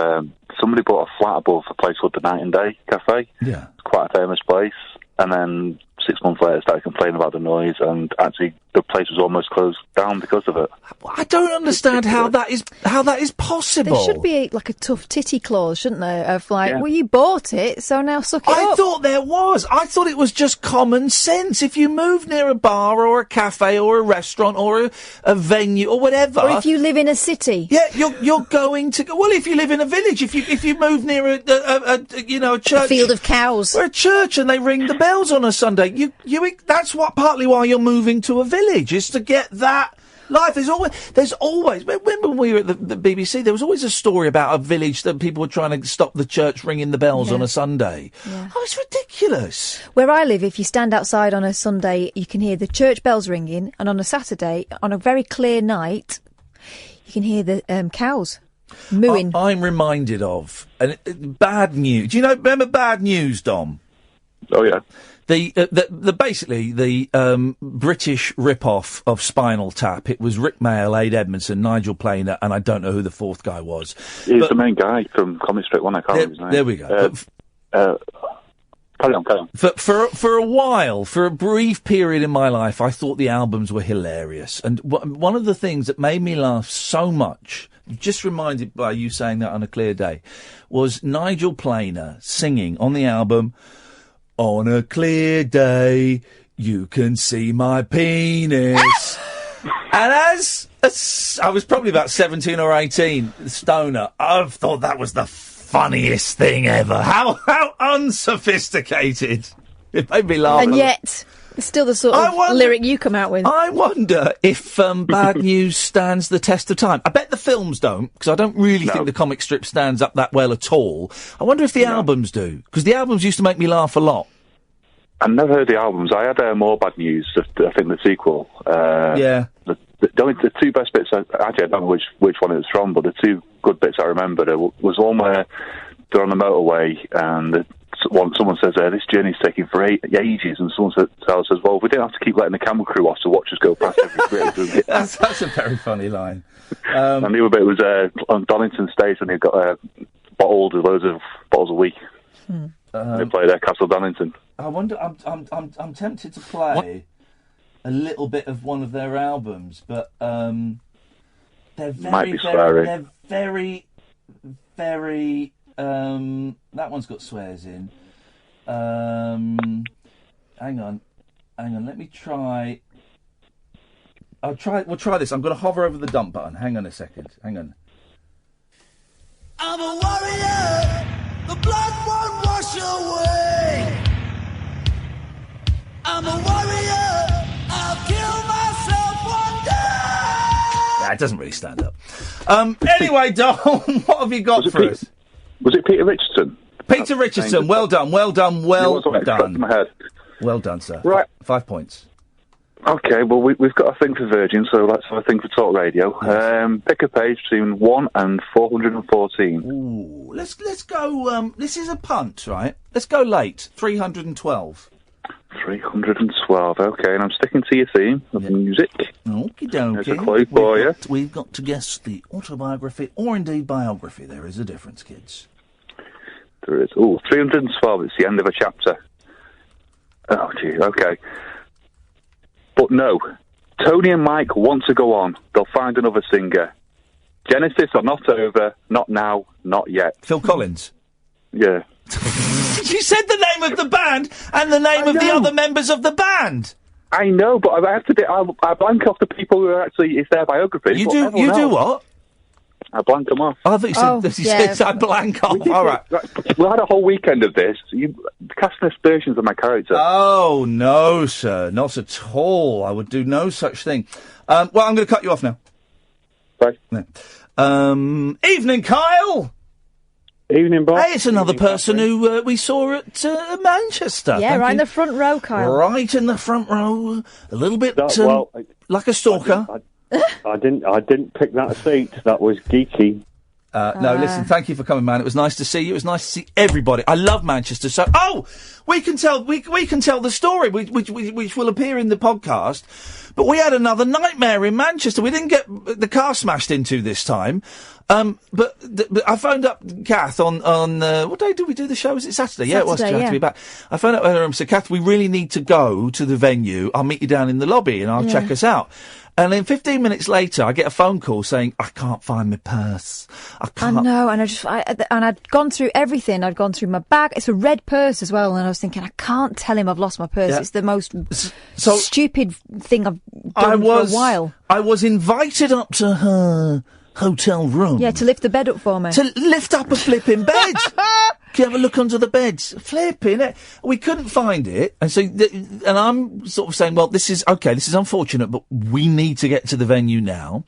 somebody bought a flat above a place called the Night and Day Cafe. Yeah. It's quite a famous place. And then 6 months later, started complaining about the noise, and actually the place was almost closed down because of it. I don't understand how that is possible. There should be like a tough titty clause, shouldn't there? Of like, well, you bought it, so now suck it up. I thought there was. I thought it was just common sense. If you move near a bar or a cafe or a restaurant or a venue or whatever, or if you live in a city, you're going to go. Well, if you live in a village, if you move near a church, a field of cows, or a church, and they ring the bells on a Sunday, that's partly why you're moving to a village, is to get that life. There's always. When we were at the BBC, there was always a story about a village that people were trying to stop the church ringing the bells on a Sunday. Yeah. Oh, it's ridiculous. Where I live, if you stand outside on a Sunday, you can hear the church bells ringing, and on a Saturday, on a very clear night, you can hear the cows mooing. I'm reminded of bad news. Do you remember Bad News, Dom? Oh yeah. Basically the British rip-off of Spinal Tap. It was Rick Mayall, Aid Edmondson, Nigel Planer, and I don't know who the fourth guy was. He's the main guy from Comic Strip One. I can't remember his name. There we go. Carry on. For a while, for a brief period in my life, I thought the albums were hilarious. And one of the things that made me laugh so much, just reminded by you saying that on a clear day, was Nigel Planer singing on the album, "On a clear day, you can see my penis." And I was probably about 17 or 18, stoner. I thought that was the funniest thing ever. How unsophisticated. It made me laugh. And yet, it's still the sort of lyric you come out with. I wonder if Bad News stands the test of time. I bet the films don't, because I don't really think the comic strip stands up that well at all. I wonder if the albums do, because the albums used to make me laugh a lot. I never heard the albums. I had More Bad News, I think the sequel. Yeah. The two best bits, actually I don't know which one it was from, but the two good bits I remember was one where they're on the motorway and someone says, this journey's taking for ages, and someone says, well, we don't have to keep letting the camera crew off to watch us go past every bridge. That's a very funny line. And the other bit was on Donington Station, they've got loads of bottles a week. They play their Castle Donington. I wonder, I'm tempted to play a little bit of one of their albums, but they're very, they're very, very. That one's got swears in. Hang on. Let me try. We'll try this. I'm going to hover over the dump button. Hang on a second. Hang on. I'm a warrior. The blood won't wash away. I'm a warrior. I'll kill myself one day. Nah, it doesn't really stand up. Anyway, Dom, what have you got for us? Was it Peter Richardson? Peter Richardson, well done. Well done, sir. Right. 5 points. Okay, well, we've got a thing for Virgin, so let's have a thing for Talk Radio. Yes. Pick a page between 1 and 414. Ooh, let's go, this is a punt, right? Let's go late, 312. 312, okay, and I'm sticking to your theme of music. Okie dokie. There's a clue for you. We've got to guess the autobiography, or indeed biography. There is a difference, kids. There is. Ooh, 312, it's the end of a chapter. Oh, gee, okay. But no, Tony and Mike want to go on. They'll find another singer. Genesis are not over, not now, not yet. Phil Collins? Yeah. You said the name of the band and the name of the other members of the band. I know, but I have to. I blank off the people who are actually it's their biography. You do what? I blank them off. Oh, I thought you said I blank off. All right. We had a whole weekend of this. You casting aspersions on my character. Oh no, sir, not at all. I would do no such thing. Well, I'm going to cut you off now. Bye. No. Evening, Kyle. Evening, Bob. Hey, it's another person who we saw at Manchester. Yeah, right in the front row, Kyle. Right in the front row. A little bit like a stalker. I didn't pick that seat. That was geeky. No, listen, thank you for coming, man. It was nice to see you. It was nice to see everybody. I love Manchester. So, we can tell the story, which will appear in the podcast. But we had another nightmare in Manchester. We didn't get the car smashed into this time. But I phoned up Kath on what day did we do the show? Was it Saturday? Yeah, it was. She had to be back. I phoned up her and said, Kath, we really need to go to the venue. I'll meet you down in the lobby and I'll check us out. And then 15 minutes later, I get a phone call saying, I can't find my purse. I know, and I'd gone through everything. I'd gone through my bag. It's a red purse as well, and I was thinking, I can't tell him I've lost my purse. Yeah. It's the most stupid thing I've done for a while. I was invited up to her hotel room. Yeah, to lift the bed up for me. To lift up a flipping bed. Can you have a look under the beds? Flipping it. We couldn't find it. And so, and I'm sort of saying, well, this is unfortunate, but we need to get to the venue now.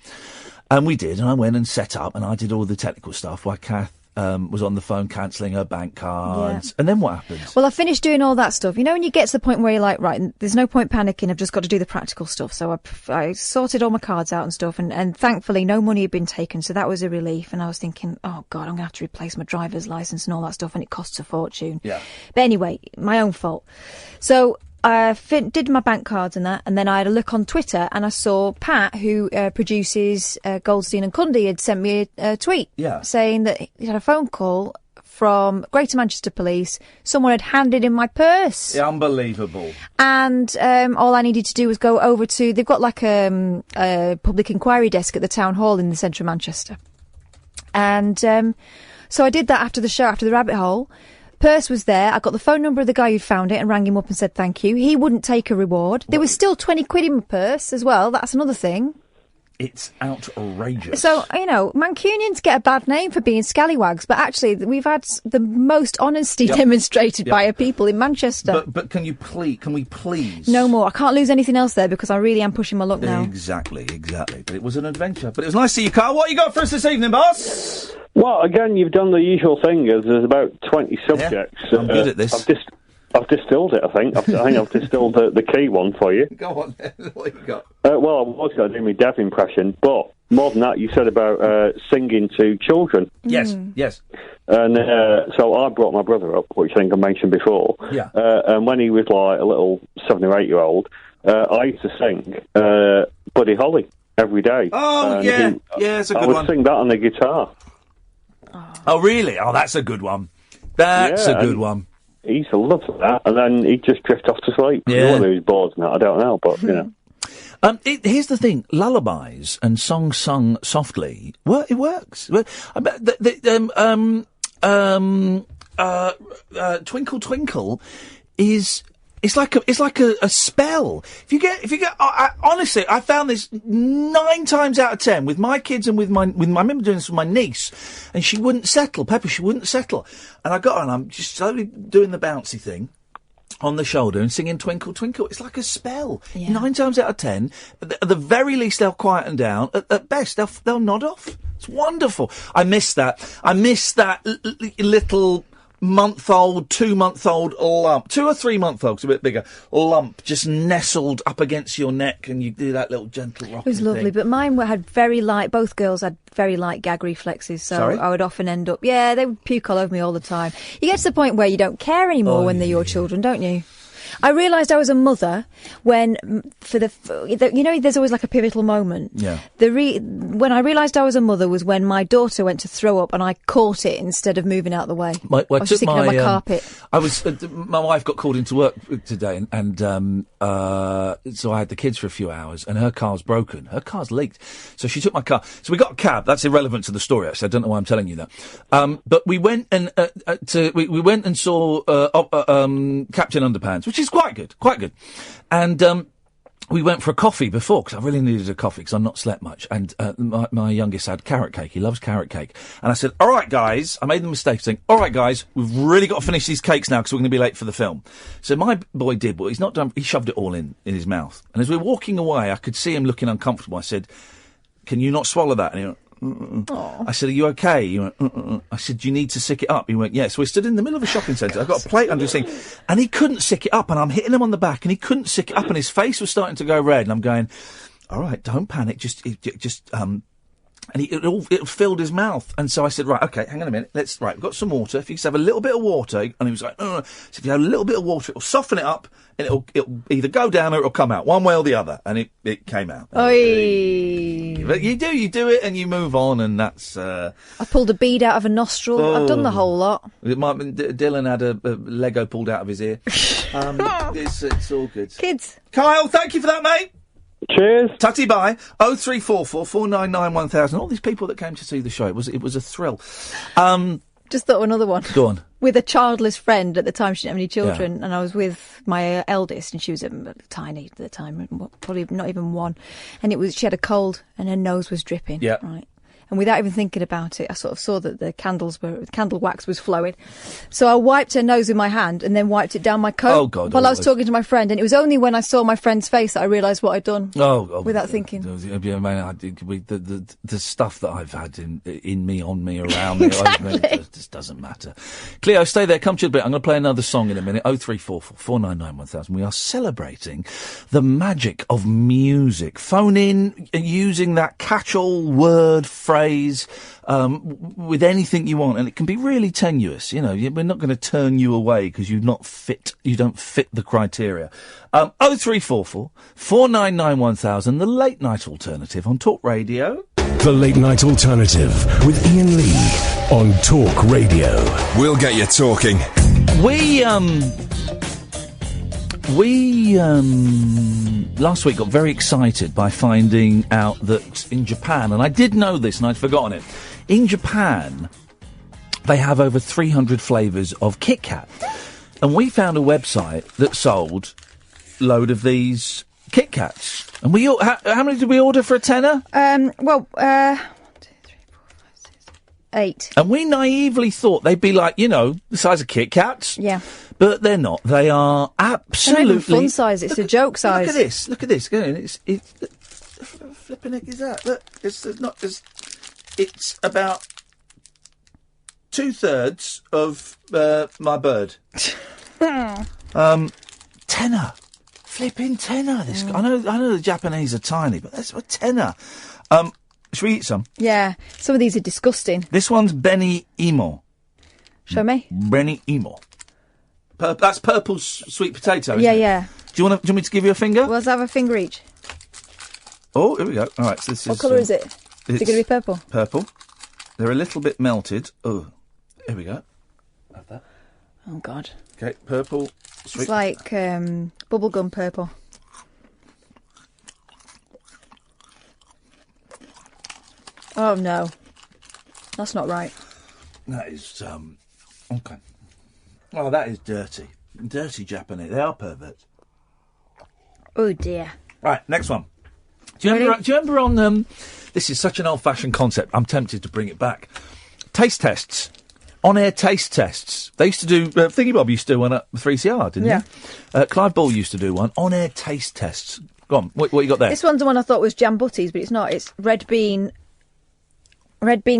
And we did. And I went and set up and I did all the technical stuff while Kath was on the phone cancelling her bank cards. Yeah. And then what happens? Well, I finished doing all that stuff. You know, when you get to the point where you're like, right, there's no point panicking. I've just got to do the practical stuff. So I sorted all my cards out and stuff. And thankfully, no money had been taken. So that was a relief. And I was thinking, oh, God, I'm going to have to replace my driver's licence and all that stuff. And it costs a fortune. Yeah. But anyway, my own fault. So I did my bank cards and that, and then I had a look on Twitter and I saw Pat, who produces Goldstein and Cundy, had sent me a tweet saying that he had a phone call from Greater Manchester Police. Someone had handed in my purse. Yeah, unbelievable. And all I needed to do was go over to, they've got like a public inquiry desk at the town hall in the centre of Manchester. And so I did that after the show, after the rabbit hole. Purse was there. I got the phone number of the guy who'd found it and rang him up and said thank you. He wouldn't take a reward. There was still 20 quid in my purse as well. That's another thing. It's outrageous. So, Mancunians get a bad name for being scallywags, but actually we've had the most honesty demonstrated by our people in Manchester. But can we please? No more. I can't lose anything else there because I really am pushing my luck now. Exactly. But it was an adventure. But it was nice to see you, Carl. What you got for us this evening, boss? Well, again, you've done the usual thing. There's about 20 subjects. Yeah, I'm good at this. I've distilled it, I think. I think I've distilled the key one for you. Go on, what have you got? Well, I was going to do my Dev impression, but more than that, you said about singing to children. Yes. And so I brought my brother up, which I think I mentioned before. Yeah. And when he was like a little 7 or 8 year old, I used to sing Buddy Holly every day. Oh, and it's a good I would one. sing that on the guitar. Oh, really? Oh, that's a good one. That's a good one. He used to love that, and then he'd just drift off to sleep. Yeah. Whether he was bored or not, I don't know, but, Here's the thing: lullabies and songs sung softly. Well, it works. Well, I bet Twinkle Twinkle is. It's like a spell. If you get, honestly, I found this 9 times out of 10 with my kids and with my, I remember doing this with my niece, and she wouldn't settle. Pepper, she wouldn't settle, and I got her, and I'm just slowly doing the bouncy thing on the shoulder and singing Twinkle Twinkle. It's like a spell. Yeah. 9 times out of 10, at the very least they'll quieten down. At best, they'll nod off. It's wonderful. I miss that. Little month-old, 2-month-old lump, 2 or 3 month olds, a bit bigger, lump just nestled up against your neck, and you do that little gentle rocking. It was lovely, thing. but mine had both girls had very light gag reflexes, so Sorry? I would often end up, they would puke all over me all the time. You get to the point where you don't care anymore when they're your children, don't you? I realised I was a mother when, there's always like a pivotal moment. Yeah. When I realised I was a mother was when my daughter went to throw up and I caught it instead of moving out of the way. I was just thinking of my carpet. My wife got called into work today, and so I had the kids for a few hours, and her car's broken. Her car's leaked. So she took my car. So we got a cab. That's irrelevant to the story, actually. I don't know why I'm telling you that. But we went and we went and saw Captain Underpants, which is quite good. And we went for a coffee before, because I really needed a coffee, because I'm not slept much. And my youngest had carrot cake. He loves carrot cake. And I said, all right, guys, I made the mistake of saying, all right, guys, we've really got to finish these cakes now, because we're going to be late for the film. So my boy did, but he's not done. He shoved it all in his mouth. And as we were walking away, I could see him looking uncomfortable. I said, can you not swallow that? And he went, I said, are you okay? He went, I said, do you need to sick it up? He went, yeah. So we stood in the middle of a shopping centre. I've got a plate under his thing, and he couldn't sick it up, and I'm hitting him on the back, and he couldn't sick it up, and his face was starting to go red, and I'm going, all right, don't panic, and it filled his mouth. And so I said, right, okay, hang on a minute. We've got some water. If you just have a little bit of water. And he was like, so if you have a little bit of water, it'll soften it up, and it'll either go down or it'll come out, one way or the other. And it came out. Oy. But you do it and you move on, and that's... I pulled a bead out of a nostril. I've done the whole lot. It might have been Dylan had a Lego pulled out of his ear. It's all good. Kids. Kyle, thank you for that, mate. Cheers. Tutty bye. 0344 499 1000. All these people that came to see the show. It was a thrill. Just thought of another one. Go on. With a childless friend at the time. She didn't have any children, and I was with my eldest, and she was tiny at the time, probably not even 1. And she had a cold, and her nose was dripping. Yeah. Right. And without even thinking about it, I sort of saw that the candle wax was flowing. So I wiped her nose with my hand and then wiped it down my coat. Oh, God. While I was talking to my friend. And it was only when I saw my friend's face that I realised what I'd done. Without thinking. The stuff that I've had in me, on me, around me, over me, it just doesn't matter. Cleo, stay there. Come to you a bit. I'm going to play another song in a minute. 0344 499 1000. We are celebrating the magic of music. Phone in using that catch-all word, phrase, with anything you want, and it can be really tenuous. We're not going to turn you away because you don't fit the criteria. 0344 499 1000, the late night alternative on Talk Radio. The late night alternative with Iain Lee on Talk Radio. We'll get you talking. We last week got very excited by finding out that in Japan, and I did know this and I'd forgotten it, in Japan they have over 300 flavours of Kit Kat. And we found a website that sold a load of these Kit Kats. And how many did we order for a tenner? 8. And we naively thought they'd be like, the size of Kit Kats. Yeah. But they're not. They are absolutely... They're not even fun size, it's a joke size. Look at this. Go on, it's flipping heck is that? Look, it's about 2/3 of my bird. Tenner. Flipping tenner. This I know the Japanese are tiny, but that's a tenner. Should we eat some? Yeah. Some of these are disgusting. This one's Beni Imo. Show me. Beni Imo. That's purple sweet potato, isn't Yeah, it? yeah. Do you want me to give you a finger? Well, let's have a finger each. Oh, here we go. All right, so this What colour is it? Is it going to be purple? Purple. They're a little bit melted. Oh, here we go. Have that. Oh, God. Okay, purple. Sweet. It's like bubblegum purple. Oh, no. That's not right. That is, okay. Oh, that is dirty. Dirty Japanese. They are perverts. Oh, dear. Right, next one. Do you remember on... this is such an old-fashioned concept. I'm tempted to bring it back. Taste tests. On-air taste tests. They used to do... Thingy Bob used to do one at 3CR, didn't he? Clive Ball used to do one. On-air taste tests. Go on, what you got there? This one's the one I thought was jam butties, but it's not. It's red bean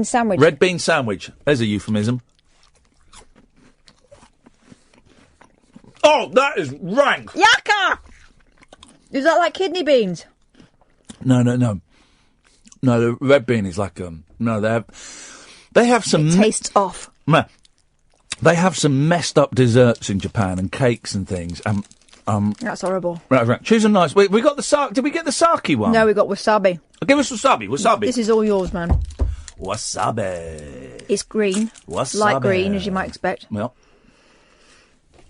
sandwich. Red bean sandwich. There's a euphemism. Oh, that is rank! Yucca! Is that like kidney beans? No. No, the red bean is like no. They have some. It tastes off. They have some messed up desserts in Japan and cakes and things. That's horrible. Right. Choose a nice. We got the sake. Did we get the sake one? No, we got wasabi. Give us wasabi. Wasabi. This is all yours, man. Wasabi. It's green. Wasabi. Light green, as you might expect. Well,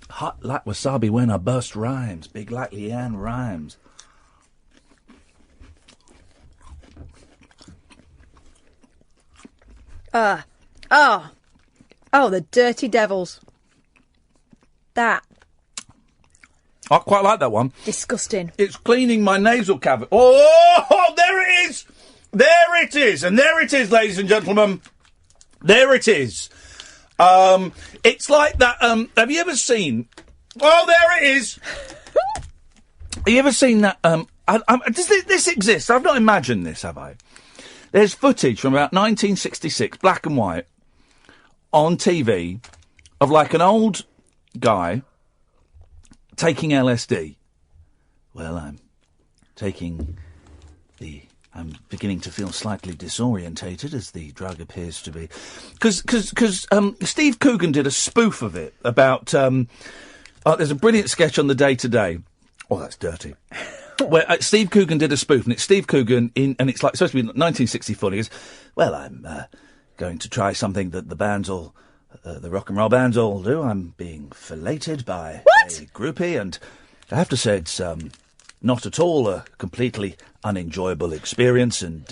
hot like wasabi when I burst rhymes. Big like Iain rhymes. Oh, the dirty devils. That. I quite like that one. Disgusting. It's cleaning my nasal cavity. Oh, there it is! There it is! And there it is, ladies and gentlemen. There it is. It's like that, have you ever seen... Oh, there it is! Have you ever seen that, does this exist? I've not imagined this, have I? There's footage from about 1966, black and white, on TV, of like an old guy taking LSD. Well, I'm beginning to feel slightly disorientated as the drug appears to be. Because Steve Coogan did a spoof of it about, there's a brilliant sketch on the Day Today. Oh, that's dirty. Where Steve Coogan did a spoof, and it's Steve Coogan and it's like supposed to be 1964. And he goes, "Well, I'm going to try something that the bands all, the rock and roll bands all do. I'm being filleted by a groupie, and I have to say it's not at all a completely unenjoyable experience. And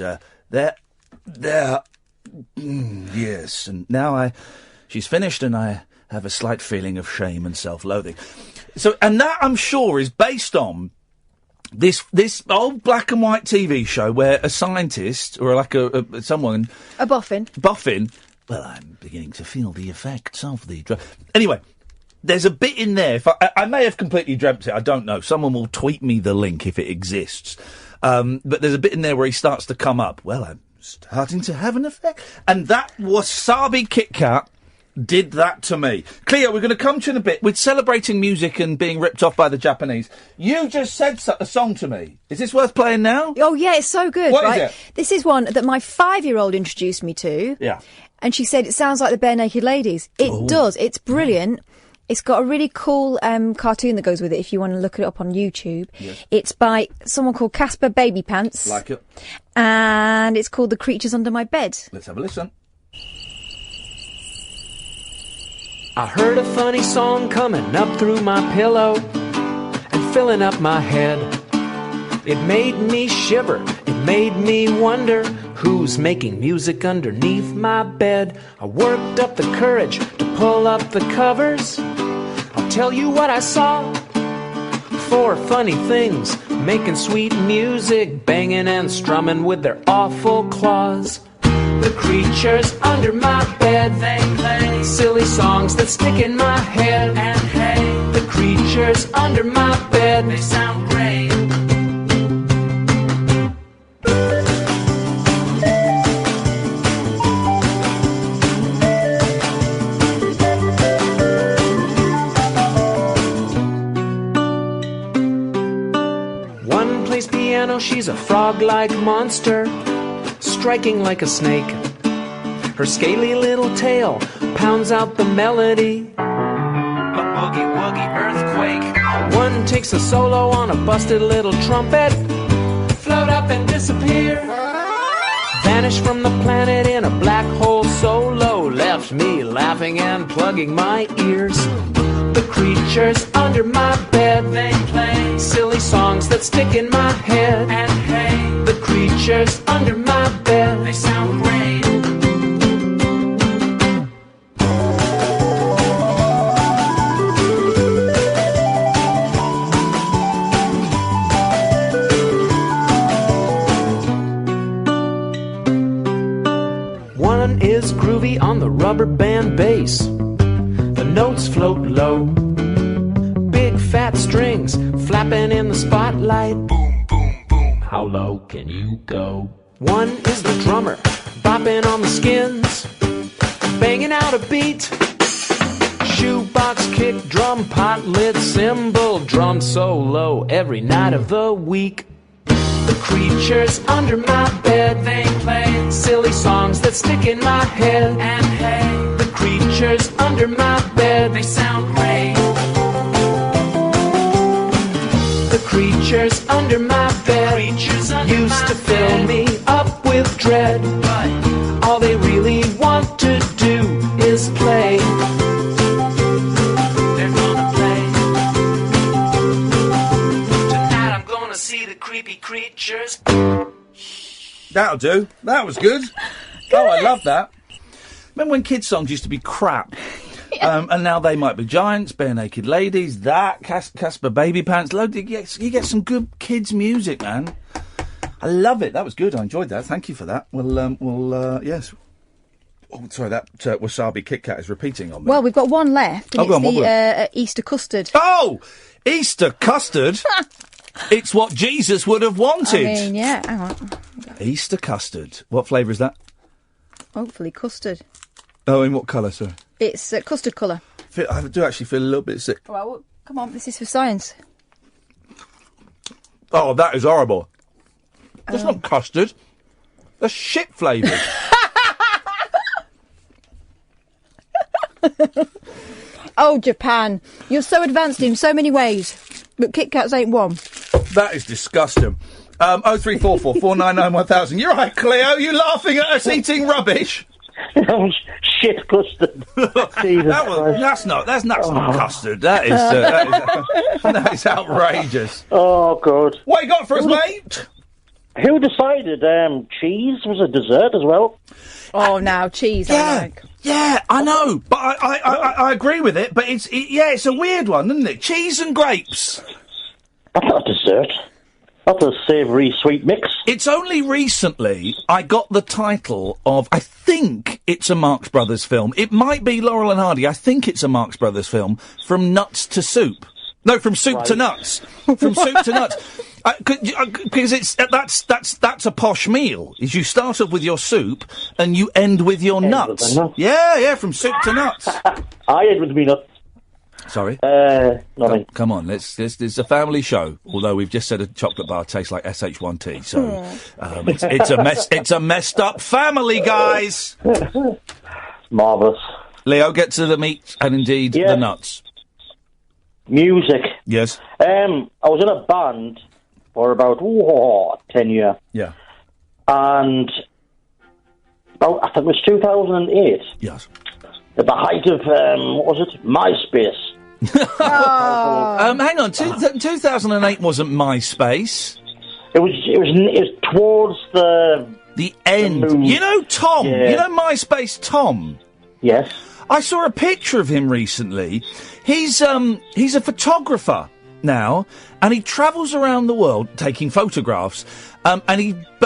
yes, and now she's finished, and I have a slight feeling of shame and self-loathing. So, and that I'm sure is based on." This old black and white TV show where a scientist or like someone a boffin. Well, I'm beginning to feel the effects of the drug. Anyway, there's a bit in there. If I may have completely dreamt it. I don't know. Someone will tweet me the link if it exists. But there's a bit in there where he starts to come up. Well, I'm starting to have an effect, and that wasabi Kit Kat did that to me. Cleo, we're going to come to you in a bit. We're celebrating music and being ripped off by the Japanese. You just said a song to me. Is this worth playing now? Oh, yeah, it's so good. What right? is it? This is one that my 5-year-old introduced me to. Yeah. And she said, it sounds like the Bare Naked Ladies. It does. It's brilliant. It's got a really cool cartoon that goes with it if you want to look it up on YouTube. Yes. It's by someone called Casper Baby Pants. Like it. And it's called The Creatures Under My Bed. Let's have a listen. I heard a funny song coming up through my pillow and filling up my head. It made me shiver, it made me wonder who's making music underneath my bed. I worked up the courage to pull up the covers. I'll tell you what I saw. 4 funny things making sweet music, banging and strumming with their awful claws. The creatures under my bed, they play silly songs that stick in my head. And hey, the creatures under my bed, they sound great. One plays piano, she's a frog-like monster, striking like a snake. Her scaly little tail pounds out the melody. A boogie-woogie earthquake. One takes a solo on a busted little trumpet. Float up and disappear. Vanish from the planet in a black hole solo. Left me laughing and plugging my ears. The creatures under my bed, they play silly songs that stick in my head. And hey, the creatures under my bed, they sound great. One is groovy on the rubber band bass. The notes float low. Big fat strings flapping in the spotlight. Boom, boom, boom. How low can you go? One is the drummer bopping on the skins, banging out a beat. Shoebox kick, drum, pot lid, cymbal, drum solo every night of the week. The creatures under my bed, they play silly songs that stick in my head. And hey, the creatures under my bed, they sound great. The creatures under my bed used to fill me up with dread, but all they really want to do is play. They're gonna play. Tonight I'm gonna see the creepy creatures. That'll do. That was good. Oh, I love that. Remember when kids' songs used to be crap? And now they might be giants, bare naked ladies, that, Casper Baby Pants. You get some good kids' music, man. I love it. That was good. I enjoyed that. Thank you for that. Yes. Oh, sorry, that wasabi Kit Kat is repeating on me. Well, we've got one left, and go on, it's the Easter custard. Oh! Easter custard? It's what Jesus would have wanted. I mean, yeah, hang on. Easter custard. What flavour is that? Hopefully custard. Oh, in what colour, sir? It's custard colour. I do actually feel a little bit sick. Well, come on, this is for science. Oh, that is horrible. That's not custard. That's shit flavoured. Oh, Japan. You're so advanced in so many ways, but Kit Kats ain't one. That is disgusting. 0344 499 1000. You're right, Cleo. You laughing at us eating rubbish? Shit custard. That's not custard. That is outrageous. Oh, God. What you got for us, mate? Who decided cheese was a dessert as well? Oh, now cheese. Yeah, I know, but I agree with it. But it's a weird one, isn't it? Cheese and grapes. That's not a dessert. That's a savoury sweet mix. It's only recently I got the title of, I think it's a Marx Brothers film. It might be Laurel and Hardy. I think it's a Marx Brothers film. From nuts to soup. No, from soup to nuts. From soup to nuts. Because that's a posh meal. Is you start off with your soup and you end with your nuts. Yeah, from soup to nuts. I end with me nuts. Sorry? Nothing. Come on, it's a family show. Although we've just said a chocolate bar tastes like SH1T, so it's a messed up family, guys. Marvellous. Leo, get to the meat and indeed the nuts. Music. Yes. I was in a band for about 10 years. Yeah. And I think it was 2008. Yes. At the height of what was it? MySpace. Hang on, 2008 wasn't MySpace. It was towards the end. The you know Tom? Yeah. You know MySpace Tom? Yes. I saw a picture of him recently. He's a photographer. now, and he travels around the world taking photographs, but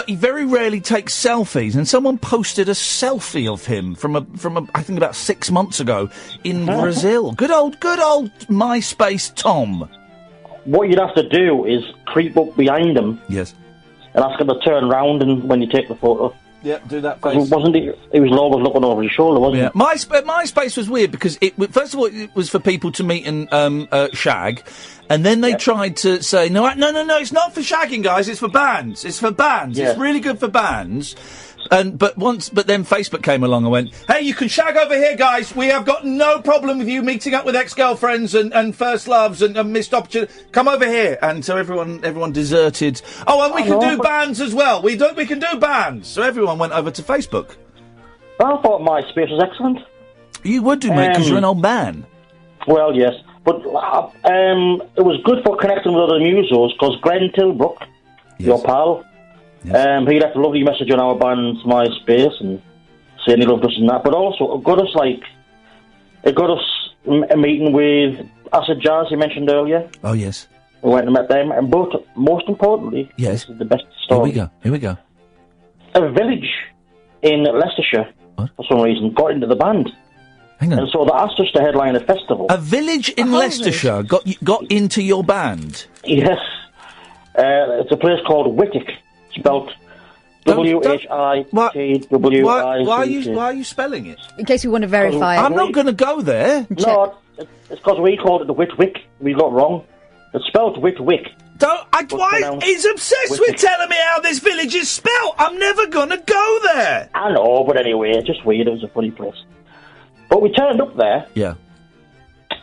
he very rarely takes selfies. And someone posted a selfie of him from I think about 6 months ago in Brazil. Good old MySpace Tom. What you'd have to do is creep up behind him. Yes. And ask him to turn round and when you take the photo. Yeah, do that face. It was always looking over his shoulder, wasn't Yeah, it? MySpace was weird because first of all, it was for people to meet and shag, and then they tried to say, no, it's not for shagging, guys. It's for bands. It's for bands. Yeah. It's really good for bands. But then Facebook came along and went, hey, you can shag over here, guys. We have got no problem with you meeting up with ex-girlfriends and first loves and missed opportunity. Come over here. And so everyone deserted. Oh, and we can do bands as well. We can do bands. So everyone went over to Facebook. I thought MySpace was excellent. You would do, mate, because you're an old man. Well, yes. But it was good for connecting with other musos, because Glen Campbell, your pal, he left a lovely message on our band's MySpace and saying he loved us and that. But also, it got us a meeting with Acid Jazz, you mentioned earlier. Oh, yes. We went and met them. And most importantly, yes, this is the best story. Here we go. A village in Leicestershire, for some reason, got into the band. Hang on. And so they asked us to headline a festival. A village in Leicestershire got into your band? Yes. It's a place called Whittick, spelt Whittick. Why are you spelling it? In case we want to verify it. I'm not going to go there. No, it's because we called it the Whitwick. We got wrong. It's spelt Whitwick. He's obsessed with telling me how this village is spelt. I'm never going to go there. I know, but anyway, it's just weird. It was a funny place. But we turned up there. Yeah.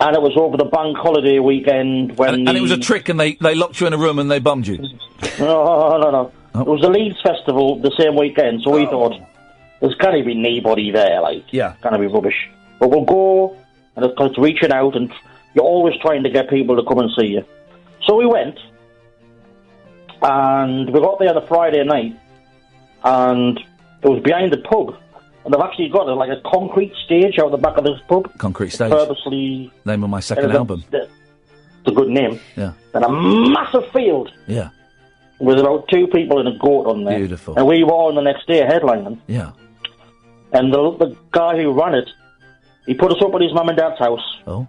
And it was over the bank holiday weekend when... And it was a trick and they locked you in a room and they bummed you? No. It was the Leeds Festival the same weekend, so we thought, there's got to be nobody there, Yeah. It's going to be rubbish. But we'll go, and it's reaching out, and you're always trying to get people to come and see you. So we went, and we got there on a Friday night, and it was behind the pub. And they've actually got a concrete stage out the back of this pub. Concrete stage. Purposely... Name of my second album. It's a good name. Yeah. And a massive field. Yeah. With about 2 people in a goat on there. Beautiful. And we were on the next day headlining. Yeah. And the guy who ran it, he put us up at his mum and dad's house. Oh.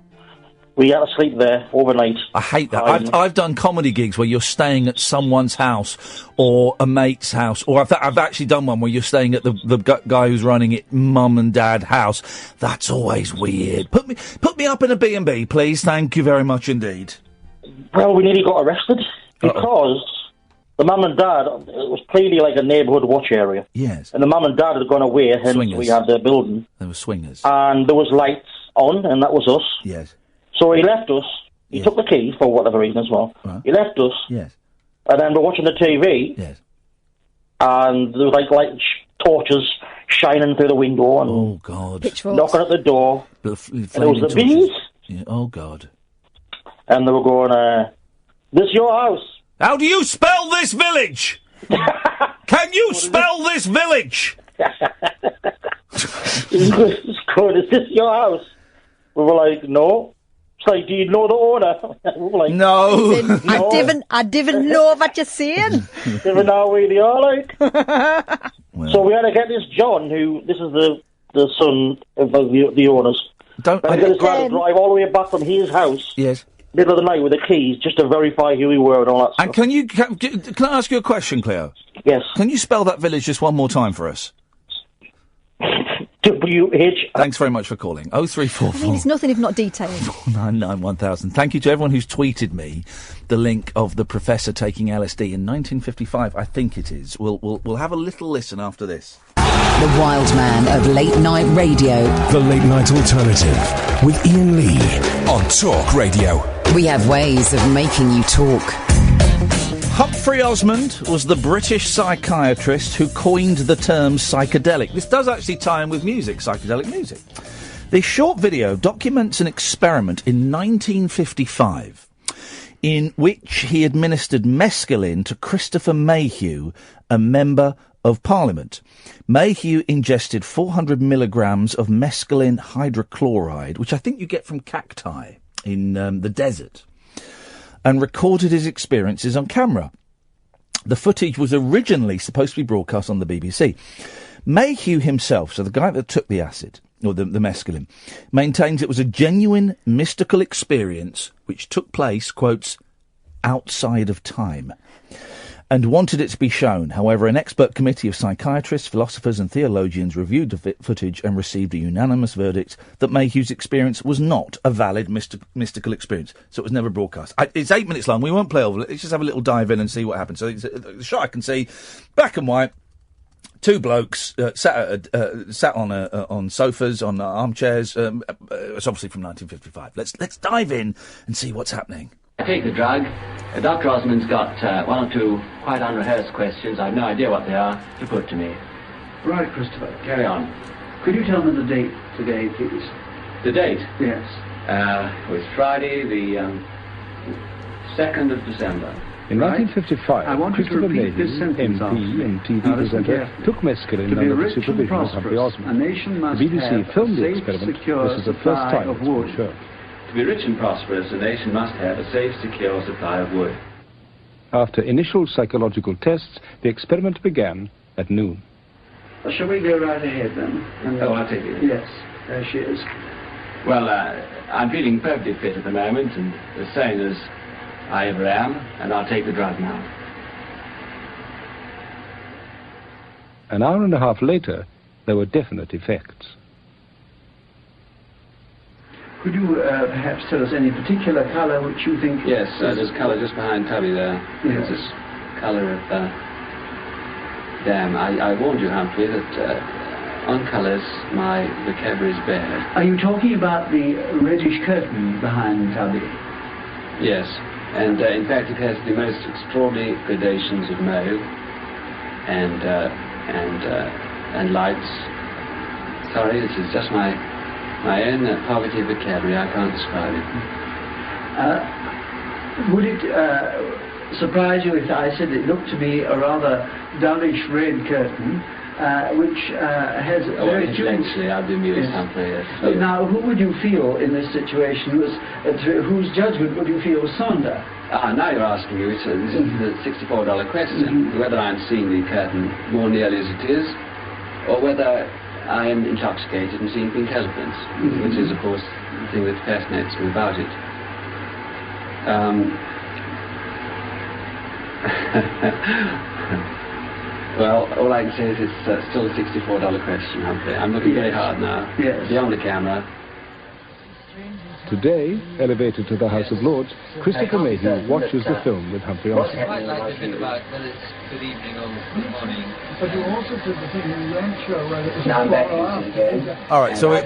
We had to sleep there overnight. I hate that. I've done comedy gigs where you're staying at someone's house or a mate's house, or I've actually done one where you're staying at the guy who's running it, mum and dad house. That's always weird. Put me up in a B&B, please. Thank you very much indeed. Well, we nearly got arrested because the mum and dad, it was clearly like a neighbourhood watch area. Yes. And the mum and dad had gone away, hence Swingers. we had their building. They were swingers. And there was lights on, and that was us. Yes. So he left us. He took the key for whatever reason as well. Right. He left us. Yes. And then we're watching the TV. Yes. And there was torches shining through the window and oh God, knocking at the door. And it was the bees. Yeah. Oh God. And they were going, "This your house?" How do you spell this village? Can you spell this village? It's good. Is this your house? We were like, no. It's like, do you know the owner? We were like, no. I didn't know what you're saying. Didn't know where they are, like. So we had to get this John, this is the son of the owners. I get this lad to drive all the way back from his house. Yes. Middle of the night with the keys, just to verify who we were and all that stuff. And can I ask you a question, Cleo? Yes. Can you spell that village just one more time for us? W-H... Thanks very much for calling. 0344... I mean, it's nothing if not detailed. 499 1000. Thank you to everyone who's tweeted me the link of the professor taking LSD in 1955, I think it is. We'll have a little listen after this. The wild man of late night radio. The Late Night Alternative with Iain Lee on Talk Radio. We have ways of making you talk. Humphrey Osmond was the British psychiatrist who coined the term psychedelic. This does actually tie in with music, psychedelic music. This short video documents an experiment in 1955 in which he administered mescaline to Christopher Mayhew, a member of Parliament. Mayhew ingested 400 milligrams of mescaline hydrochloride, which I think you get from cacti in the desert. and recorded his experiences on camera. The footage was originally supposed to be broadcast on the BBC. Mayhew himself, so the guy that took the acid, or the mescaline, maintains it was a genuine mystical experience which took place, quotes, outside of time, and wanted it to be shown. However, an expert committee of psychiatrists, philosophers and theologians reviewed the footage and received a unanimous verdict that Mayhew's experience was not a valid mystical experience. So it was never broadcast. It's 8 minutes long. We won't play over it. Let's just have a little dive in and see what happens. So the shot I can see, black and white, two blokes sat on sofas, on armchairs. It's obviously from 1955. Let's dive in and see what's happening. I take the drug. Dr. Osmond's got one or two quite unrehearsed questions. I've no idea what they are to put to me. Right, Christopher. Carry on. Could you tell me the date today, please? The date? Yes. It was Friday, the 2nd of December. In 1955, I want you to Christopher repeat this Mayhew, sentence after MP me. and TV Now, listen presenter, carefully. took mescaline To be under the rich and supervision of Humphrey prosperous, Osmond. a nation must The BBC have filmed the a safe, experiment. secure This is the first supply time of it's been wood. shown. To be rich and prosperous, a nation must have a safe, secure supply of wood. After initial psychological tests, the experiment began at noon. Shall we go right ahead then? I'll take it. Yes, there she is. Well, I'm feeling perfectly fit at the moment and as sane as I ever am, and I'll take the drug now. An hour and a half later, there were definite effects. Could you perhaps tell us any particular colour which you think... Yes, there's colour just behind Tubby there. Yes. It's this colour of... damn, I warned you, Humphrey, that on colours my vocabulary is bad. Are you talking about the reddish curtain behind Tubby? Yes, and in fact it has the most extraordinary gradations of mauve and lights. Sorry, this is just my own poverty of vocabulary. I can't describe it. Would it surprise you if I said it looked to be a rather dullish red curtain, which has very intellectually I'd be amused, Humphrey. Yes. Now, who would you feel in this situation whose judgment would you feel was sounder? Now you're asking me, this is the $64 question, whether I'm seeing the curtain more nearly as it is, or whether I am intoxicated and seeing pink elephants, which is, of course, the thing that fascinates me about it. Well, all I can say is it's still a $64 question, Humphrey. I'm looking very hard now. Yes. Beyond the camera. Today, elevated to the House of Lords, Christopher Mayhew watches the film with Humphrey Osmond. I quite like to think about whether it's good evening or good morning. But you also did the thing in the intro where it was Now I'm back again. All right, so I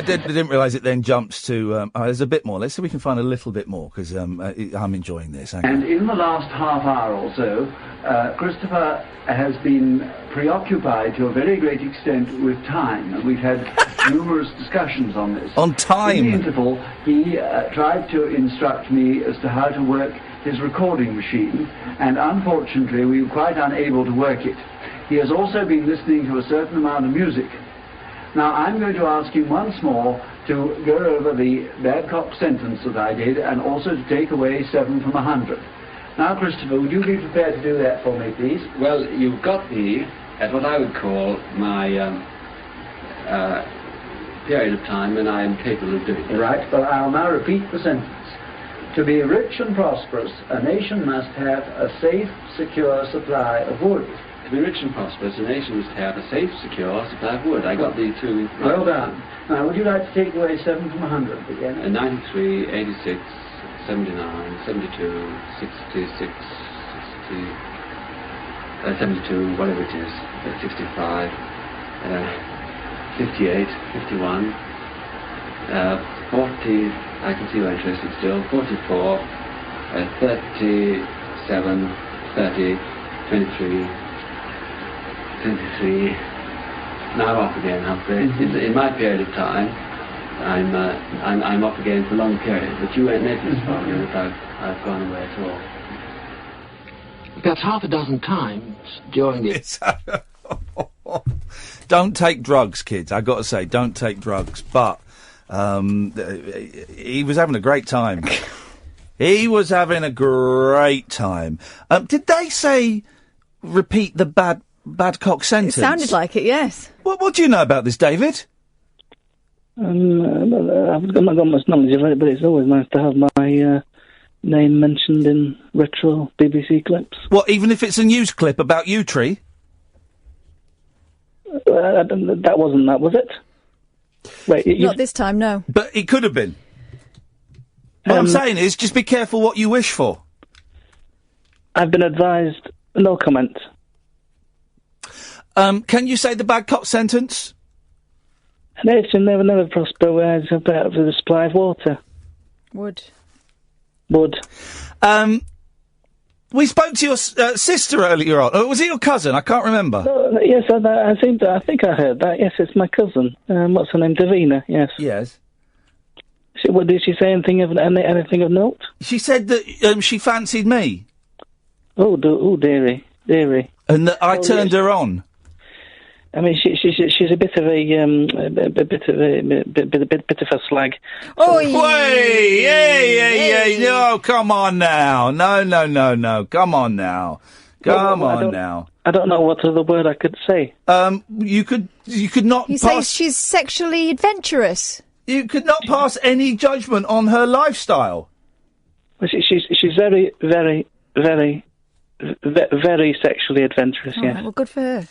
didn't realise it then jumps to... there's a bit more. Let's see if we can find a little bit more, because I'm enjoying this. And in the last half hour or so, Christopher has been preoccupied to a very great extent with time. And we've had numerous discussions on this. On time? In the interval, he tried to instruct me as to how to work his recording machine, and unfortunately we were quite unable to work it. He has also been listening to a certain amount of music. Now I'm going to ask him once more to go over the Babcock sentence that I did, and also to take away 7 from 100. Now, Christopher, would you be prepared to do that for me, please? Well, you've got me at what I would call my period of time when I am capable of doing it. Right, but I'll now repeat the sentence. To be rich and prosperous, a nation must have a safe, secure supply of wood. To be rich and prosperous, a nation must have a safe, secure supply of wood. I got the two... Well done. Now, would you like to take away 7 from 100 again? 93, 86, 79, 72, 66, 60, 72, whatever it is, 65, 58, 51, 40, I can see you're interested still, 44, 37, 30, 23, 23. Now I'm off again, Humphrey. In my period of time, I'm off again for a long period, but you won't notice from me that I've gone away at all. Perhaps half a dozen times during the... Don't take drugs, kids. I've got to say, don't take drugs. But he was having a great time. He was having a great time. Did they say repeat the Babcock sentence? It sounded like it, yes. What do you know about this, David? I've not got much knowledge of it, but it's always nice to have my name mentioned in retro BBC clips. What, even if it's a news clip about U-Tree? That wasn't that, was it? Wait, Not this time, no. But it could have been. What I'm saying is, just be careful what you wish for. I've been advised, no comment. Can you say the Babcock sentence? A nation never prosper where it's about for the supply of water. Would. We spoke to your sister earlier on. Was it your cousin? I can't remember. Yes, I think I heard that. Yes, it's my cousin. What's her name? Davina. Yes. Yes. Did she say anything of note? She said that she fancied me. Oh, dearie. And that I turned her on. I mean, she's a bit of a slag. Oh, yeah. No, come on now. No. Come on now. I don't know what other word I could say. You could not. You say she's sexually adventurous. You could not pass any judgment on her lifestyle. Well, she's very, very, very, very sexually adventurous. Oh, yes. well, good for her.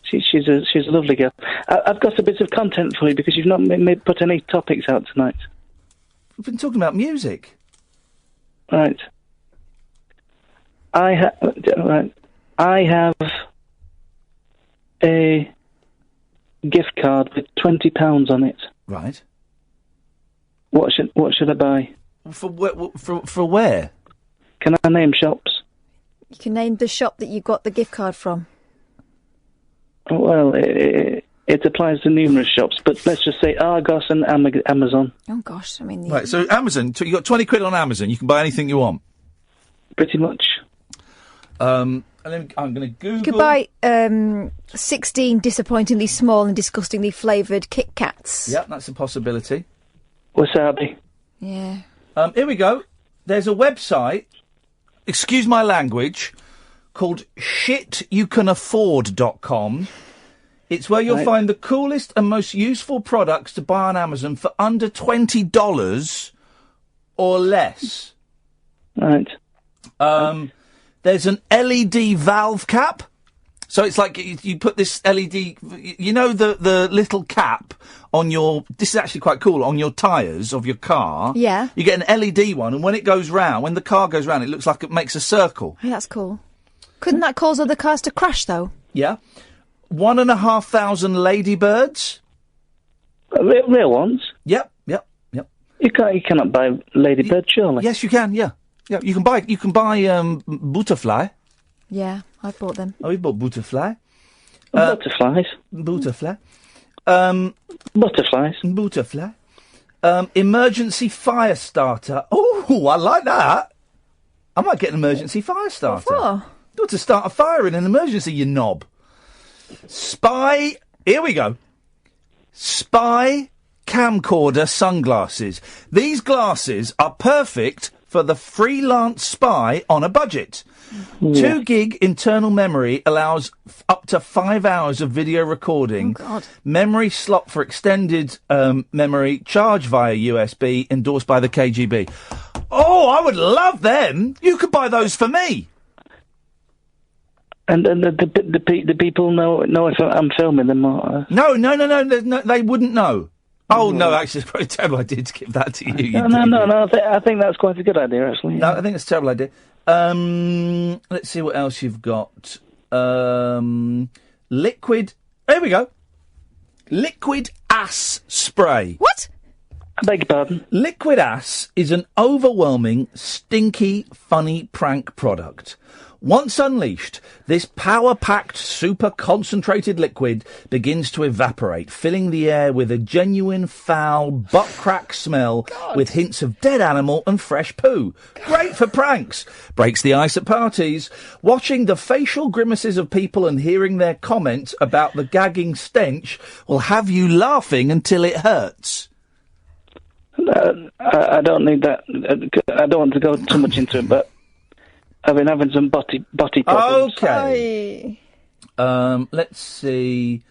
She's a lovely girl. I've got a bit of content for you because you've not put any topics out tonight. We've been talking about music. Right. I have a gift card with £20 on it. Right. What should I buy? For where? Can I name shops? You can name the shop that you got the gift card from. Well, it applies to numerous shops, but let's just say Argos and Amazon. Oh, gosh, I mean... Right, so Amazon, you got 20 quid on Amazon, you can buy anything you want. Pretty much. And then I'm going to Google... You could buy 16 disappointingly small and disgustingly flavoured Kit Kats. Yep, that's a possibility. Wasabi. Yeah. Here we go. There's a website, excuse my language, called shityoucanafford.com. It's where you'll find the coolest and most useful products to buy on Amazon for under $20 or less. Right. There's an LED valve cap. So it's like you put this LED, you know, the little cap on your, this is actually quite cool, on your tyres of your car. Yeah. You get an LED one, and when it goes round, when the car goes round, it looks like it makes a circle. Hey, that's cool. Couldn't that cause other cars to crash, though? Yeah. 1,500 ladybirds. Real ones? Yep. You cannot buy ladybird, surely. Yes, you can. Yeah. You can buy butterfly. Yeah, I bought them. Oh, we bought butterfly. Butterflies. Butterfly. Butterflies. Emergency fire starter. Oh, I like that. I might get an emergency fire starter. What for? Got to start a fire in an emergency, you knob. Here we go. Spy camcorder sunglasses. These glasses are perfect for the freelance spy on a budget. 2 gig internal memory allows up to 5 hours of video recording. Oh, God. Memory slot for extended memory, charge via USB, endorsed by the KGB. Oh, I would love them. You could buy those for me. And the people know if I'm filming them or... No, they wouldn't know. Oh, no, actually, it's probably a terrible idea to give that to you. No, I think that's quite a good idea, actually. No, I think it's a terrible idea. Let's see what else you've got. Liquid... There we go. Liquid ass spray. What? I beg your pardon? Liquid ass is an overwhelming, stinky, funny prank product. Once unleashed, this power-packed, super-concentrated liquid begins to evaporate, filling the air with a genuine foul, butt-crack smell with hints of dead animal and fresh poo. Great for pranks. Breaks the ice at parties. Watching the facial grimaces of people and hearing their comments about the gagging stench will have you laughing until it hurts. I don't need that. I don't want to go too much into it, but I've been having some body problems. Okay. Let's see.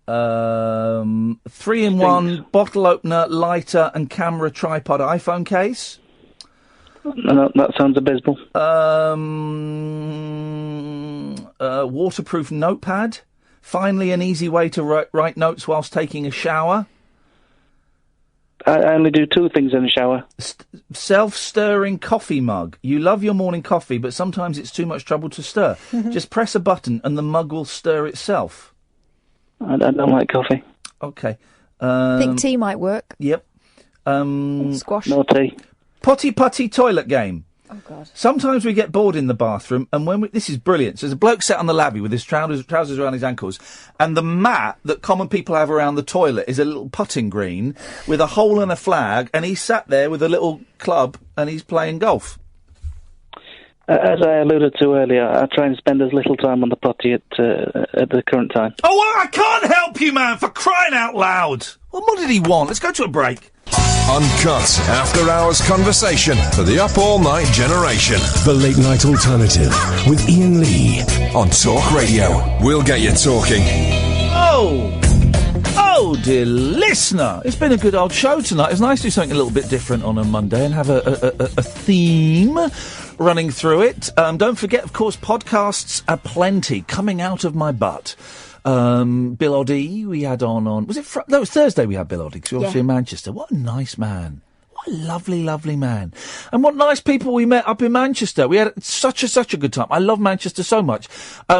3-in-1 bottle opener, lighter, and camera tripod iPhone case. No, that sounds abysmal. Waterproof notepad. Finally, an easy way to write notes whilst taking a shower. I only do two things in the shower. Self-stirring coffee mug. You love your morning coffee, but sometimes it's too much trouble to stir. Just press a button and the mug will stir itself. I don't like coffee. Okay. I think tea might work. Yep. Squash. No tea. Potty putty toilet game. Oh, God. Sometimes we get bored in the bathroom, and this is brilliant. So there's a bloke sat on the lavvy with his trousers around his ankles, and the mat that common people have around the toilet is a little putting green with a hole and a flag, and he's sat there with a little club, and he's playing golf. As I alluded to earlier, I try and spend as little time on the potty at the current time. Oh, well, I can't help you, man, for crying out loud. Well, what did he want? Let's go to a break. Uncut, after-hours conversation for the up-all-night generation. The Late Night Alternative with Iain Lee on Talk Radio. We'll get you talking. Oh, dear listener. It's been a good old show tonight. It's nice to do something a little bit different on a Monday and have a theme running through it. Don't forget, of course, podcasts are plenty coming out of my butt. Bill Oddie we had on was it no, it was Thursday we had Bill Oddie because we were obviously in Manchester. What a nice man. What a lovely, lovely man. And what nice people we met up in Manchester. We had such a good time. I love Manchester so much.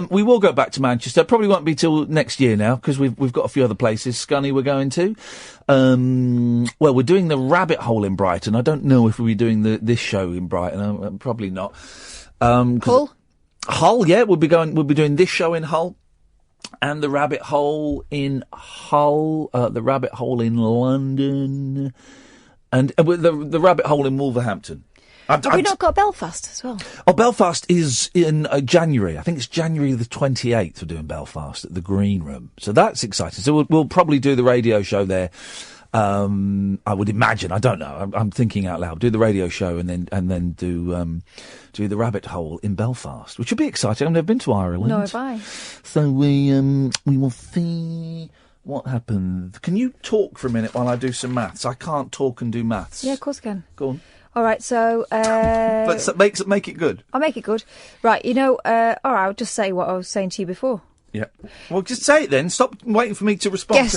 We will go back to Manchester. Probably won't be till next year now because we've got a few other places. Scunny we're going to. Well, we're doing the Rabbit Hole in Brighton. I don't know if we'll be doing this show in Brighton. Probably not. Hull? Hull, yeah. We'll be doing this show in Hull. And the Rabbit Hole in Hull, the Rabbit Hole in London, and the Rabbit Hole in Wolverhampton. Have we not got Belfast as well? Oh, Belfast is in January. I think it's January the 28th we're doing Belfast at the Green Room. So that's exciting. So we'll probably do the radio show there. I would imagine. I don't know. I'm thinking out loud. Do the radio show and then do the Rabbit Hole in Belfast, which would be exciting. I've never been to Ireland. No, have I. So we will see what happens. Can you talk for a minute while I do some maths? I can't talk and do maths. Yeah, of course I can. Go on. All right, so... Let's make it good. I'll make it good. Right, all right, I'll just say what I was saying to you before. Yeah. Well, just say it then. Stop waiting for me to respond. Guess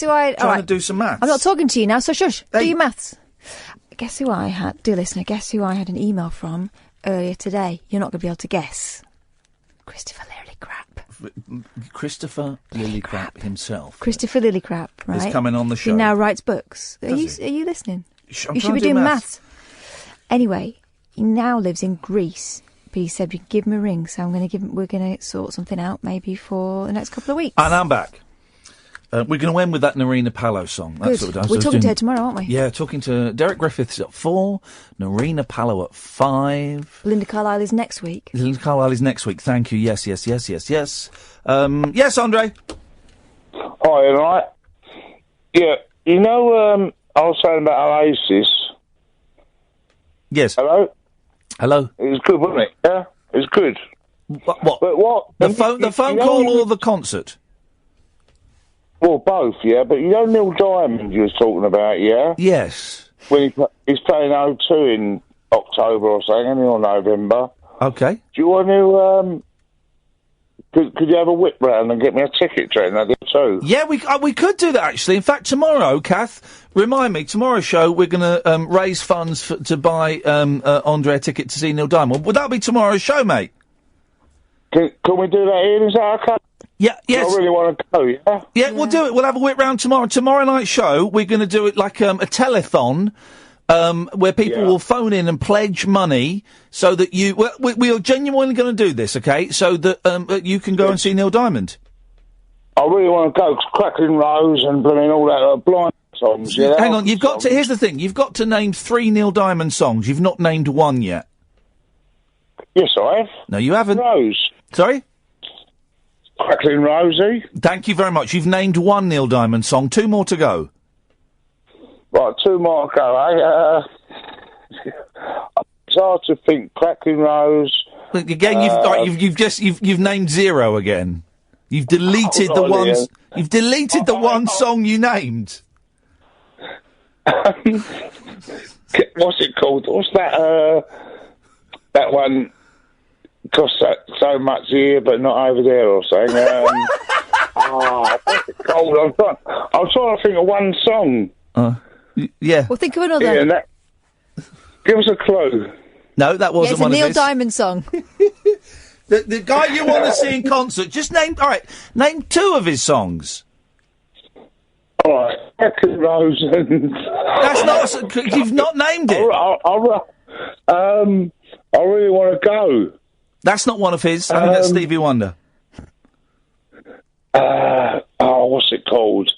who I... Trying to do some maths. I'm not talking to you now, so shush. Hey. Do your maths. Guess who I had... Dear listener, guess who I had an email from earlier today? You're not going to be able to guess. Christopher Lillicrap himself. Christopher Lillicrap, right? Is coming on the show. He now writes books. Are you listening? You should be doing maths. Anyway, he now lives in Greece. But he said we could give him a ring, so we're going to sort something out maybe for the next couple of weeks. And I'm back. We're going to end with that Narina Palo song. That's Good. What we're talking to her tomorrow, aren't we? Yeah, talking to Derek Griffiths at 4, Narina Palo at 5. Linda Carlisle is next week. Thank you. Yes. Yes, Andre. Hi, all right. Yeah, I was saying about Oasis. Yes. Hello? Hello. It was good, wasn't it? Yeah, it was good. What? But what? The phone call or the concert? Well, both, yeah. But Neil Diamond you was talking about, yeah? Yes. When he's playing O2 in October or something, or November. Okay. Do you want to... Could you have a whip round and get me a ticket to it? Too? Yeah, we could do that, actually. In fact, tomorrow, Kath, remind me, tomorrow's show, we're going to raise funds to buy Andre a ticket to see Neil Diamond. Would that be tomorrow's show, mate? Can we do that, Ian? Is that okay? Yeah, yes. I really want to go, yeah? Yeah, we'll do it. We'll have a whip round tomorrow. Tomorrow night's show, we're going to do it like a telethon, where people will phone in and pledge money so that you... Well, we are genuinely going to do this, okay? So that you can go and see Neil Diamond. I really want to go, 'cause Crackling Rose and all that blind songs, yeah? Hang on, here's the thing. You've got to name 3 Neil Diamond songs. You've not named one yet. Yes, I have. No, you haven't. Rose. Sorry? Crackling Rosie. Thank you very much. You've named 1 Neil Diamond song. 2 more to go. Right, two more go. It's hard to think. Crackling Rose. Look, again, you've named zero again. You've deleted the one. You've deleted the one song you named. What's it called? What's that? That one costs so much here, but not over there, or something. What's it called? I'm trying to think of one song. Yeah. Well, think of another. Yeah, give us a clue. No, that wasn't one of his. It's a Neil Diamond song. The guy you want to see in concert, just name two of his songs. All right, Second Rose and... That's not... You've not named it. I really want to go. That's not one of his. I think that's Stevie Wonder. What's it called?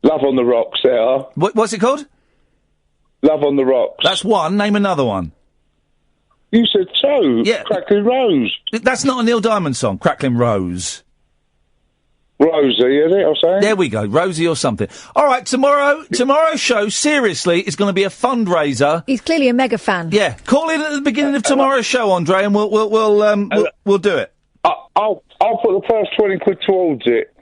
Love on the Rocks, there. What's it called? Love on the Rocks. That's one. Name another one. You said two. Yeah. Crackling Rose. That's not a Neil Diamond song. Crackling Rose. Rosie, is it? I'm saying. There we go. Rosie or something. All right. Tomorrow's show, seriously, is going to be a fundraiser. He's clearly a mega fan. Yeah. Call in at the beginning of tomorrow's show, Andre, and we'll do it. I'll put the first 20 quid towards it.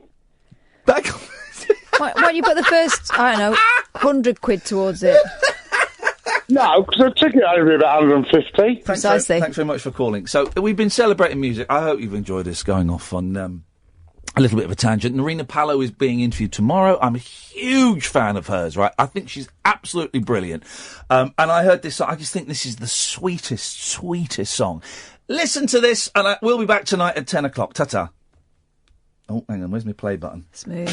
Why don't you put the first, I don't know, 100 quid towards it? No, because the ticket only be about 150. Precisely. Thanks very much for calling. So, we've been celebrating music. I hope you've enjoyed us going off on a little bit of a tangent. Narina Palo is being interviewed tomorrow. I'm a huge fan of hers, right? I think she's absolutely brilliant. And I heard this song. I just think this is the sweetest song. Listen to this, and we'll be back tonight at 10 o'clock. Ta-ta. Oh, hang on. Where's my play button? Smooth.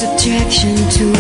Attraction to